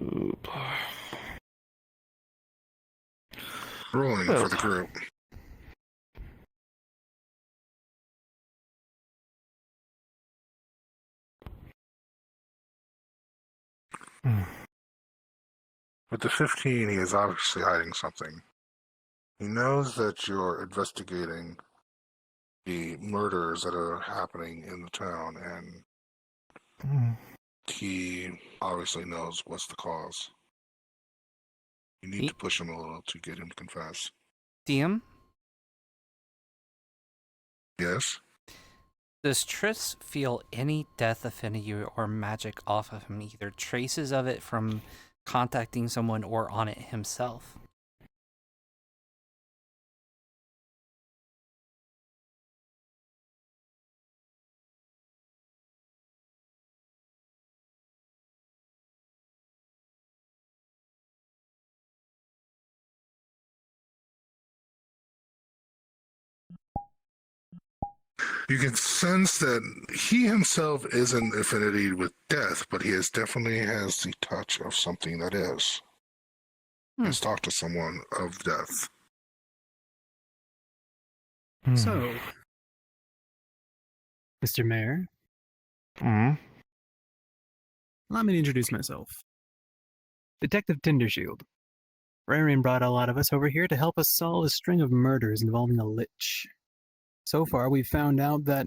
Oop. Rolling Well. for the group. With the 15, he is obviously hiding something. He knows that you're investigating the murders that are happening in the town, and he obviously knows what's the cause. You need to push him a little to get him to confess. DM, Yes? does Triss feel any death affinity or magic off of him, either traces of it from contacting someone or on it himself? You can sense that he himself isn't affinity with death, but he definitely has the touch of something that is. Has talked to someone of death. So, Mr. Mayor, allow me to introduce myself. Detective Tindershield. Rarian brought a lot of us over here to help us solve a string of murders involving a lich. So far, we've found out that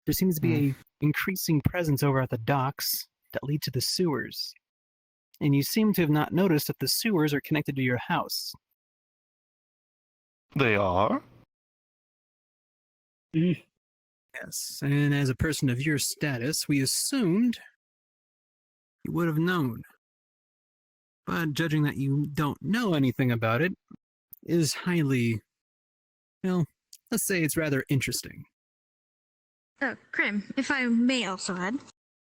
there seems to be a increasing presence over at the docks that lead to the sewers. And you seem to have not noticed that the sewers are connected to your house. They are? Yes, and as a person of your status, we assumed you would have known. But judging that you don't know anything about it is highly, well, let's say it's rather interesting. Krim, if I may also add.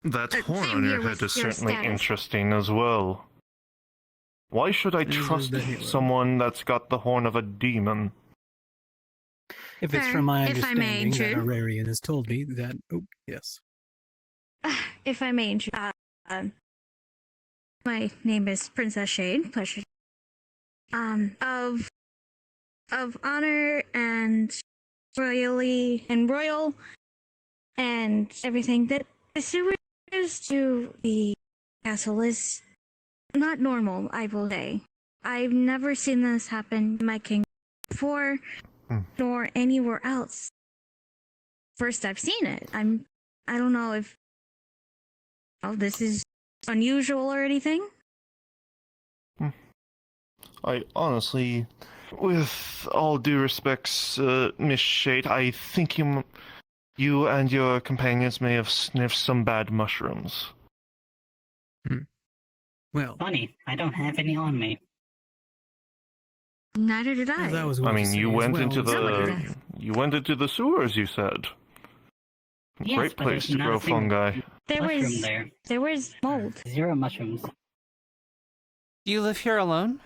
That horn same on here your head with is your certainly status. interesting as well. Why should I This is trust the halo. someone that's got the horn of a demon? If it's Fair, from my if I may understanding that intrude. Aurarian has told me that, oh, yes. If I may intrude, my name is Princess Shade. Pleasure. Of honor and royal and everything, that the sewers to the castle is not normal, I will say. I've never seen this happen in my kingdom before, nor anywhere else. First I've seen it. I don't know if this is unusual or anything. I honestly, with all due respects, Miss Shade, I think you and your companions may have sniffed some bad mushrooms. Well, Funny, I don't have any on me. Neither did I. that was I going to mean, say you as went well, into is that- you went into the sewers, you said. Yes, Great but place there's to not grow a single fungi. mushroom There was mold. 0 mushrooms. Do you live here alone?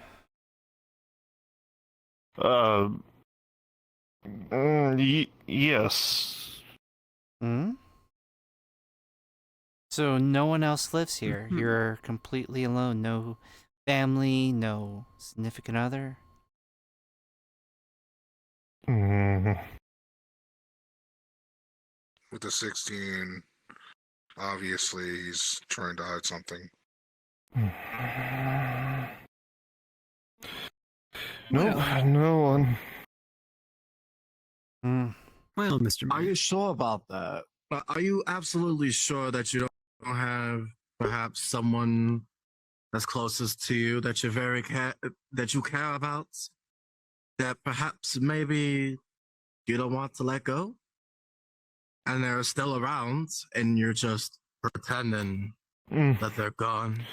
Yes. Hmm? So no one else lives here. You're completely alone. No family, no significant other. Mm. With the 16, obviously he's trying to hide something. No one. Well, Mr. Are Mayor. you sure about that? Are you absolutely sure that you don't have perhaps someone that's closest to you that you that you care about? That perhaps maybe you don't want to let go? And they're still around and you're just pretending that they're gone.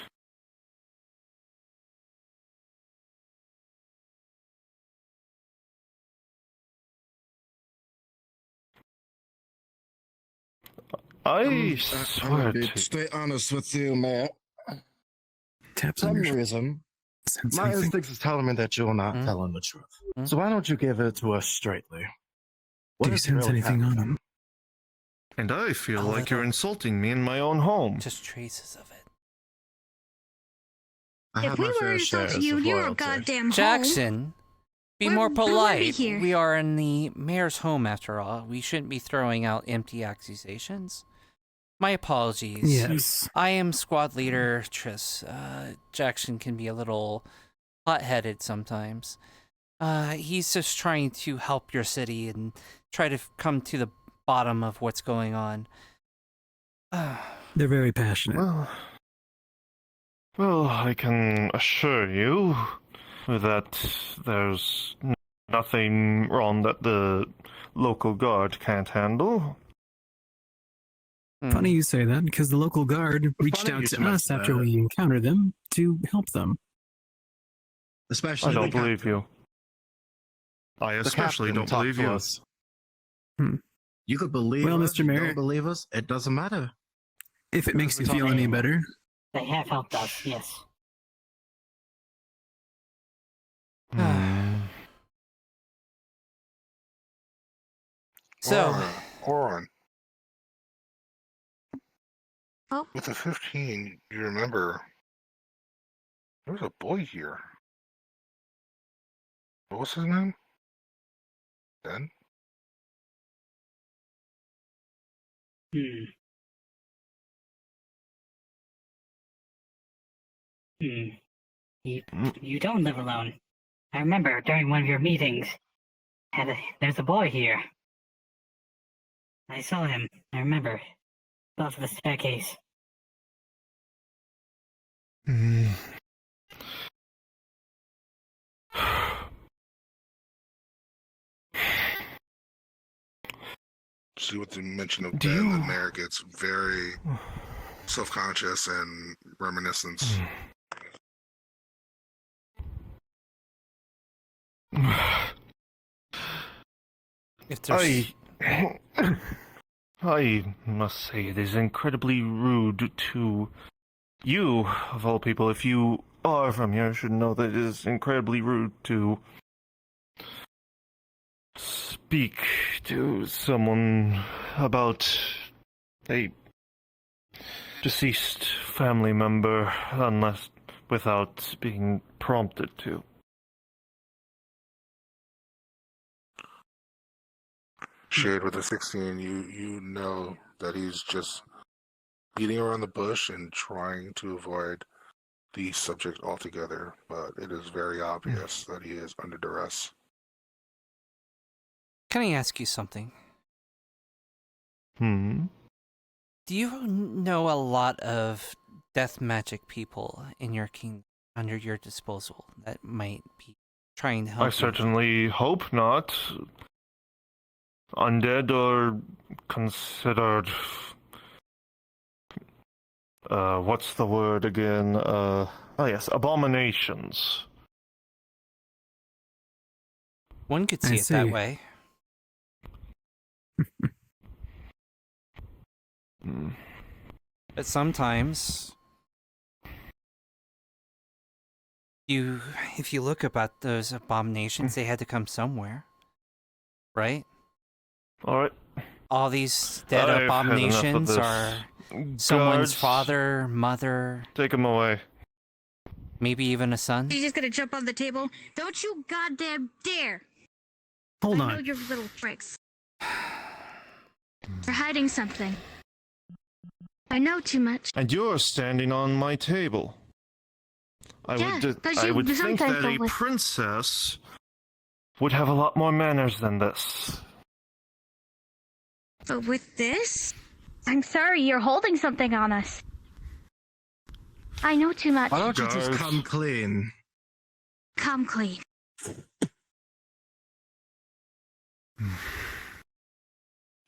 I I'm swear gonna be to straight honest with you, man. For some reason, my instincts is telling me that you're not telling the truth. So why don't you give it to us straightly? What Do you is sense really anything on happening? him? And I feel A like you're little. insulting me in my own home. Just traces of it. I If have we my were fair insulting shares you, of you're a loyalty. goddamn home. Jackson, be We're- more we're already polite. here. We are in the mayor's home after all. We shouldn't be throwing out empty accusations. My apologies. Yes. I am squad leader Tris. Jackson can be a little hot-headed sometimes. He's just trying to help your city and try to come to the bottom of what's going on. They're very passionate. Well, I can assure you that there's nothing wrong that the local guard can't handle. Funny you say that, because the local guard reached funny out you to should us mention after that. we encountered them to help them. Especially I don't the believe captain. you. I The especially captain don't talked believe to you. us. You could believe Well, us, Mr. you Mayor- don't believe us, it doesn't matter. If it makes you feel any better. They have helped us, yes. So, Hold on. Oh. With the 15, you remember there was a boy here. What was his name? Ben? You don't live alone. I remember during one of your meetings, there's a boy here. I saw him. I remember. Off the staircase. See, with the mention of Ben, the mayor gets very self-conscious and reminiscence. if there's... I must say it is incredibly rude to you, of all people. If you are from here, should know that it is incredibly rude to speak to someone about a deceased family member unless without being prompted to. Shade with the 16, you know that he's just beating around the bush and trying to avoid the subject altogether, but it is very obvious that he is under duress. Can I ask you something? Hmm? Do you know a lot of death magic people in your kingdom under your disposal that might be trying to help I you? certainly hope not. Undead are considered... what's the word again? Oh yes, abominations. One could see it that way. But sometimes if you look about those abominations, they had to come somewhere, right? All right. All these dead I've had enough of abominations this. are someone's Guards, father, mother, take him away. maybe even a son. She's just gonna jump on the table. Don't you goddamn dare! Hold I know on. your little tricks. You're hiding something. I know too much. And you're standing on my table. I Yeah, would, but I you would think sometimes that a don't like- princess would have a lot more manners than this. But with this? I'm sorry, you're holding something on us. I know too much. Why don't you just Guys. come clean? Come clean.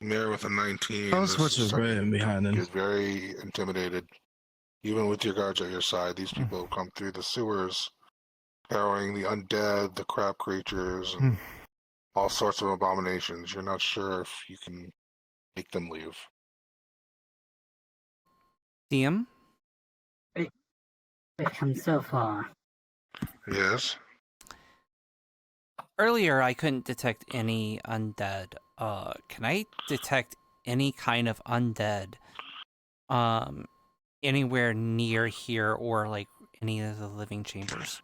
Mayor with a 19. Tell us this what you're second written behind him. is very intimidated. Even with your guards at your side, these people have come through the sewers, harrowing the undead, the crab creatures, and all sorts of abominations. You're not sure if you can make them leave. DM? We've come so far. Yes? Earlier, I couldn't detect any undead. Can I detect any kind of undead? Anywhere near here or like any of the living chambers?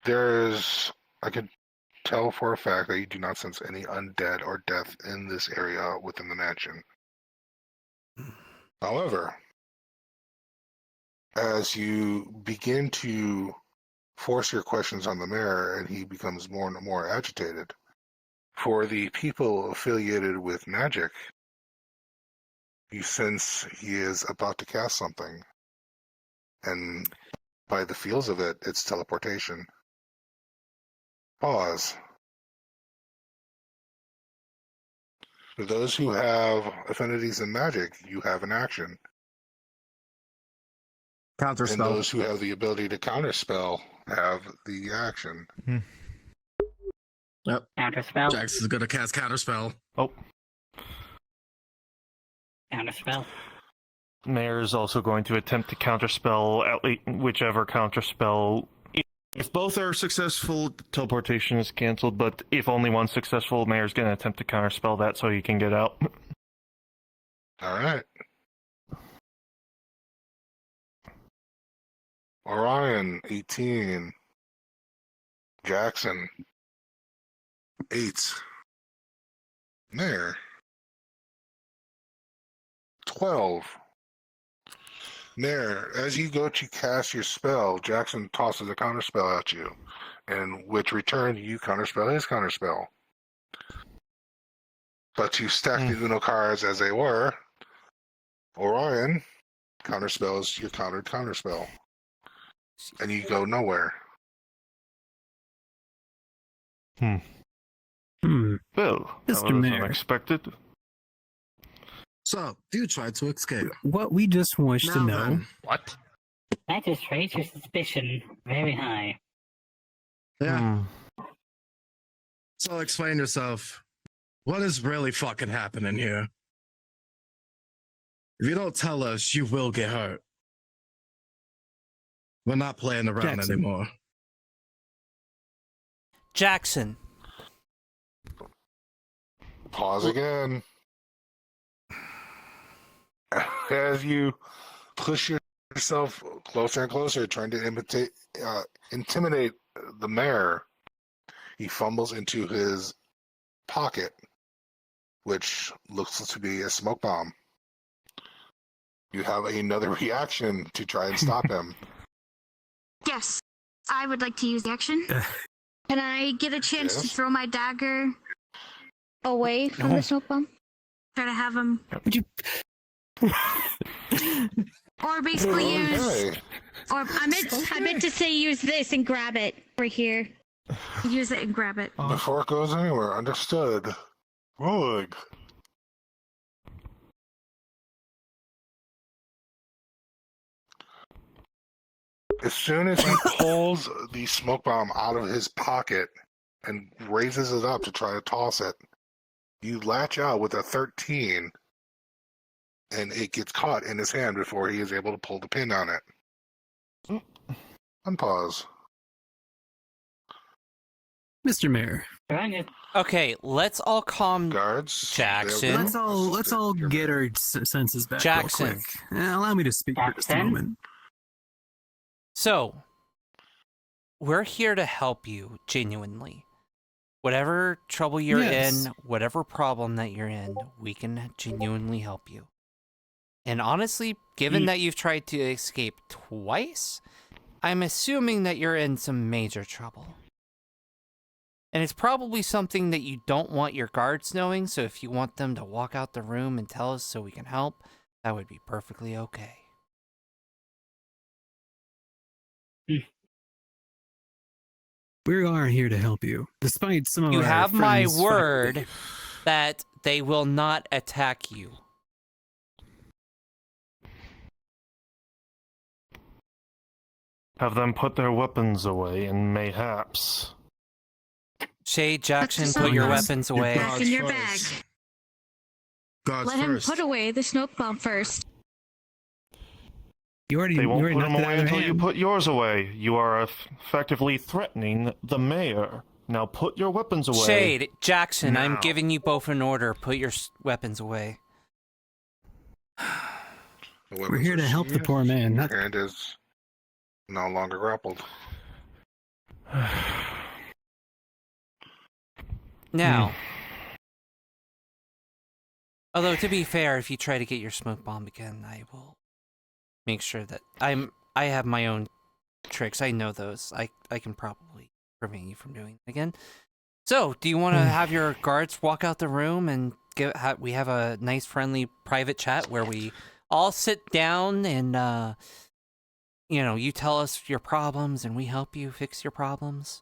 I can tell for a fact that you do not sense any undead or death in this area within the mansion. However, as you begin to force your questions on the mayor and he becomes more and more agitated, for the people affiliated with magic, you sense he is about to cast something. And by the feels of it, it's teleportation. Pause. For those who have affinities in magic, you have an action. And Counterspell. those who have the ability to counterspell have the action. Yep. Counterspell. Jax is gonna cast counterspell. Oh, Counterspell. Mayor is also going to attempt to counterspell at least whichever counterspell. If both are successful, teleportation is canceled, but if only one's successful, Mayor's going to attempt to counterspell that so he can get out. All right. Orion, 18. Jackson, 8. Mayor, 12. Mayor, as you go to cast your spell, Jackson tosses a counterspell at you, in which return you counterspell his counterspell. But to stack the Uno cards as they were, Orion counterspells your counterspell. And you go nowhere. Well, that was Mr. Mayor. unexpected. So, you tried to escape. What we just wish to Now know. then. What? That just raised your suspicion very high. Yeah. So explain yourself. What is really fucking happening here? If you don't tell us, you will get hurt. We're not playing around Jackson. anymore. Jackson. Pause again. As you push yourself closer and closer, trying to intimidate the mayor, he fumbles into his pocket, which looks to be a smoke bomb. You have another reaction to try and stop him. Yes, I would like to use the action. Can I get a chance to Yes. throw my dagger away from the smoke bomb? Try to have him, Would you? or basically use, Okay. or I meant to say use this and grab it right here. Use it and grab it. Before it goes anywhere, understood. Rolling. As soon as he pulls the smoke bomb out of his pocket and raises it up to try to toss it, You latch out with a 13, and it gets caught in his hand before he is able to pull the pin on it. Unpause. Mr. Mayor. Okay, let's all calm Guards. Jackson. Let's all get our senses back Jackson. real quick. Allow me to speak for just a Jackson? moment. So, we're here to help you, genuinely. Whatever trouble you're Yes. in, whatever problem that you're in, we can genuinely help you. And honestly, given that you've tried to escape twice, I'm assuming that you're in some major trouble. And it's probably something that you don't want your guards knowing, so if you want them to walk out the room and tell us so we can help, that would be perfectly okay. We are here to help you, despite some of You our have my friends' word that they will not attack you. Have them put their weapons away, and mayhaps. Shay, Jackson, That's put your nice. weapons Your away. guards Back in your first. bag. Guards Let him first. put away the smoke bomb first. You already, They you won't already put them knocked it away out of until you hand. put yours away. You are effectively threatening the mayor. Now put your weapons away. Shade, Jackson, I'm Now. giving you both an order. Put your weapons away. The We're here to help the sheathed. poor man, Your not hand is no longer grappled. Now, although to be fair, if you try to get your smoke bomb again, I will make sure that I have my own tricks. I know those. I can probably prevent you from doing it again. So, do you want to have your guards walk out the room and we have a nice, friendly, private chat where we all sit down and you tell us your problems and we help you fix your problems?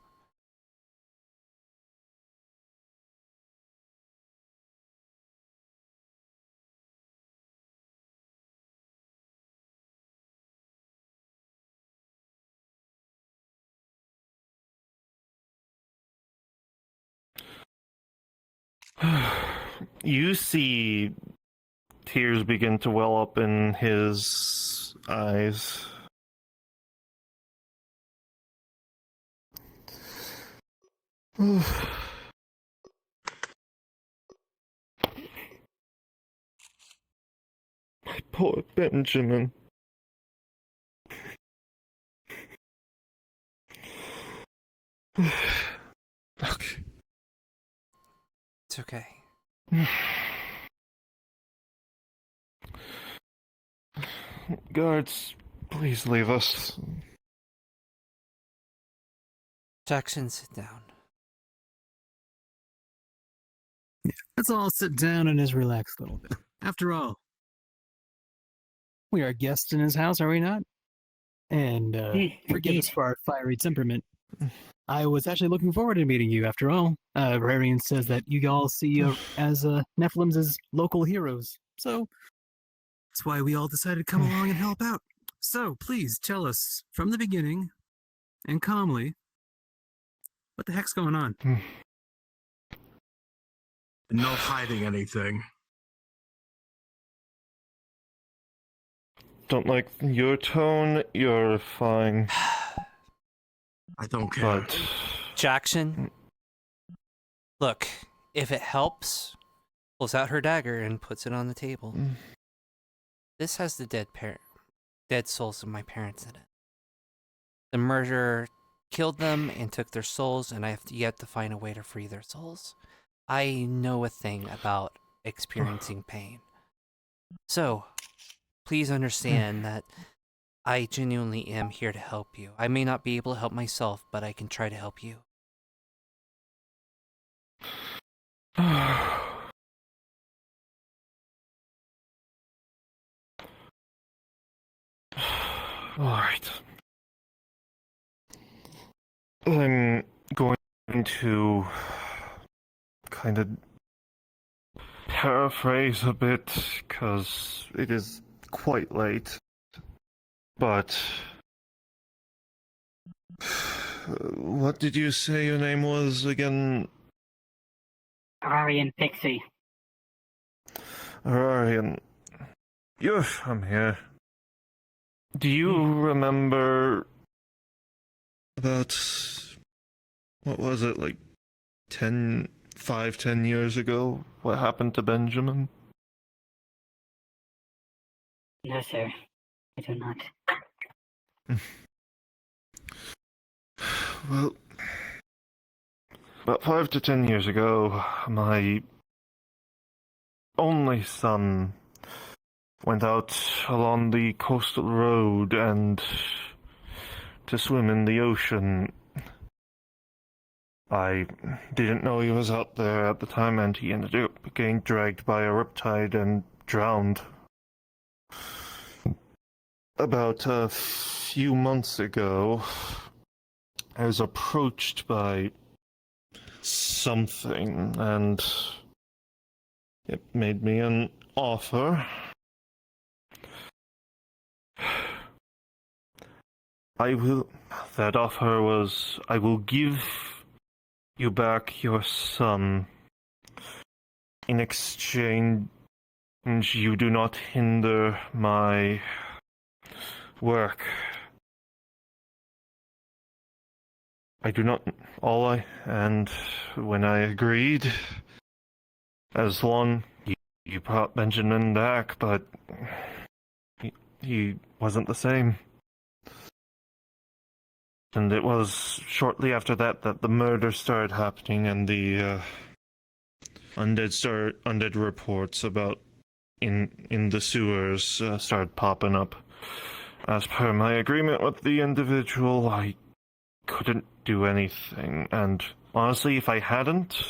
You see tears begin to well up in his eyes. My poor Benjamin. Okay. It's okay. Guards, please leave us. Jackson, sit down. Let's all sit down and just relax a little bit. After all, we are guests in his house, are we not? And forgive us for our fiery temperament. I was actually looking forward to meeting you. After all, Rarian says that you all see as Nephilims as local heroes, so that's why we all decided to come along and help out. So please tell us from the beginning and calmly what the heck's going on. No hiding anything. Don't like your tone, you're fine. I don't care. But Jackson, look, if it helps, pulls out her dagger and puts it on the table. This has the dead souls of my parents in it. The murderer killed them and took their souls, and I have yet to find a way to free their souls. I know a thing about experiencing pain. So, please understand that I genuinely am here to help you. I may not be able to help myself, but I can try to help you. Alright. I'm going to kind of paraphrase a bit, because it is quite late. But what did you say your name was again? Ararian Pixie. Ryan, you're from here. Do you remember about, what was it, like 10 years ago? What happened to Benjamin? No, sir. I do not. Well, about 5 to 10 years ago, my only son went out along the coastal road and to swim in the ocean. I didn't know he was out there at the time, and he ended up getting dragged by a riptide and drowned. About a few months ago, I was approached by something, and it made me an offer. That offer was, I will give you back your son. In exchange, you do not hinder my work. I do not, and when I agreed, as long, you brought Benjamin back, but he wasn't the same. And it was shortly after that that the murder started happening, and the undead reports about in the sewers started popping up. As per my agreement with the individual, I couldn't do anything, and honestly, if I hadn't,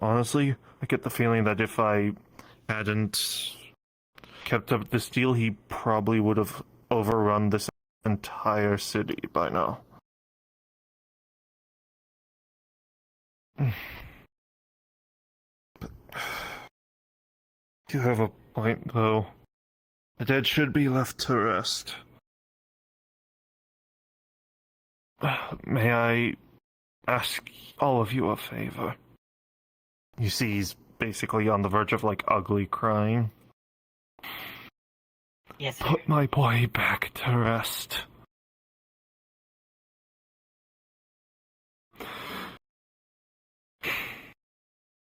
I get the feeling that if I hadn't kept up this deal, he probably would have overrun this entire city by now. But you have a point, though. The dead should be left to rest. May I ask all of you a favor? You see, he's basically on the verge of, like, ugly crying. Yes, sir. Put my boy back to rest.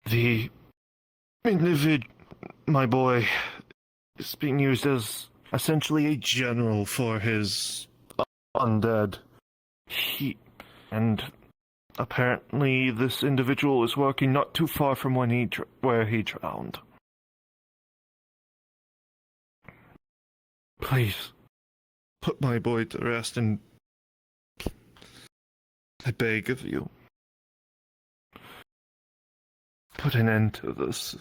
The my boy, is being used as essentially a general for his undead. And apparently this individual is working not too far from where he drowned. Please, put my boy to rest, and I beg of you, put an end to this.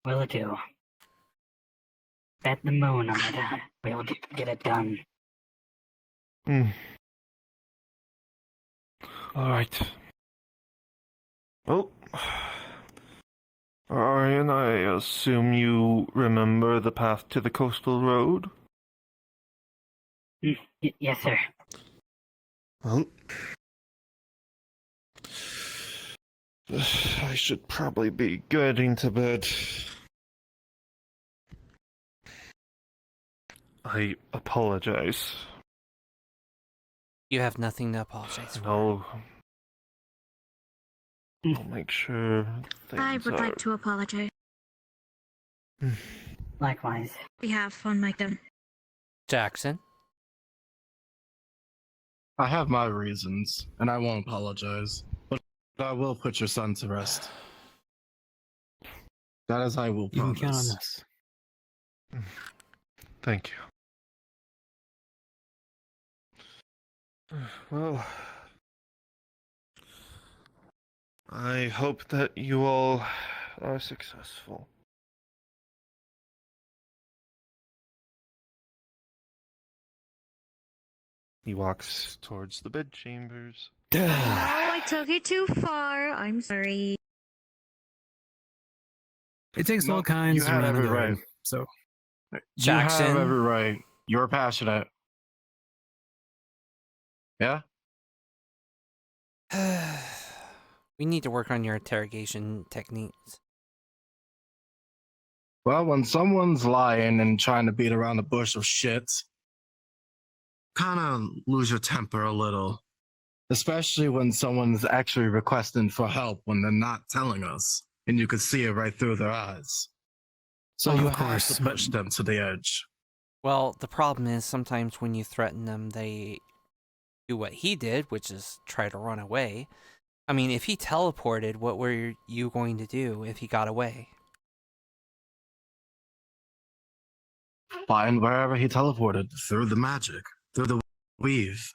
Will do. Bet the moon on it. We'll get it done. Alright. Well, Arian, I assume you remember the path to the coastal road? Yes, sir. Well, I should probably be getting to bed. I apologize. You have nothing to apologize for. I'll make sure things I would like to apologize. Likewise. We have on my done. Jackson? I have my reasons, and I won't apologize. But I will put your son to rest. That is, I will You promise. can count on this. Thank you. Well, I hope that you all are successful. He walks towards the bedchambers. Oh, I took it too far. I'm sorry. It takes all No, kinds you have around every the right. road, so You Jackson? have every right. You're passionate. Yeah? We need to work on your interrogation techniques. Well, when someone's lying and trying to beat around the bush of shit, kind of lose your temper a little. Especially when someone's actually requesting for help when they're not telling us, and you can see it right through their eyes. So Well, you of have course, to but- push them to the edge. Well, the problem is sometimes when you threaten them, they do what he did, which is try to run away. I mean, if he teleported, what were you going to do if he got away? Find wherever he teleported through the magic, through the weave.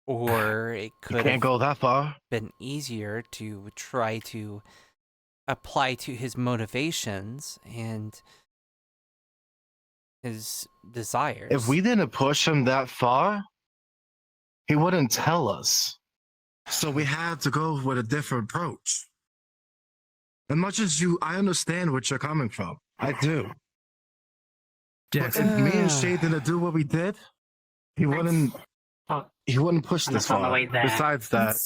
Or it You could can't have go that far. been easier to try to apply to his motivations and his desires. If we didn't push him that far, he wouldn't tell us. So we had to go with a different approach. As much as I understand what you're coming from. I do. But Jackson. if me and Shay didn't do what we did, he wouldn't push I'm this just on the far. way there. Besides that,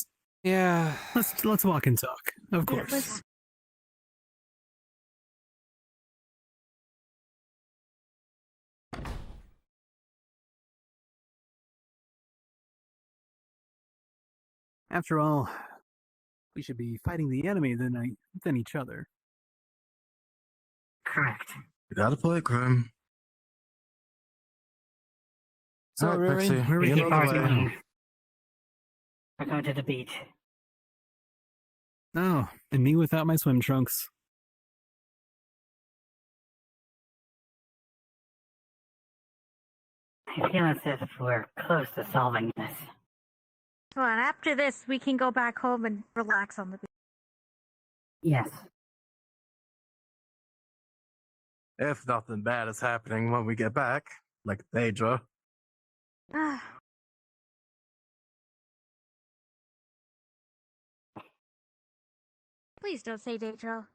Yeah. Let's walk and talk. Of course. After all, we should be fighting the enemy than each other. Correct. you gotta play it, Grim. So, All right, Riri, Pixie, where are we you heading know the to way. now? We're going to the beach. Oh, and me without my swim trunks. I feel as if we're close to solving this. Well, and after this, we can go back home and relax on the beach. Yes. If nothing bad is happening when we get back, like Daedra. Please don't say Daedra.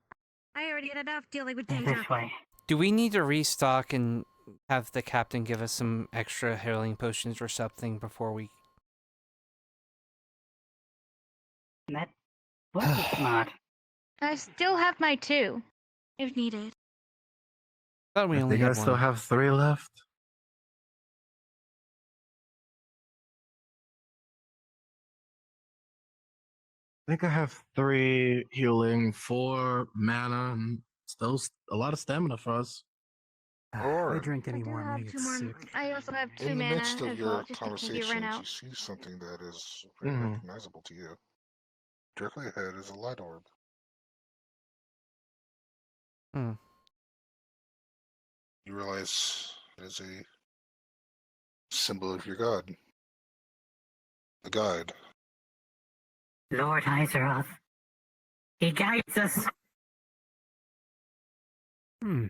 I already had enough dealing with This Daedra. way. Do we need to restock and have the captain give us some extra healing potions or something before we... That was smart. I still have my 2, if needed. thought we I only think I had still one. have 3 left. I think I have 3 healing, 4 mana, and still a lot of stamina for us. If Or- I drink I any do more, I'm gonna have get 2 more. sick. I also have 2 In the mana midst of as your well, just in case you run conversations, out. you see something that is very Mhm. recognizable to you. Directly ahead is a light orb. Hmm. You realize it is a symbol of your god. The guide. Lord Iseroth. He guides us. Hmm.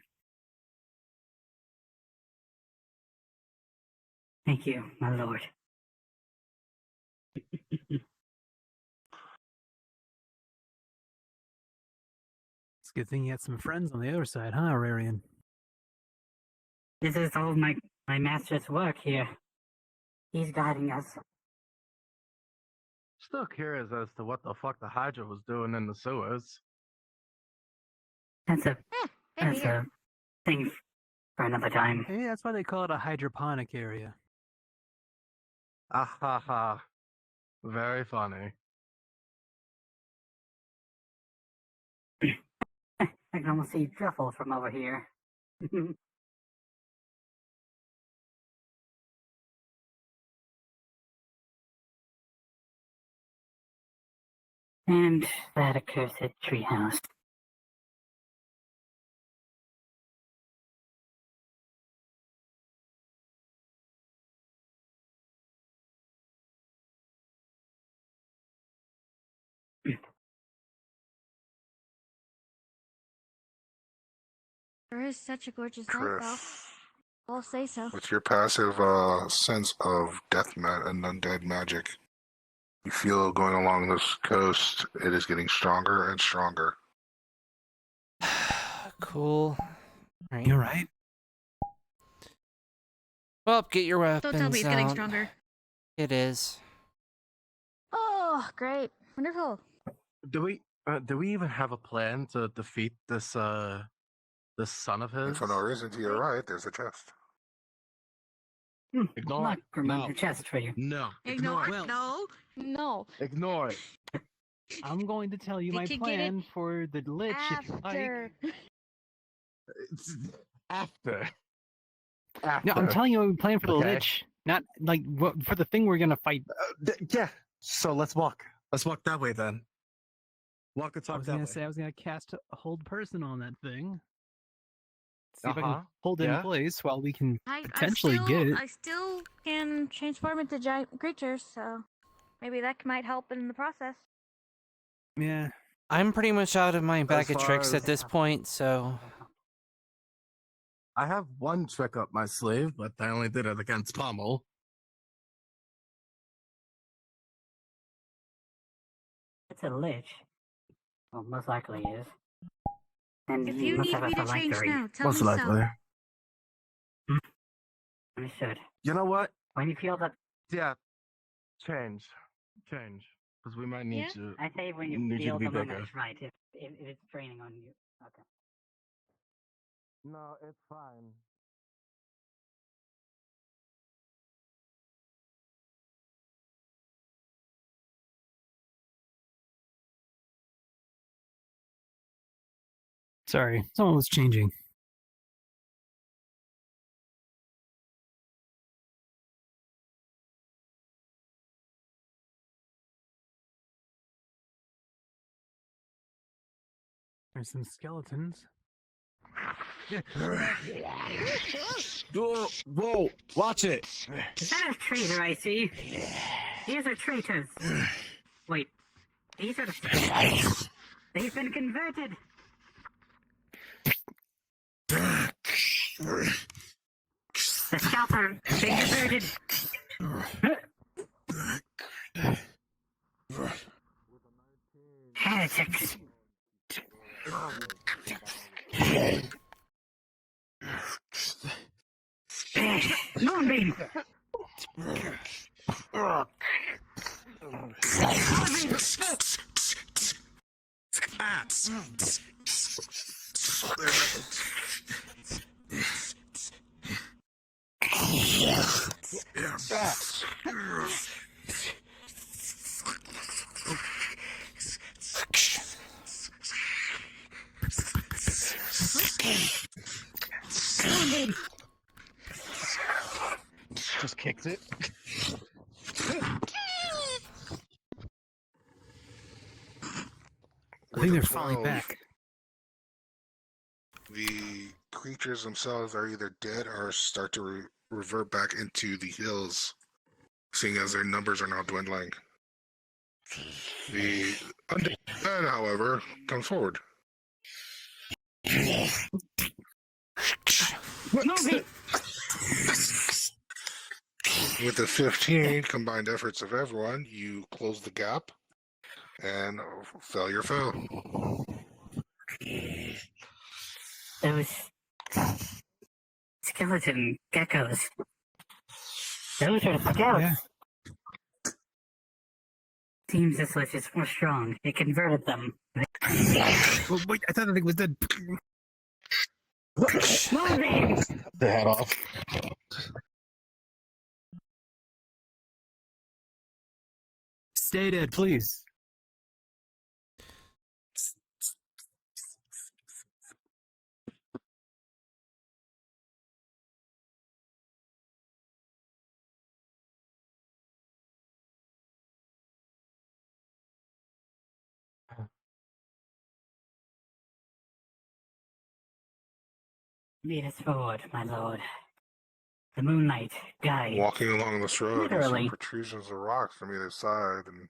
Thank you, my lord. It's a good thing you had some friends on the other side, huh, Rarian? This is all my master's work here. He's guiding us. Still curious as to what the fuck the Hydra was doing in the sewers. That's a Maybe that's here. a thing for another time. Hey, that's why they call it a hydroponic area. Ah ha ha. Very funny. I can almost see truffle from over here. And that accursed treehouse. There is such a gorgeous night, though. Triff. I'll say so. With your passive sense of death and undead magic, you feel going along this coast, it is getting stronger and stronger. Cool. Right. You're right. Well, get your weapons Don't tell me it's getting out. stronger. It is. Oh, great. Wonderful. Do we even have a plan to defeat this son of And his? for no reason to your right, there's a chest. Ignore Look, it. remove No. the chest for you. No. Ignore Ignore it. it. No. No. Ignore it. I'm going to tell you They my could get it plan for the lich if you like. After. It's after. No, I'm telling you my plan for the Okay. lich, not like for the thing we're gonna fight. Yeah. So let's walk. Let's walk that way then. Walk and I talk was that gonna way. say I was gonna cast a hold person on that thing. See if I Uh-huh. can hold it in Yeah. place while we can I potentially still, get it. I still can transform into giant creatures, so maybe that might help in the process. Yeah. I'm pretty much out of my bag of far tricks at as- this point, so I have one trick up my sleeve, but I only did it against Pommel. It's a lich. Well, most likely is. And If he you must need have me a to change phylactery. now, tell Most me likely. so. Understood. You know what? When you feel that, Yeah. Change. Because we might need Yeah? you. I say when you Need you feel to be the bigger. moment's right, if it's draining on you. Okay. No, it's fine. Sorry, someone was changing. There's some skeletons. Whoa! Watch it! Is that a traitor I see? These are traitors. Wait, these are the... They've been converted. The scouts are being converted. Heretics. Moonbeam! Moonbeam! Just kicked it. I think they're With a falling 12, back. The creatures themselves are either dead or start to revert back into the hills, seeing as their numbers are now dwindling. The undead, however, comes forward. Moonbeam! With the 15 combined efforts of everyone, you close the gap and failure fell. Those skeleton geckos. Those are the scouts. Yeah. Seems this lich is more strong. It converted them. Oh, wait, I thought the thing was dead. Moonbeam! The head off. Stay dead, please. Lead us forward, my lord. The moonlight guides. Walking along this road, you see Literally. protrusions of rocks from either side, and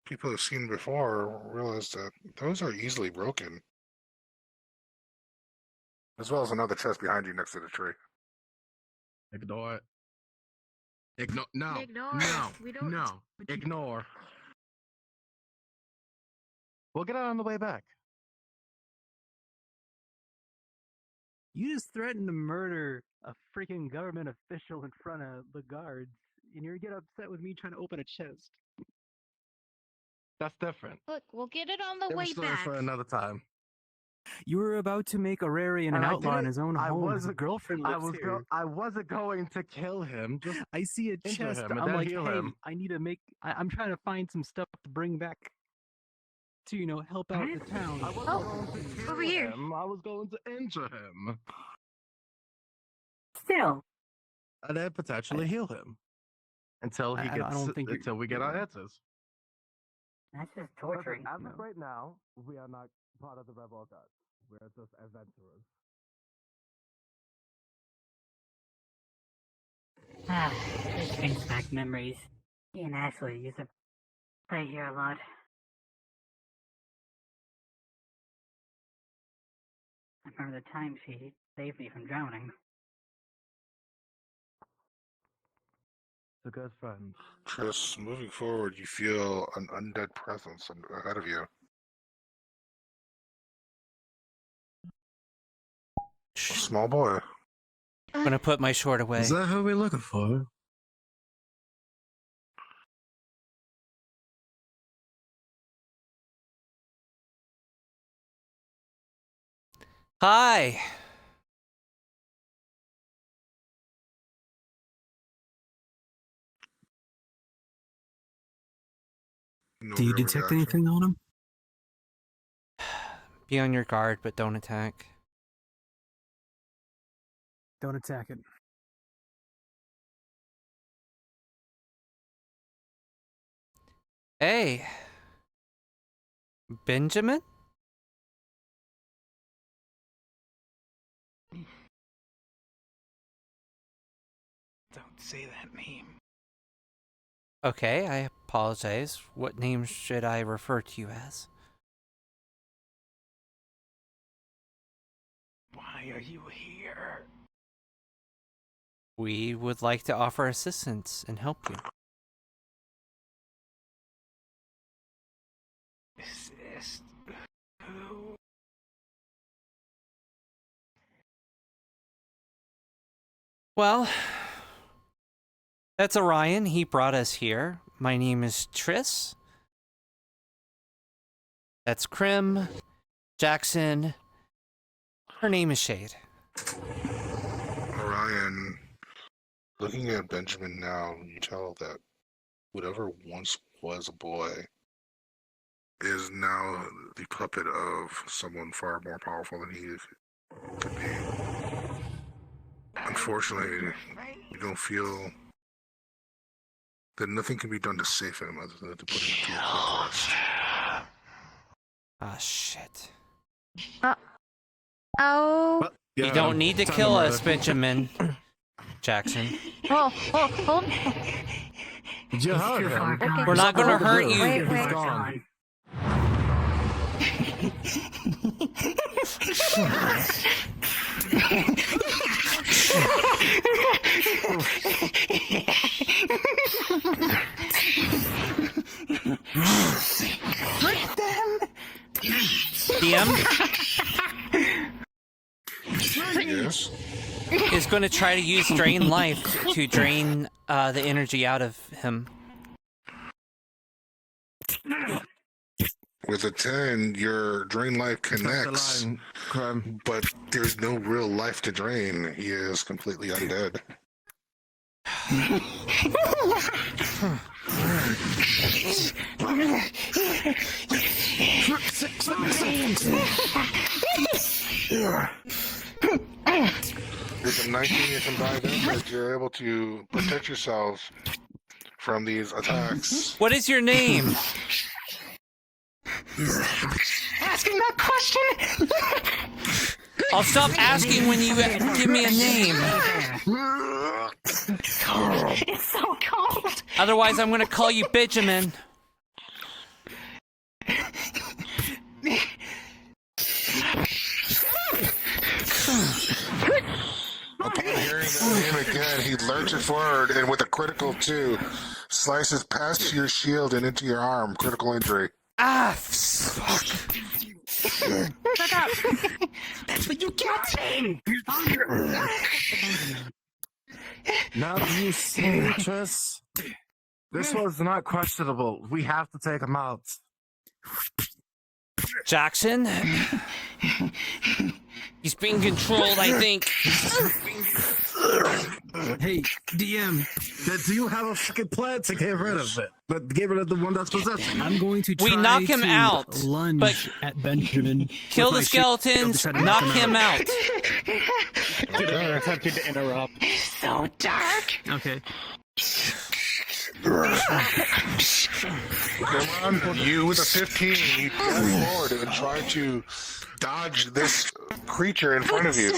people who've seen before realize that those are easily broken. As well as another chest behind you next to the tree. Ignore it. No. Ignore No. it. We don't- No. Ignore. We'll get out on the way back. You just threatened to murder a freaking government official in front of the guards, and you're get upset with me trying to open a chest. That's different. Look, we'll get it on the Save a way story back. for another time. You were about to make Aurarian an And I outlaw in didn't- his own I home. His wasn't- girlfriend lives here. I wasn't going to kill him. Just I see a injure chest. him and I'm then like, heal hey, him. I need to make. I'm trying to find some stuff to bring back to help out the town. I wasn't Oh, going to kill over here. him. I was going to injure him Still, and then potentially heal him until he I gets don't think until we get our answers. that's just torturing. As of right now, we are not part of the rebel guard. We are just adventurers. This brings back memories. Me and Ashley used to play here a lot. I remember the time she saved me from drowning. It's a good friend. Tris, moving forward, you feel an undead presence ahead of you. A small boy. I'm gonna put my sword away. Is that who we're looking for? Hi. No Do you real detect reaction. anything on him? Be on your guard, but don't attack. Don't attack it. Hey. Benjamin? Don't say that name. Okay, I apologize. What name should I refer to you as? Why are you here? We would like to offer assistance and help you. Assist? Who? Well, that's Orion. He brought us here. My name is Tris. That's Krim. Jackson. Her name is Shade. Orion, looking at Benjamin now, you tell that whatever once was a boy is now the puppet of someone far more powerful than he could be. Unfortunately, you don't feel that nothing can be done to save him other than to put him to a test. Ah, shit. Oh. Well, You don't need to time kill murder. us, Benjamin. Jackson. Oh, hold. You heard Too far him. gone. We're not gonna hurt you. Wait. He's gone. DM Yes? is going to try to use Drain Life to drain the energy out of him. With a 10, your drain life Protect the connects, line, Krim. but there's no real life to drain. He is completely undead. With a 19, you can dive in, but you're able to protect yourselves from these attacks. What is your name? Asking that question? I'll stop asking when you give me a name. It's so cold. Otherwise, I'm going to call you Benjamin. Upon hearing the name again, he lurches forward and with a critical 2, slices past your shield and into your arm. Critical injury. Ah, fuck. Shut up. That's what you get. Now that you see, Tris, this was not questionable. We have to take him out. Jackson? He's being controlled, I think. Hey, DM. Do you have a fucking plan to get rid of it? But get rid of the one that's possessing. I'm going to try We knock him to out, lunge but at Benjamin. kill with the my shield skeletons, to try to knock him out. You're attempting to interrupt. So dark. Okay. You with a 15, you dash forward and try to dodge this creature in front of you.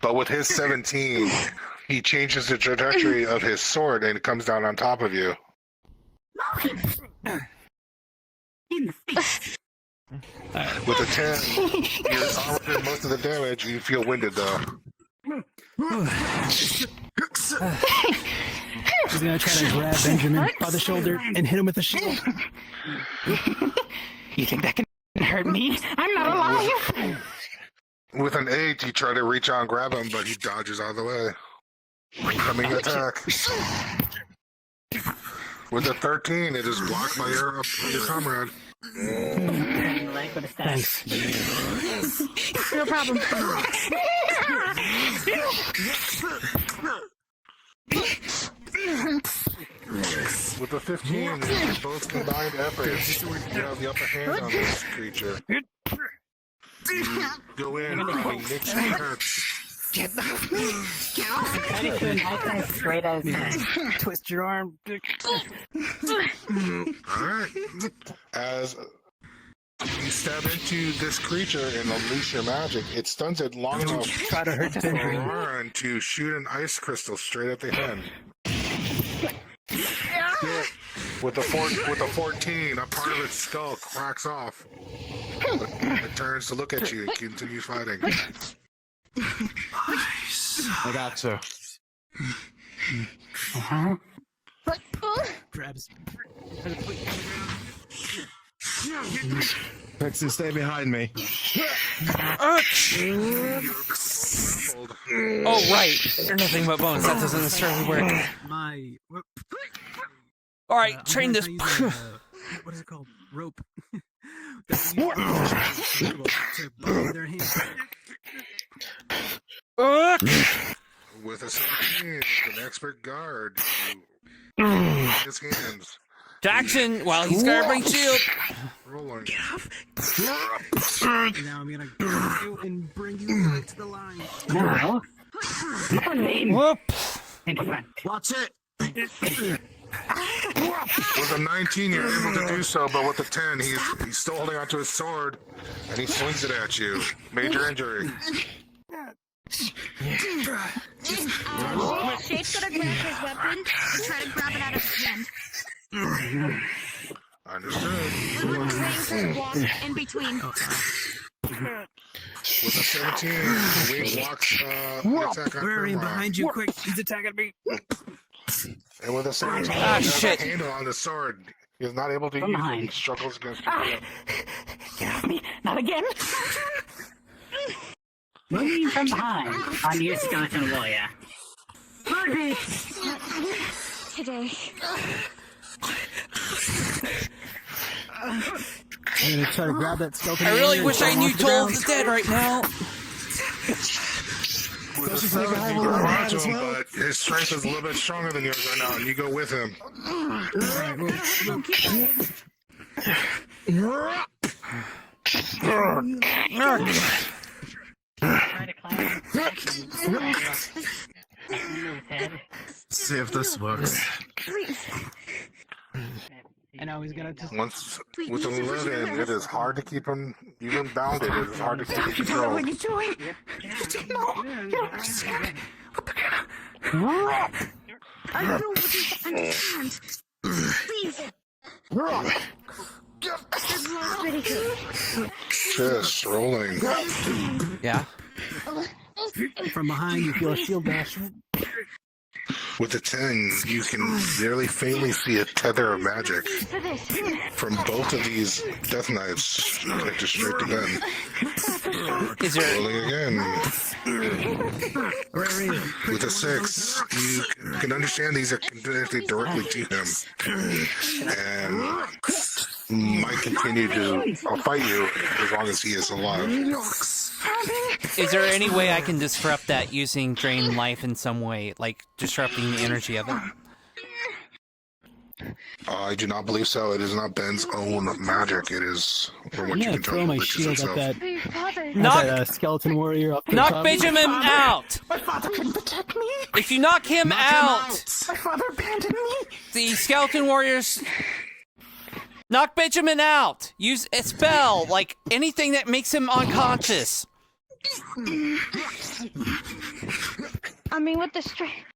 But with his 17, he changes the trajectory of his sword and it comes down on top of you. With a 10, you're already doing most of the damage. You feel winded though. He's gonna try to grab Benjamin by the shoulder and hit him with the shield. You think that can hurt me? I'm not alive. With an 8, you try to reach out and grab him, but he dodges out of the way. Coming attack. With a 13, it is blocked by your comrade. Thanks. No problem. With a 15, both combined efforts, you have the upper hand on this creature. You go in, Nick's hurts. Get off. Straight out of his Twist your arm. Alright. As you stab into this creature and unleash your magic, it stuns it long enough Try to hurt Benjamin. Lauren to shoot an ice crystal straight at the head. With a 14, a part of its skull cracks off. It turns to look at you and continues fighting. I gotcha. Grabs. Pixie, stay behind me. Oh, right. They're nothing but bones. That doesn't necessarily work. My. All right, train this. What is it called? Rope. That we use to bind their hands. With a 17, an expert guard, his hands. Jackson, while he's guarding shield. Rolling. Now I'm gonna grab you and bring you back to the line. Now, Whoop. Watch it! With a 19, you're able to do so, but with a 10, he's still holding onto his sword, and he swings it at you. Major injury. Shape's gonna grab his weapon and try to grab it out of his hand. Understood. We're trying to walk in between. With a 17, the wing blocks the attack on We're in Grimrock. behind you, quick. He's attacking me. And with a 17, Ah, he has shit. a handle on the sword. He is not able to use it. He struggles against it. get off me. Not again. Moving from behind on your skeleton warrior. Today. I'm gonna try to grab that skeleton. I really warrior wish and I throw him knew off the Toll ground. is dead right now. With a 7, you grab onto him, but his strength is a little bit stronger than yours right now, and you go with him. Try to climb his head. See if this works. And now he's gonna just. Once with an 11, it is hard to keep him even bounded. It is hard to keep him controlled. What are you doing? I don't know what you understand. Please. This was pretty good. Just rolling. Yeah. From behind, you feel a shield bash. With a 10, you can barely faintly see a tether of magic from both of these death knives connected straight to Ben. Is there? Rolling again. With a 6, you can understand these are connected directly to him. And might continue to fight you as long as he is alive. Is there any way I can disrupt that using drain life in some way, like disrupting the energy of it? I do not believe so. It is not Ben's own magic. It is from what I'm you gonna can tell throw from my Lich's shield himself. at Knock- that skeleton warrior up the Knock top. Benjamin out! My father couldn't protect me. If you knock him out, My father abandoned me. the skeleton warriors knock Benjamin out. Use a spell, like anything that makes him unconscious. I mean, with the strength,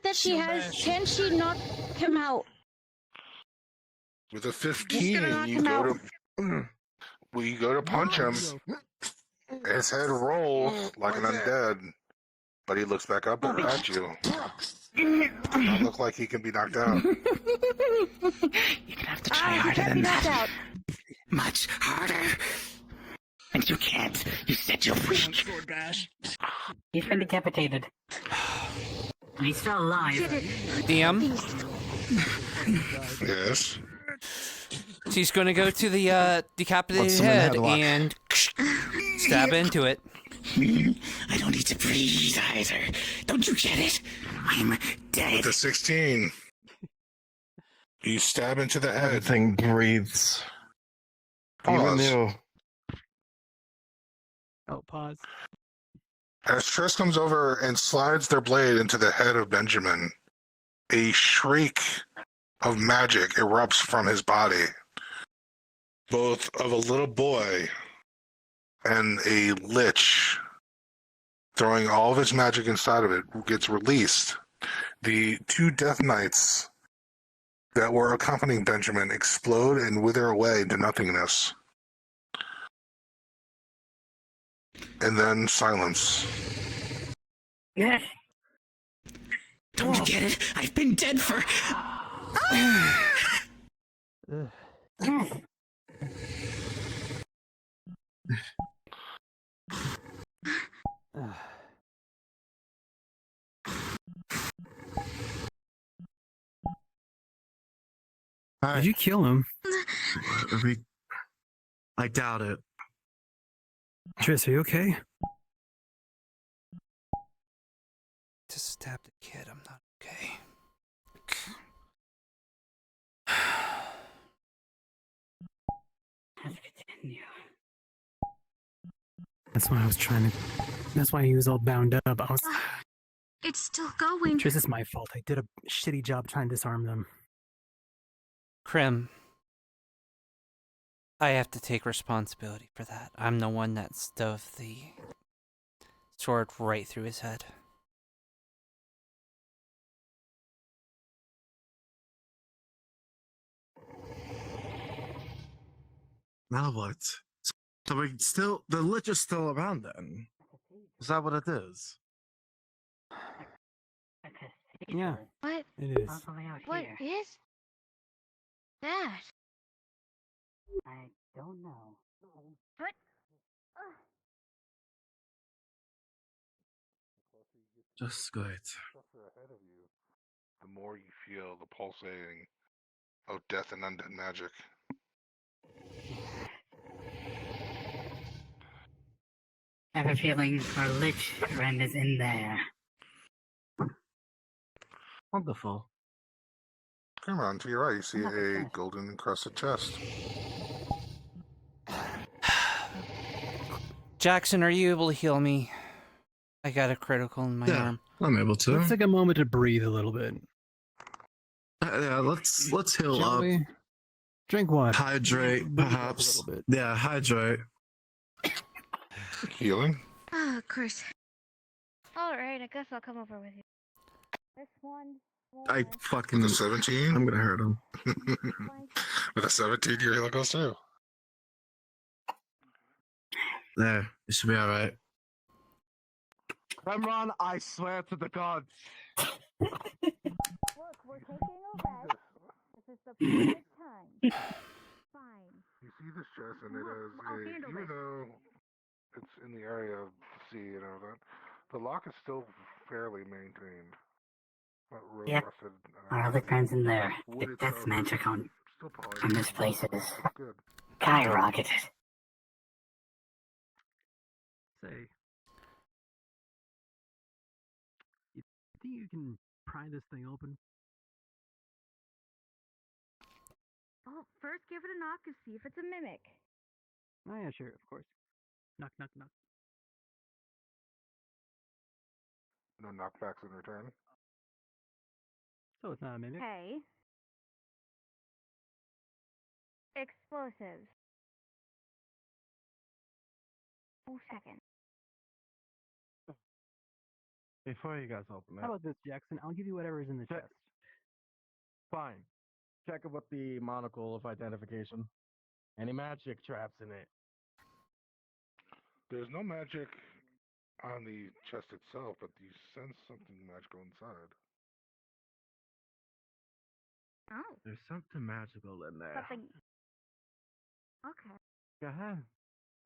that she has, can she knock him out? With a Just 15, gonna knock you him go out. to well, you go to punch him. His head rolls like an undead, but he looks back up at you. Does not look like he can be knocked out. You're gonna have to try He harder can't be than knocked that. out. Much harder. And you can't. You said you're weak. He's been decapitated. He's still alive. DM, Yes. she's going to go to the decapitated What's someone head headlock? and stab into it. I don't need to breathe either. Don't you get it? I'm dead. With a 16, you stab into the head. Everything breathes. Even Pause. you. Oh, pause. As Triss comes over and slides their blade into the head of Benjamin, a shriek of magic erupts from his body, both of a little boy and a lich, throwing all of his magic inside of it, gets released. The two Death Knights that were accompanying Benjamin explode and wither away into nothingness. And then silence. Yes. Don't you get it? I've been dead for. Did you kill him? I doubt it. Triss, are you okay? Just stab the kid. I'm not okay. Let's continue. That's why I was trying to. That's why he was all bound up. I was. It's still going. Triss, it's my fault. I did a shitty job trying to disarm them. Krim, I have to take responsibility for that. I'm the one that stuffed the sword right through his head. Now what? So we still the lich is still around then. Is that what it is? Yeah, What? it is. All the way out What here. is that? I don't know. What? Just great. Ahead of you, the more you feel the pulsating of death and undead magic. I have a feeling our lich friend is in there. Wonderful. Come on, to your right, you see a golden encrusted chest. Jackson, are you able to heal me? I got a critical in my Yeah. arm. I'm able to. Let's take a moment to breathe a little bit. Yeah, let's heal Shall up. we? Drink water. Hydrate, Breathe up perhaps. a little bit. Yeah, hydrate. Healing? Oh, of course. All right, I guess I'll come over with you. This one. I fucking. With a 17? I'm gonna hurt him. With a 17, your healing goes too. There, it should be alright. Emron, I swear to the gods. Look, we're taking a rest. This is the perfect time. Fine. You see this chest, and it Look, is, I'll handle even it. though it's in the area of the sea and all that, the lock is still fairly maintained. Not really Yep. rusted. Our other friend's in there. Wood The itself death magic on. Still probably from this place is good. skyrocketed. Say, you think you can pry this thing open? Oh, first give it a knock to see if it's a mimic. Oh yeah, sure, of course. Knock, knock, knock. No knockbacks in return. So it's not a mimic. Okay. Explosives. Oh, second. Before you guys open it, How about this, Jackson? I'll give you whatever is in the Check. chest. fine. Check it with the monocle of identification. Any magic traps in it? There's no magic on the chest itself, but you sense something magical inside. Oh, There's something magical in there. something. Okay. Go ahead.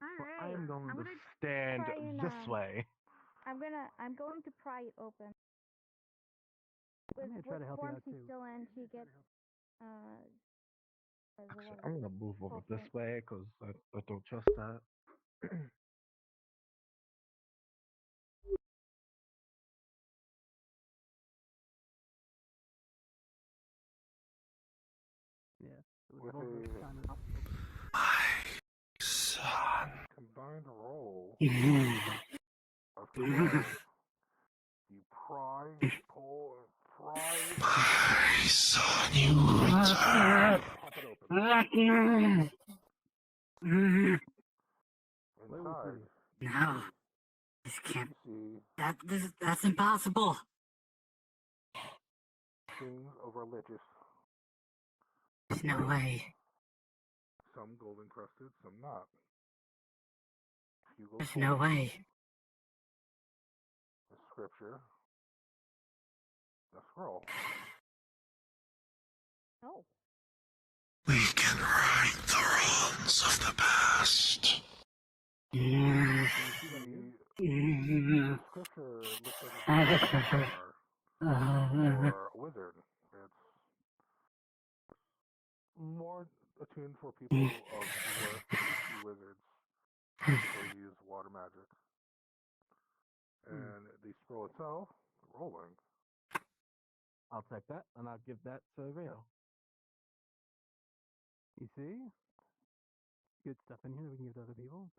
All Well, right. I am going I'm to gonna stand try and, this way. I'm going to pry it open. I'm gonna try to help you form out she's too. still in, she gets Actually, I'm gonna move over this Open. way because I don't trust that. Yeah. It was With both of us a trying to- Son. combined roll Mhm. of 12, you pry, pull, pry, My son, you return. pop it open. Inside, No, this can't. you see That's impossible. things of religious, There's no way. some gold encrusted, some not. Fugal There's no coins, way. the scripture, the scroll. Oh. We can right the wrongs of the past. Mm. The scripture looks like it's for a wizard. It's more attuned for people of wizards. They use water magic. And the scroll itself, rolling. I'll take that and I'll give that to Rio. You see? Good stuff in here that we can give to other people.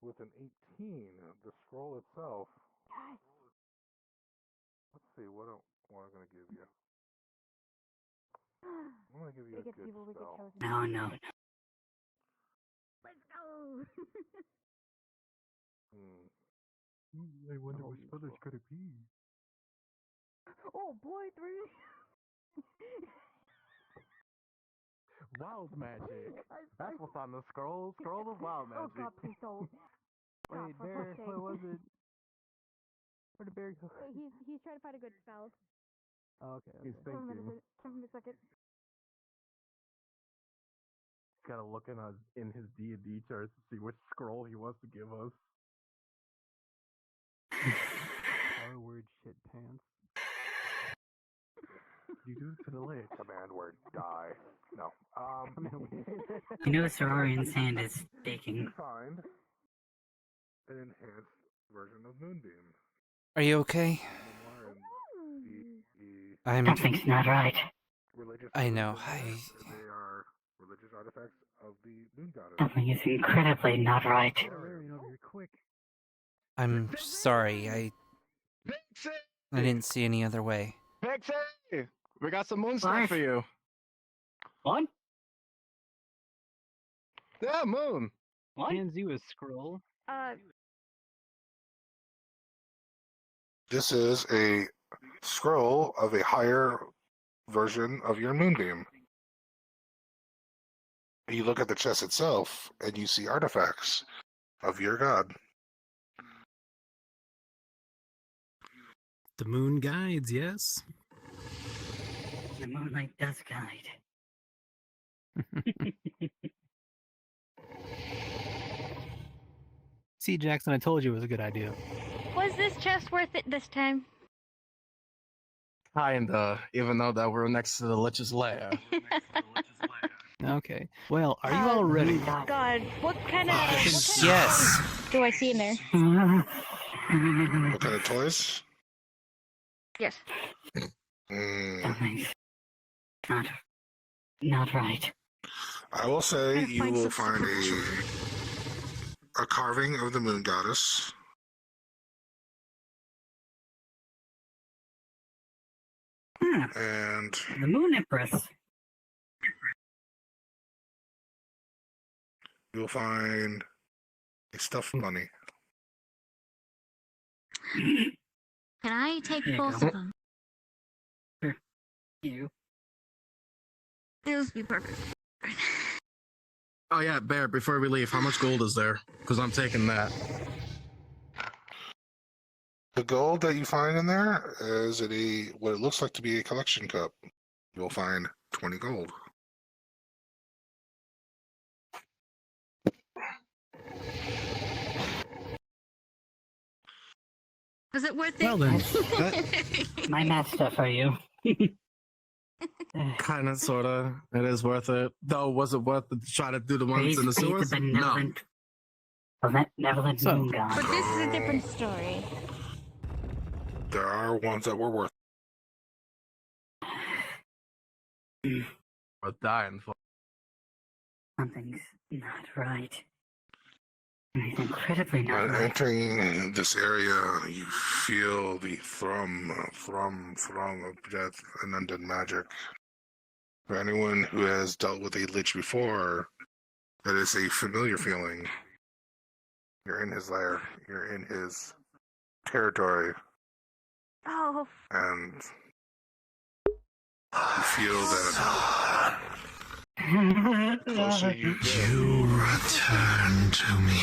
With an 18, the scroll itself. Let's see, what am I going to give you? I'm going to give you a good spell. No, no. Let's go. I wonder what spell could it be? Oh boy, 3. Wild magic. That's what's on the scroll. Scroll of wild Oh magic. God, please don't. Wait, for Bear, fuck's sake. what was it? Where did Bear go? Wait, he's trying to find a good spell. Oh, okay. He's okay. Give him thinking. a second. He's gotta look in his D&D charts to see which scroll he wants to give us. R word shit pants. You do it to the lich. Command word, die. No. You know Sororian sand is baking. You find an enhanced version of Moonbeam. Are you okay? I'm. Something's not right. Religious I know. items in there, They are religious artifacts of the Moon Goddess. Something is incredibly not right. Get a Rarian over here, quick. I'm sorry. I didn't see any other way. Pixie! We got some moon stuff What? for you. What? Yeah, moon. What? Hands you a scroll. This is a scroll of a higher version of your Moonbeam. You look at the chest itself, and you see artifacts of your god. The moon guides, yes. The moonlight does guide. See, Jackson, I told you it was a good idea. Was this chest worth it this time? Kinda, even though that we're next to the Lich's lair. Okay. Well, are you all ready? God, what kind of Yes. do I see in there? What kind of toys? Yes. Mm, Not right. I will say Gotta you find will some find supernatural. a carving of the moon goddess. And The Moon Empress. you'll find a stuffed bunny. Can I take Here you both go. of them? You. Those be perfect. Oh yeah, Bear. Before we leave, how much gold is there? Because I'm taking that. The gold that you find in there is what it looks like to be a collection cup. You'll find 20 gold. Was it worth it? Well then, My master for you. Kind of, sorta. It is worth it. Though, was it worth it to try to do the ones in the Praise be sewers? the No. benevolent So- moon god. But this is a different story. There are ones that were worth Worth dying for. Something's not right. It's incredibly not When right. entering this area, you feel the thrum of death and undead magic. For anyone who has dealt with a lich before, that is a familiar feeling. You're in his lair, you're in his territory, Oh, and you feel that the closer you You return to me.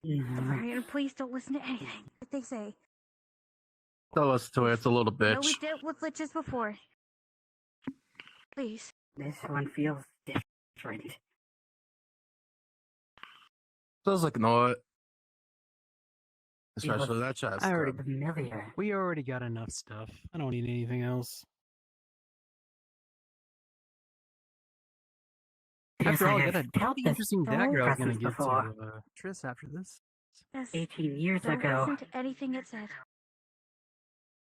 Marion, please don't listen to anything that they say. Tell us to it. It's a little I know we bitch. dealt with liches before. Please. This one feels different. Just ignore it. It was Especially that chest. I already- familiar. we already got enough stuff. I don't need anything else. After all, I got a pretty interesting dagger I was gonna give to Triss after this. Yes. 18 years Don't ago. listen to anything it said.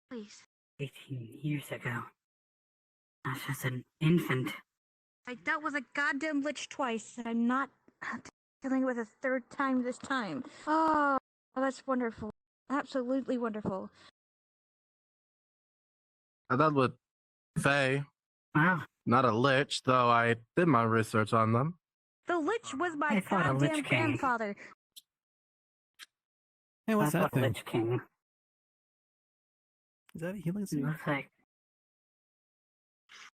Please. 18 years ago. I was just an infant. I dealt with a goddamn lich twice, and I'm not dealing with a third time this time. Oh, that's wonderful. Absolutely wonderful. I dealt with Faye, Wow. not a lich, though I did my research on them. The lich was my I thought a Lich goddamn King. grandfather. Hey, what's I that thought thing? Lich King. Is that a healing suit? Looks like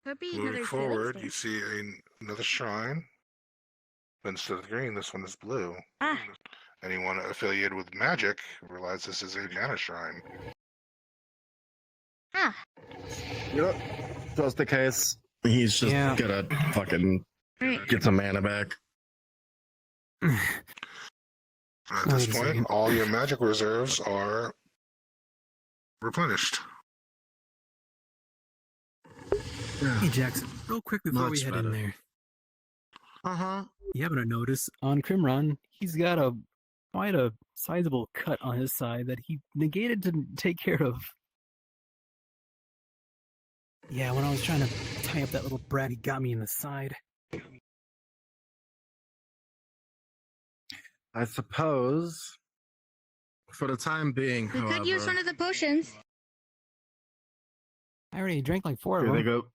Could be moving another forward, sailing you station. see another shrine. But instead of green, this one is blue. Ah. Anyone affiliated with magic realize this is a mana shrine. Ah. Yep. Just the case. He's just Yeah. gonna fucking Right. get some mana back. At Wait this a point, second. all your magic reserves are replenished. Hey, Jackson, real quick before we Much head better. in there. Uh-huh. You happen to notice on Crimron, he's got quite a sizable cut on his side that he negated to take care of. Yeah, when I was trying to tie up that little brat, he got me in the side. I suppose for the time being, We could use one however, of the potions. I already drank like 4 of here they them. go.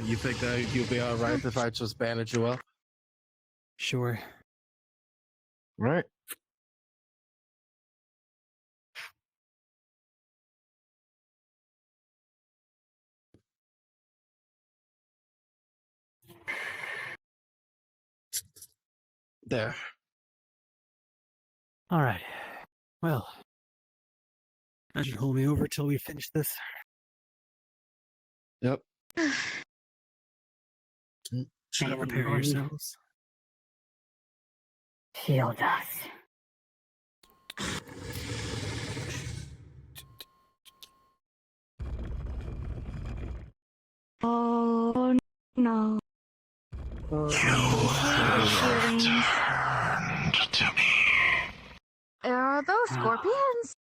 You think that you'll be alright if I just bandage you up? Sure. Right. There. All right. Well, that should hold me over till we finish this. Yep. Should May the prepare moon yourselves. shield us. Oh no. You have returned to me. Are those scorpions?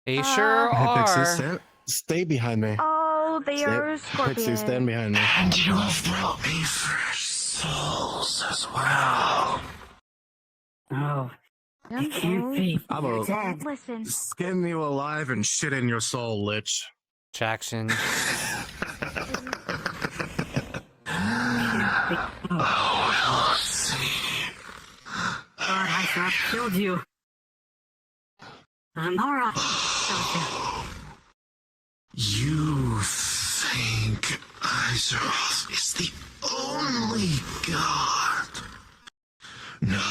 They sure Hey, Pixie, are. stay behind me. Oh, they are Pixie, scorpions. stand behind me. And you have brought me fresh souls as well. Oh, Yeah, you can't be. I'm You're a- dead. Listen. Skin you alive and shit in your soul, Lich. Jackson. Oh, we'll see. God, I should have killed you. Amara. You think Azeroth is the only god? No.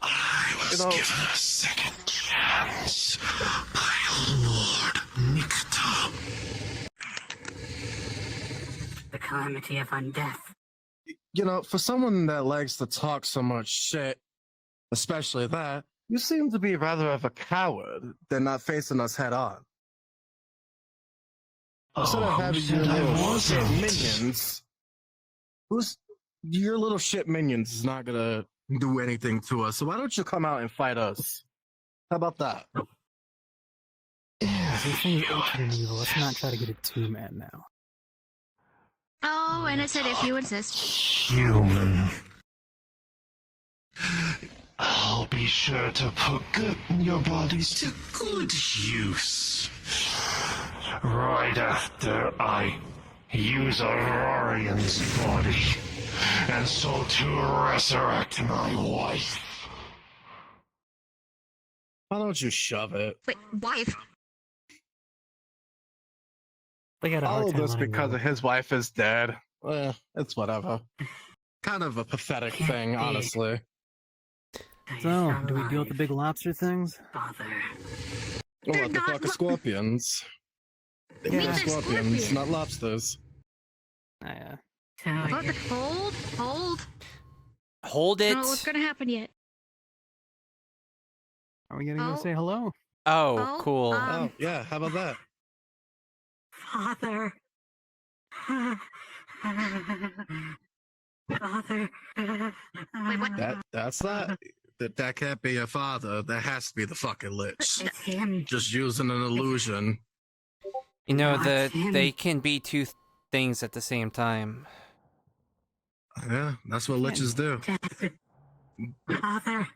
I was given a second chance by Lord Nikta. The calamity of undeath. You know, for someone that likes to talk so much shit, especially that, you seem to be rather of a coward than not facing us head on. Instead of having your little shit minions, your little shit minions is not gonna do anything to us. So why don't you come out and fight us? How about that? This thing is ultra and evil. Let's not try to get it too mad now. Oh, and it said if you insist. Human. I'll be sure to put your bodies to good use. Right after I use Aurorian's body, and so to resurrect my wife. Why don't you shove it? Wait, wife. They got a hard All of time this letting because go. of his wife is dead. It's whatever. Kind of a pathetic thing, honestly. So, do we deal with the big lobster things? Father. Oh, what the fuck are scorpions? Yeah. Scorpions, not lobsters. Yeah. Tell Hold, you. hold. Hold I it. don't know what's gonna happen yet. Are we gonna go Oh. say hello? Oh, Oh, cool. Oh, yeah, how about that? Father. Father. Wait, what? That's not... That can't be your father. That has to be the fucking Lich. It's him. Just using an illusion. You know, That's him. they can be two things at the same time. Yeah, that's what Liches do. Father.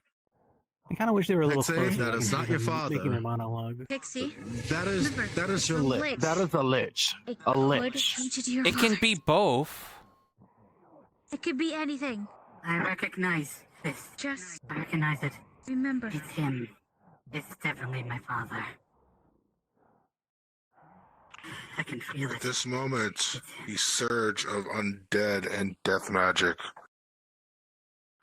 I kind of wish they were a little Pixie, closer. that is not your father. Making their monologue. Pixie. That is your a Lich. Lich. That is a Lich. It A could Lich. change it to your It can father. be both. It could be anything. I recognize this. Just I recognize it. remember. It's him. It's definitely my father. I can feel At it. this moment, the surge of undead and death magic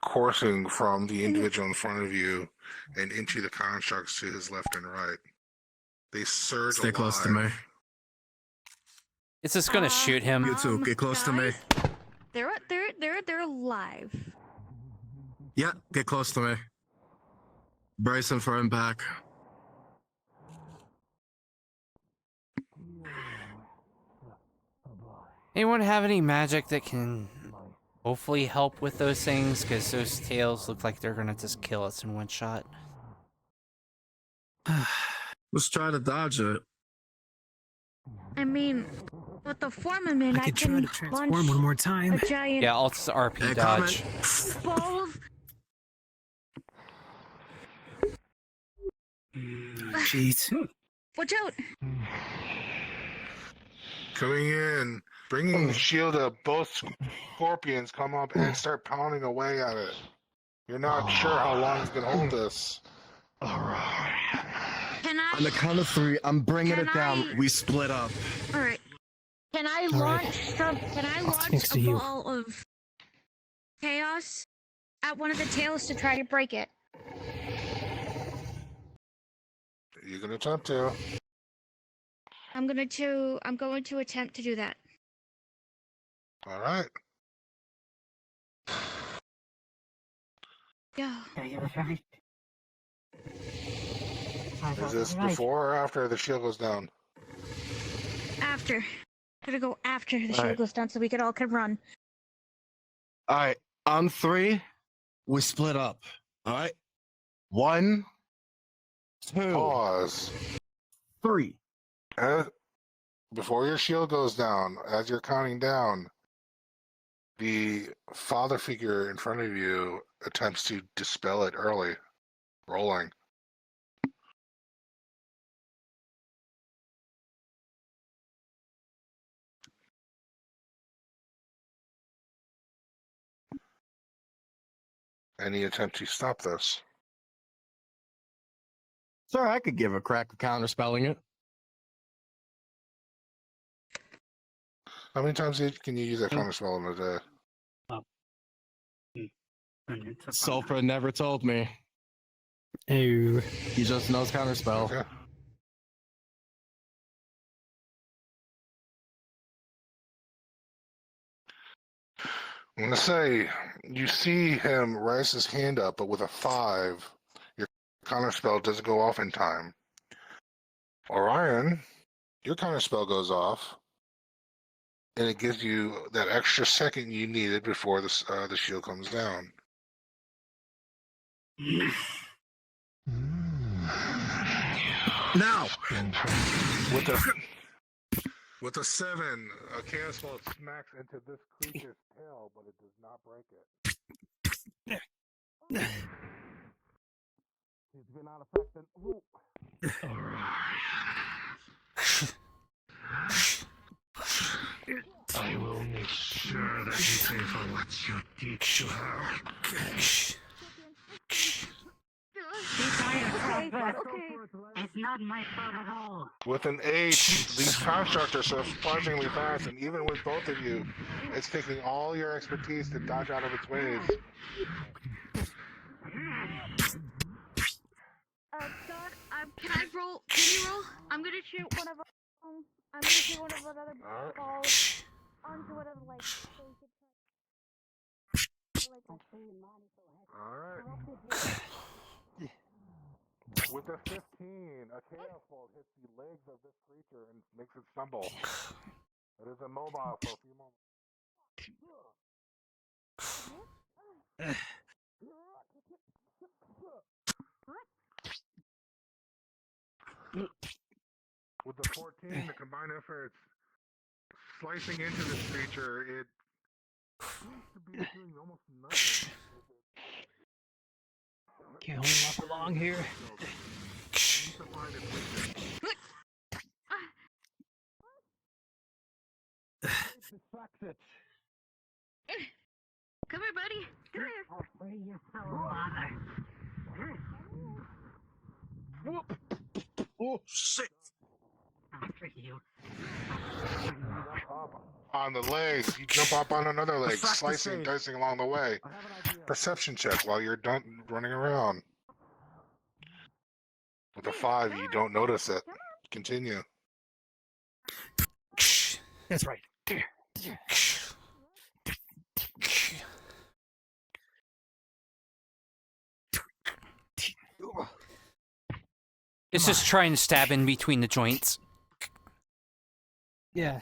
coursing from the individual in front of you and into the constructs to his left and right. They surge Stay close to me. It's just gonna shoot him. You too, get close to me. They're alive. Yeah, get close to me. Bracing for impact. Anyone have any magic that can hopefully help with those things? Because those tails look like they're gonna just kill us in one shot. Let's try to dodge it. I mean, with the form I'm in, I could try can to transform launch one more time. a giant Yeah, I'll just RP Hey, dodge. ball of... Jeez. Watch out! Coming in, bringing the shield up, both scorpions come up and start pounding away at it. You're not sure how long it's gonna hold this. Alright. Can I... On the count of 3, I'm bringing Can it down. I- We split up. Alright. Can I All right. launch some... Can I launch next a to you. ball of chaos at one of the tails to try to break it? You can attempt to. I'm going to attempt to do that. Alright. Yeah. Yeah, you was right. I Is was this right. before or after the shield goes down? after. Gotta go after the shield Alright. goes down so we all can run. All right, on 3, we split up. All right, 1, 2, Pause. 3. Before your shield goes down, as you're counting down, the father figure in front of you attempts to dispel it early. Rolling. Any attempt to stop this? Sir, I could give a crack at counterspelling it. How many times can you use that counterspell in a day? Sulfur never told me. Oh. He just knows counterspell. Okay. I'm gonna say you see him raise his hand up, but with a 5, your counterspell doesn't go off in time. Orion, your counterspell goes off, and it gives you that extra second you needed before the shield comes down. Now, With a 7, a chaos ball smacks into this creature's tail, but it does not break it. he's been out affected. I will make sure that you pay for what you did to her. It's not my fault at all. With an 8, these constructs are surprisingly fast, and even with both of you, it's taking all your expertise to dodge out of its ways. Scott, can I roll? Can you roll? I'm gonna shoot one of our other balls onto whatever, like, so you could Alright. With a 15, a chaos bolt hits the legs of this creature and makes it stumble. It is immobile for a few moments. With the 14, the combined efforts slicing into this creature, it seems to be doing almost nothing. Can't hold him off for long here. Come here, buddy. Come here. I'll free your soul, father. Oh, shit. After you. On the legs, you jump up on another leg, Practice slicing, save. dicing along the way. I have an idea. Perception check while you're done running around. With a 5, you don't notice it. Continue. That's right. It's just trying to stab in between the joints. Yeah.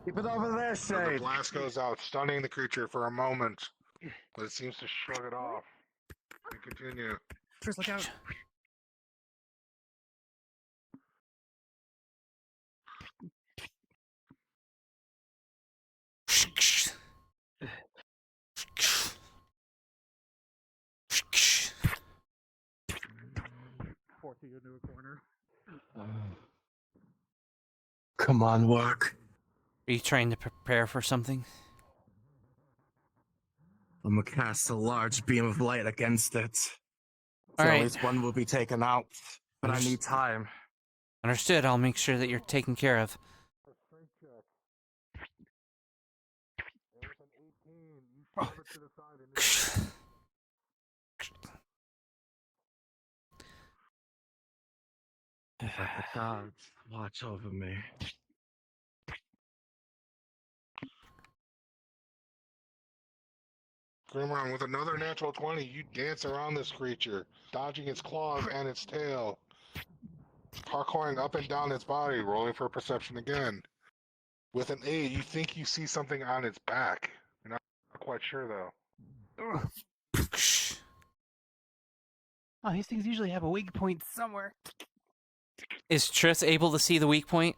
Keep it over there, So the Shade. blast goes out, stunning the creature for a moment, but it seems to shrug it off. And continue. Chris, look out. Force you into a corner. Come on, work. Are you trying to prepare for something? I'm gonna cast a large beam of light against it. So All at right. least one will be taken out, but I need time. Understood. I'll make sure that you're taken care of. Strength check. There's an 18. You shove it to the side. Let the gods watch over me. Grimron, with another natural 20, you dance around this creature, dodging its claws and its tail, parkouring up and down its body, rolling for perception again. With an 8, you think you see something on its back. You're not quite sure, though. Oh, these things usually have a weak point somewhere. Is Triss able to see the weak point?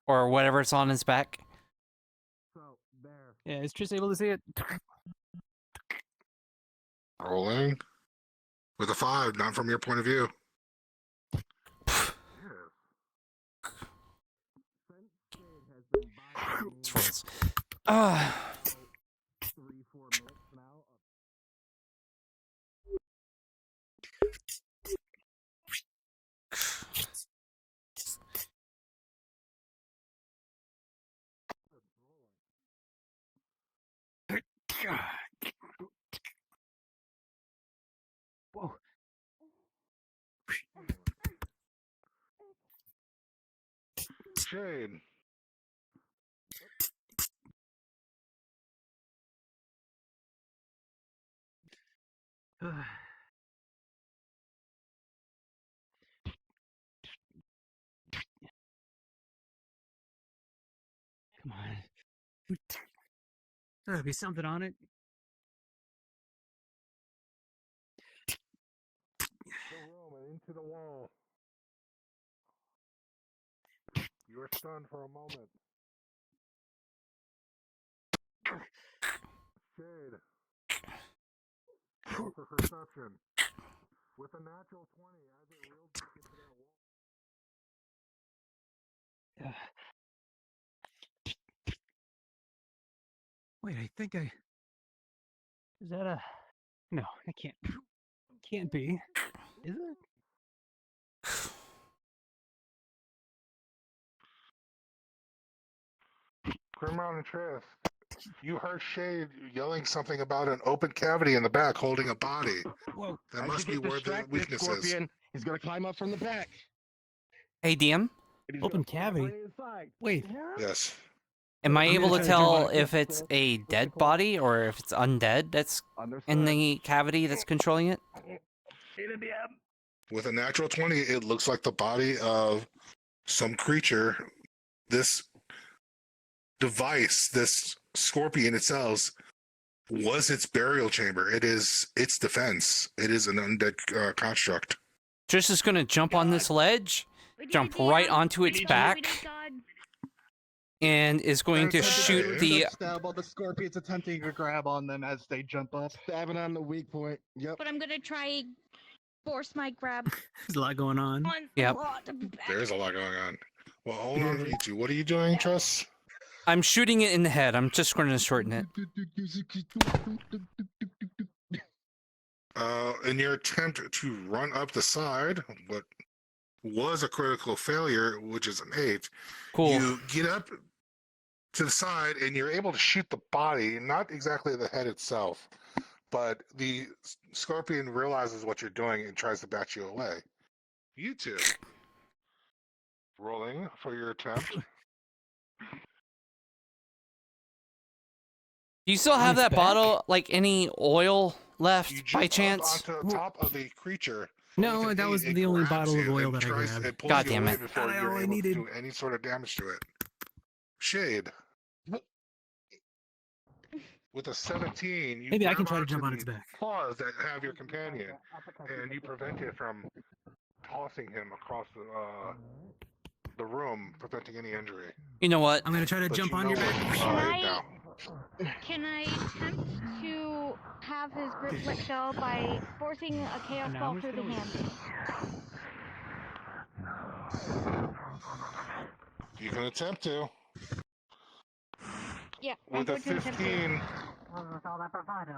Or whatever's on his back? Yeah, is Triss able to see it? Rolling. With a 5, not from your point of view. Whoa. Shade. Come on. There'll be something on it. The room and into the wall. You are stunned for a moment. Shade. Roll for perception. With a natural 20, as it reels back into that wall. Wait, I think I... Is that a... No, it can't. Can't be. Is it? Grimron and Triss, you heard Shade yelling something about an open cavity in the back holding a body. Whoa. That As must you be get where the distracted, weakness is. Scorpion, he's gonna climb up from the back. Hey, DM? Open cavity? Wait. Yes. Am I I'm able gonna to try to jump tell on it. if it's a dead body or if it's undead that's in the cavity that's controlling it? With a natural 20, it looks like the body of some creature. This device, this scorpion itself, was its burial chamber. It is its defense. It is an undead construct. Trish is gonna jump on this ledge, jump right onto its back, and is going to shoot the... Stab while the scorpion's attempting to grab on them as they jump up. Stabbing on the weak point. Yep. But I'm gonna try force my grab. There's a lot going on. Yep. There's a lot going on. Well, hold on for you two. What are you doing, Truss? I'm shooting it in the head. I'm just going to shorten it. In your attempt to run up the side, what was a critical failure, which is an 8, Cool. you get up to the side and you're able to shoot the body, not exactly the head itself, but the scorpion realizes what you're doing and tries to bat you away. You two, rolling for your attempt. Do you still have Nice that back. bottle, like any oil left You by jump chance? up onto the top of the creature. No, With an that was 8, it the only grabs bottle of you oil and that I tries- grabbed. It pulls God you damn away it. before God, you're all I able needed. to do any sort of damage to it. Shade. With a 17, you Maybe I can grab try to onto jump on the its back. claws that have your companion, and you prevent it from tossing him across the room, preventing any injury. You know what? I'm gonna try to But jump you on know your where back. you are now. Can I attempt to have his grip let go by forcing a chaos No, ball I'm just through the gonna- hand? You can attempt to. Yeah, I'm With a going to attempt to. 15,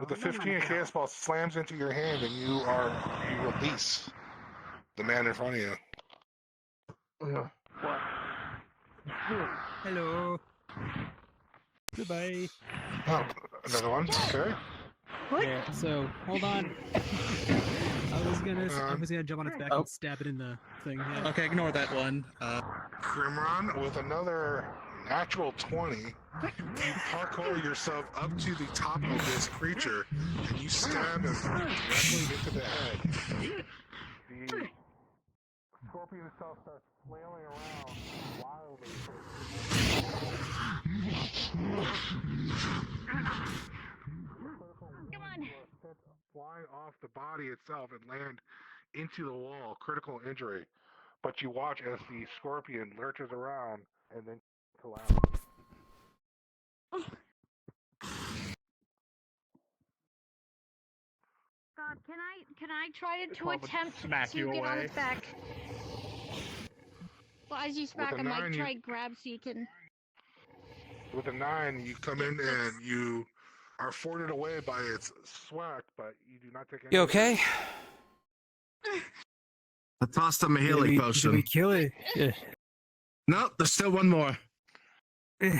with a 15, chaos ball slams into your hand, and you release the man in front of you. Hello. Goodbye. Oh, another one. Okay. What? Yeah, so, hold on. I was gonna jump on its back and stab it in the thing. Yeah. Okay, ignore that one. Grimron, with another natural 20, you parkour yourself up to the top of this creature, and you stab him directly into the head. The scorpion itself starts flailing around wildly. Come on. Flying off the body itself and land into the wall, critical injury. But you watch as the scorpion lurches around and then collapses. God, can I try to Probably attempt smack to you get on away. its back? Well, as you smack, With a I might 9, try grab so you can. With a 9, you come in and you are forwarded away by its swack, but you do not take any. You okay? I tossed him a healing Did potion. we kill it? Yeah. No, there's still one more. With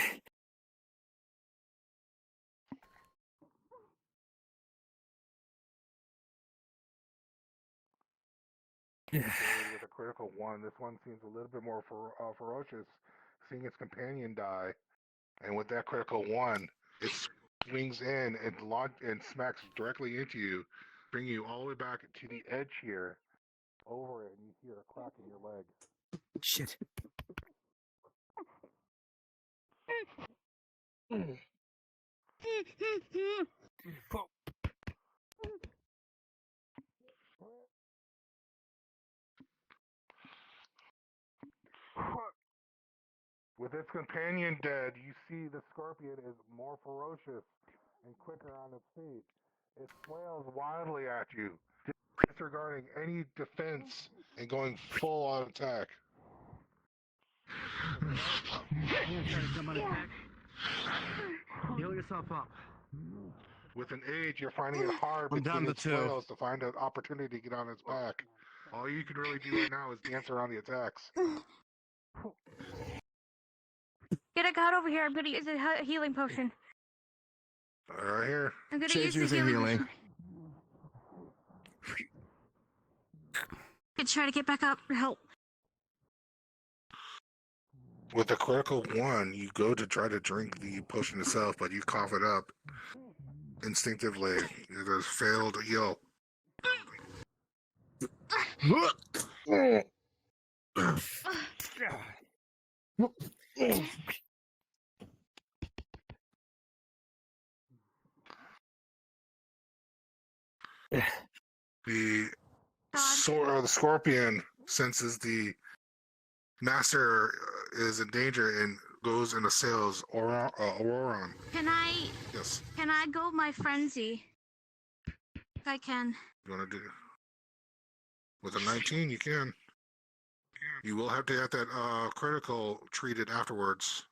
a critical 1, this one seems a little bit more ferocious, seeing its companion die. And with that critical 1, it swings in and smacks directly into you, bringing you all the way back to the edge here. Over it, and you hear a crack in your leg. Shit. With its companion dead, you see the scorpion is more ferocious and quicker on its feet. It flails wildly at you, disregarding any defense and going full on attack. Heal yourself up. With an age, you're finding it hard I'm down between to its 2. flails to find an opportunity to get on its back. All you can really do right now is dance around the attacks. Get a god over here. I'm gonna use a healing potion. Right here. I'm gonna Shade's use the using healing. healing. Let's try to get back up. Help. With a critical 1, you go to try to drink the potion itself, but you cough it up instinctively. It has failed to heal. The scorpion senses the master is in danger and goes and assails Auroron. Yes. Can I go my frenzy? If I can. You want to do with a 19? You can. You will have to have that critical treated afterwards.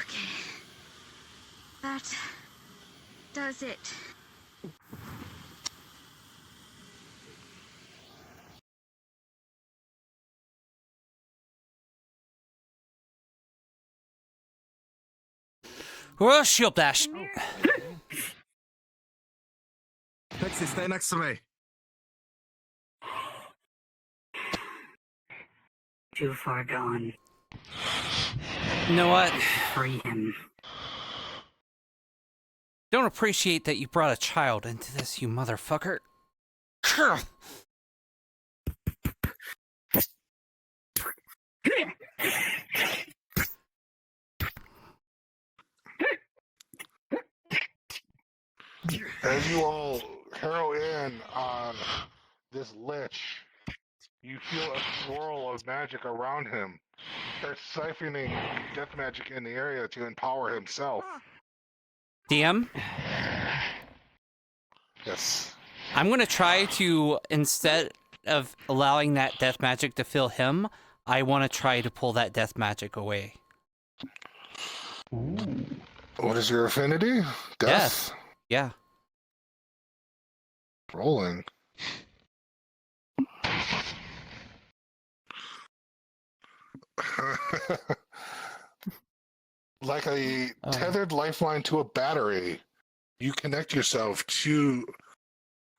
Okay. That does it. Well, shield dash. Pixie, stay next to me. Too far gone. You know what? Free him. Don't appreciate that you brought a child into this, you motherfucker. As you all harrow in on this lich, you feel a swirl of magic around him. He starts siphoning death magic in the area to empower himself. DM? Yes. I'm gonna try to, instead of allowing that death magic to fill him, I want to try to pull that death magic away. What is your affinity? Death? Yeah. Rolling. Like a tethered lifeline to a battery. You connect yourself to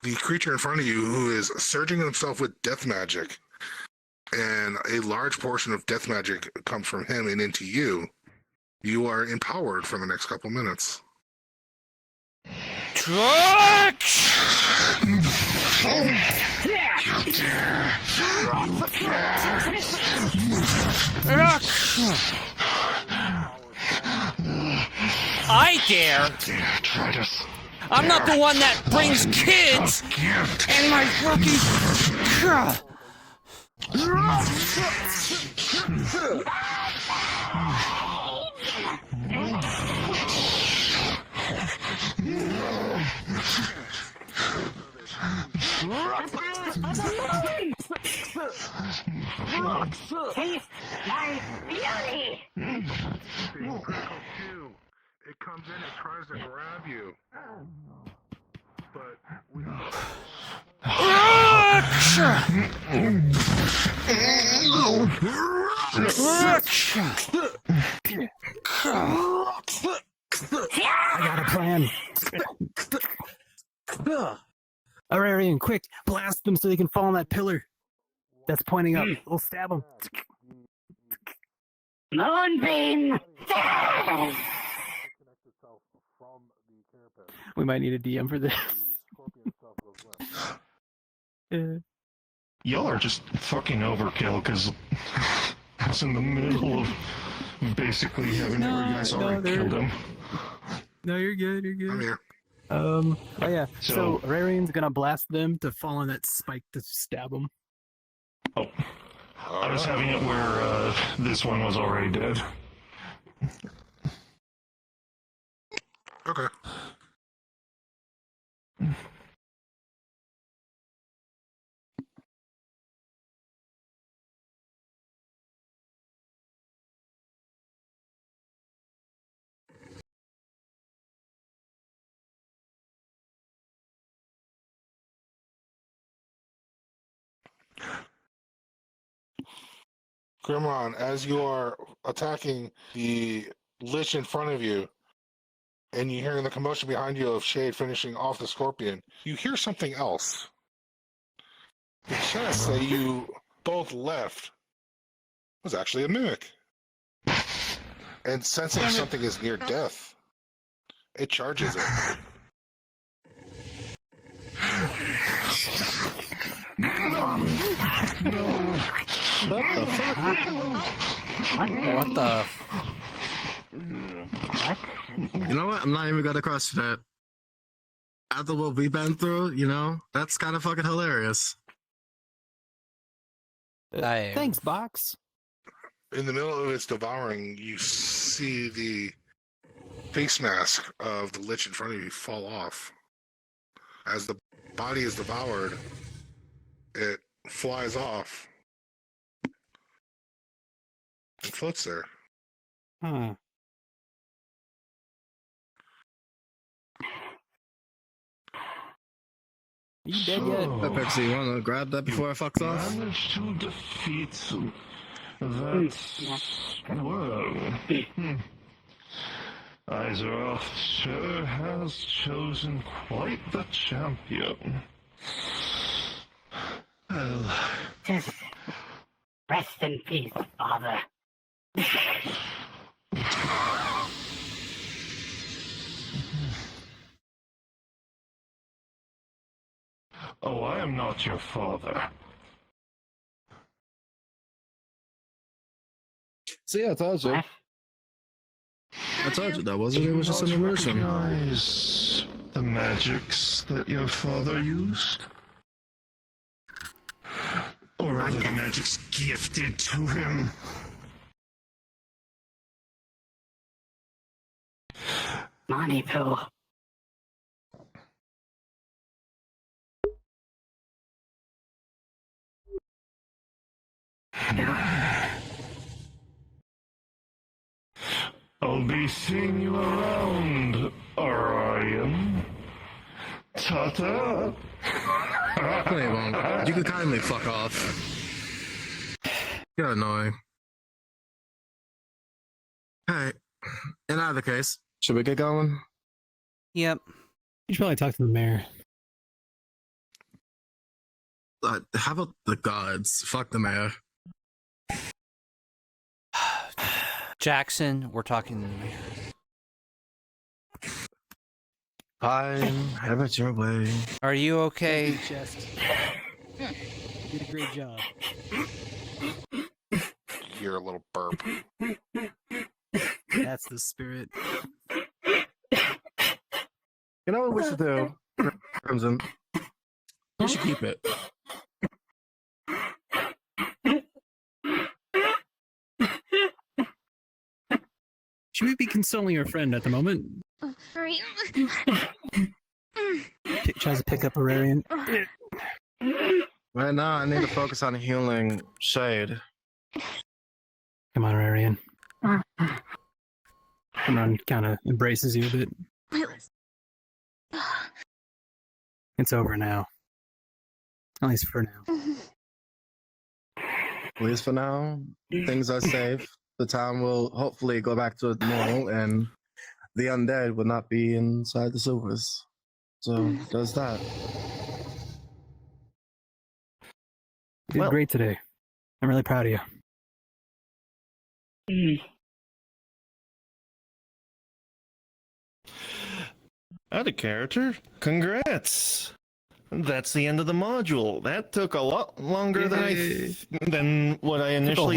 the creature in front of you who is surging himself with death magic. And a large portion of death magic comes from him and into you. You are empowered for the next couple minutes. Truck! I dare? Try this. I'm not the one that brings kids and my fucking... Taste my beauty! It comes in and tries to grab you. But we I got a plan. Ararian, quick, blast them so they can fall on that pillar that's pointing up. We'll stab them. Moonbeam! We might need a DM for this. Y'all are just fucking overkill, because I was in the middle of basically having every guy's already killed him. No, you're good, you're good. I'm here. Oh yeah, so So- Ararian's gonna blast them to fall on that spike to stab them. Oh, I was having it where this one was already dead. Okay. Grimron, as you are attacking the lich in front of you, and you're hearing the commotion behind you of Shade finishing off the scorpion, you hear something else. The chest that you both left was actually a mimic. And sensing something is near death, it charges it. What the fuck? What the... You know what? I'm not even gonna question it. After what we've been through, you know, that's kind of fucking hilarious. Thanks, Box. In the middle of its devouring, you see the face mask of the lich in front of you fall off. As the body is devoured, it flies off and floats there. Huh. You dead yet? Hey, Pixie, you wanna grab that before it fucks off? Managed to defeat that swirl. Aether sure has chosen quite the champion. Well, Just rest in peace, Father. oh, I am not your father. See, I told you. I told you that wasn't it? It was just an illusion. Recognize the magics that your father used? Or rather, the magics gifted to him? Money Poo. I'll be seeing you around, Orion. Ta-ta! No, you won't. You can kindly fuck off. You're annoying. Hey, in either case, should we get going? Yep. You should probably talk to the mayor. How about the gods? Fuck the mayor. Jackson, we're talking to the mayor. Fine, have it your way. Are you okay? Chest. You did a great job. You're a little burp. That's the spirit. You know what we should do, Crimson? We should keep it. Should we be consoling your friend at the moment? Right. Tries to pick up Aurarian. Right now, I need to focus on healing Shade. Come on, Aurarian. Come on, kind of embraces you a bit. It's over now. At least for now. At least for now, things are safe. The town will hopefully go back to normal, and the undead will not be inside the sewers. So, does that. You did Well- great today. I'm really proud of you. Out of character. Congrats. That's the end of the module. That took a lot longer than what I initially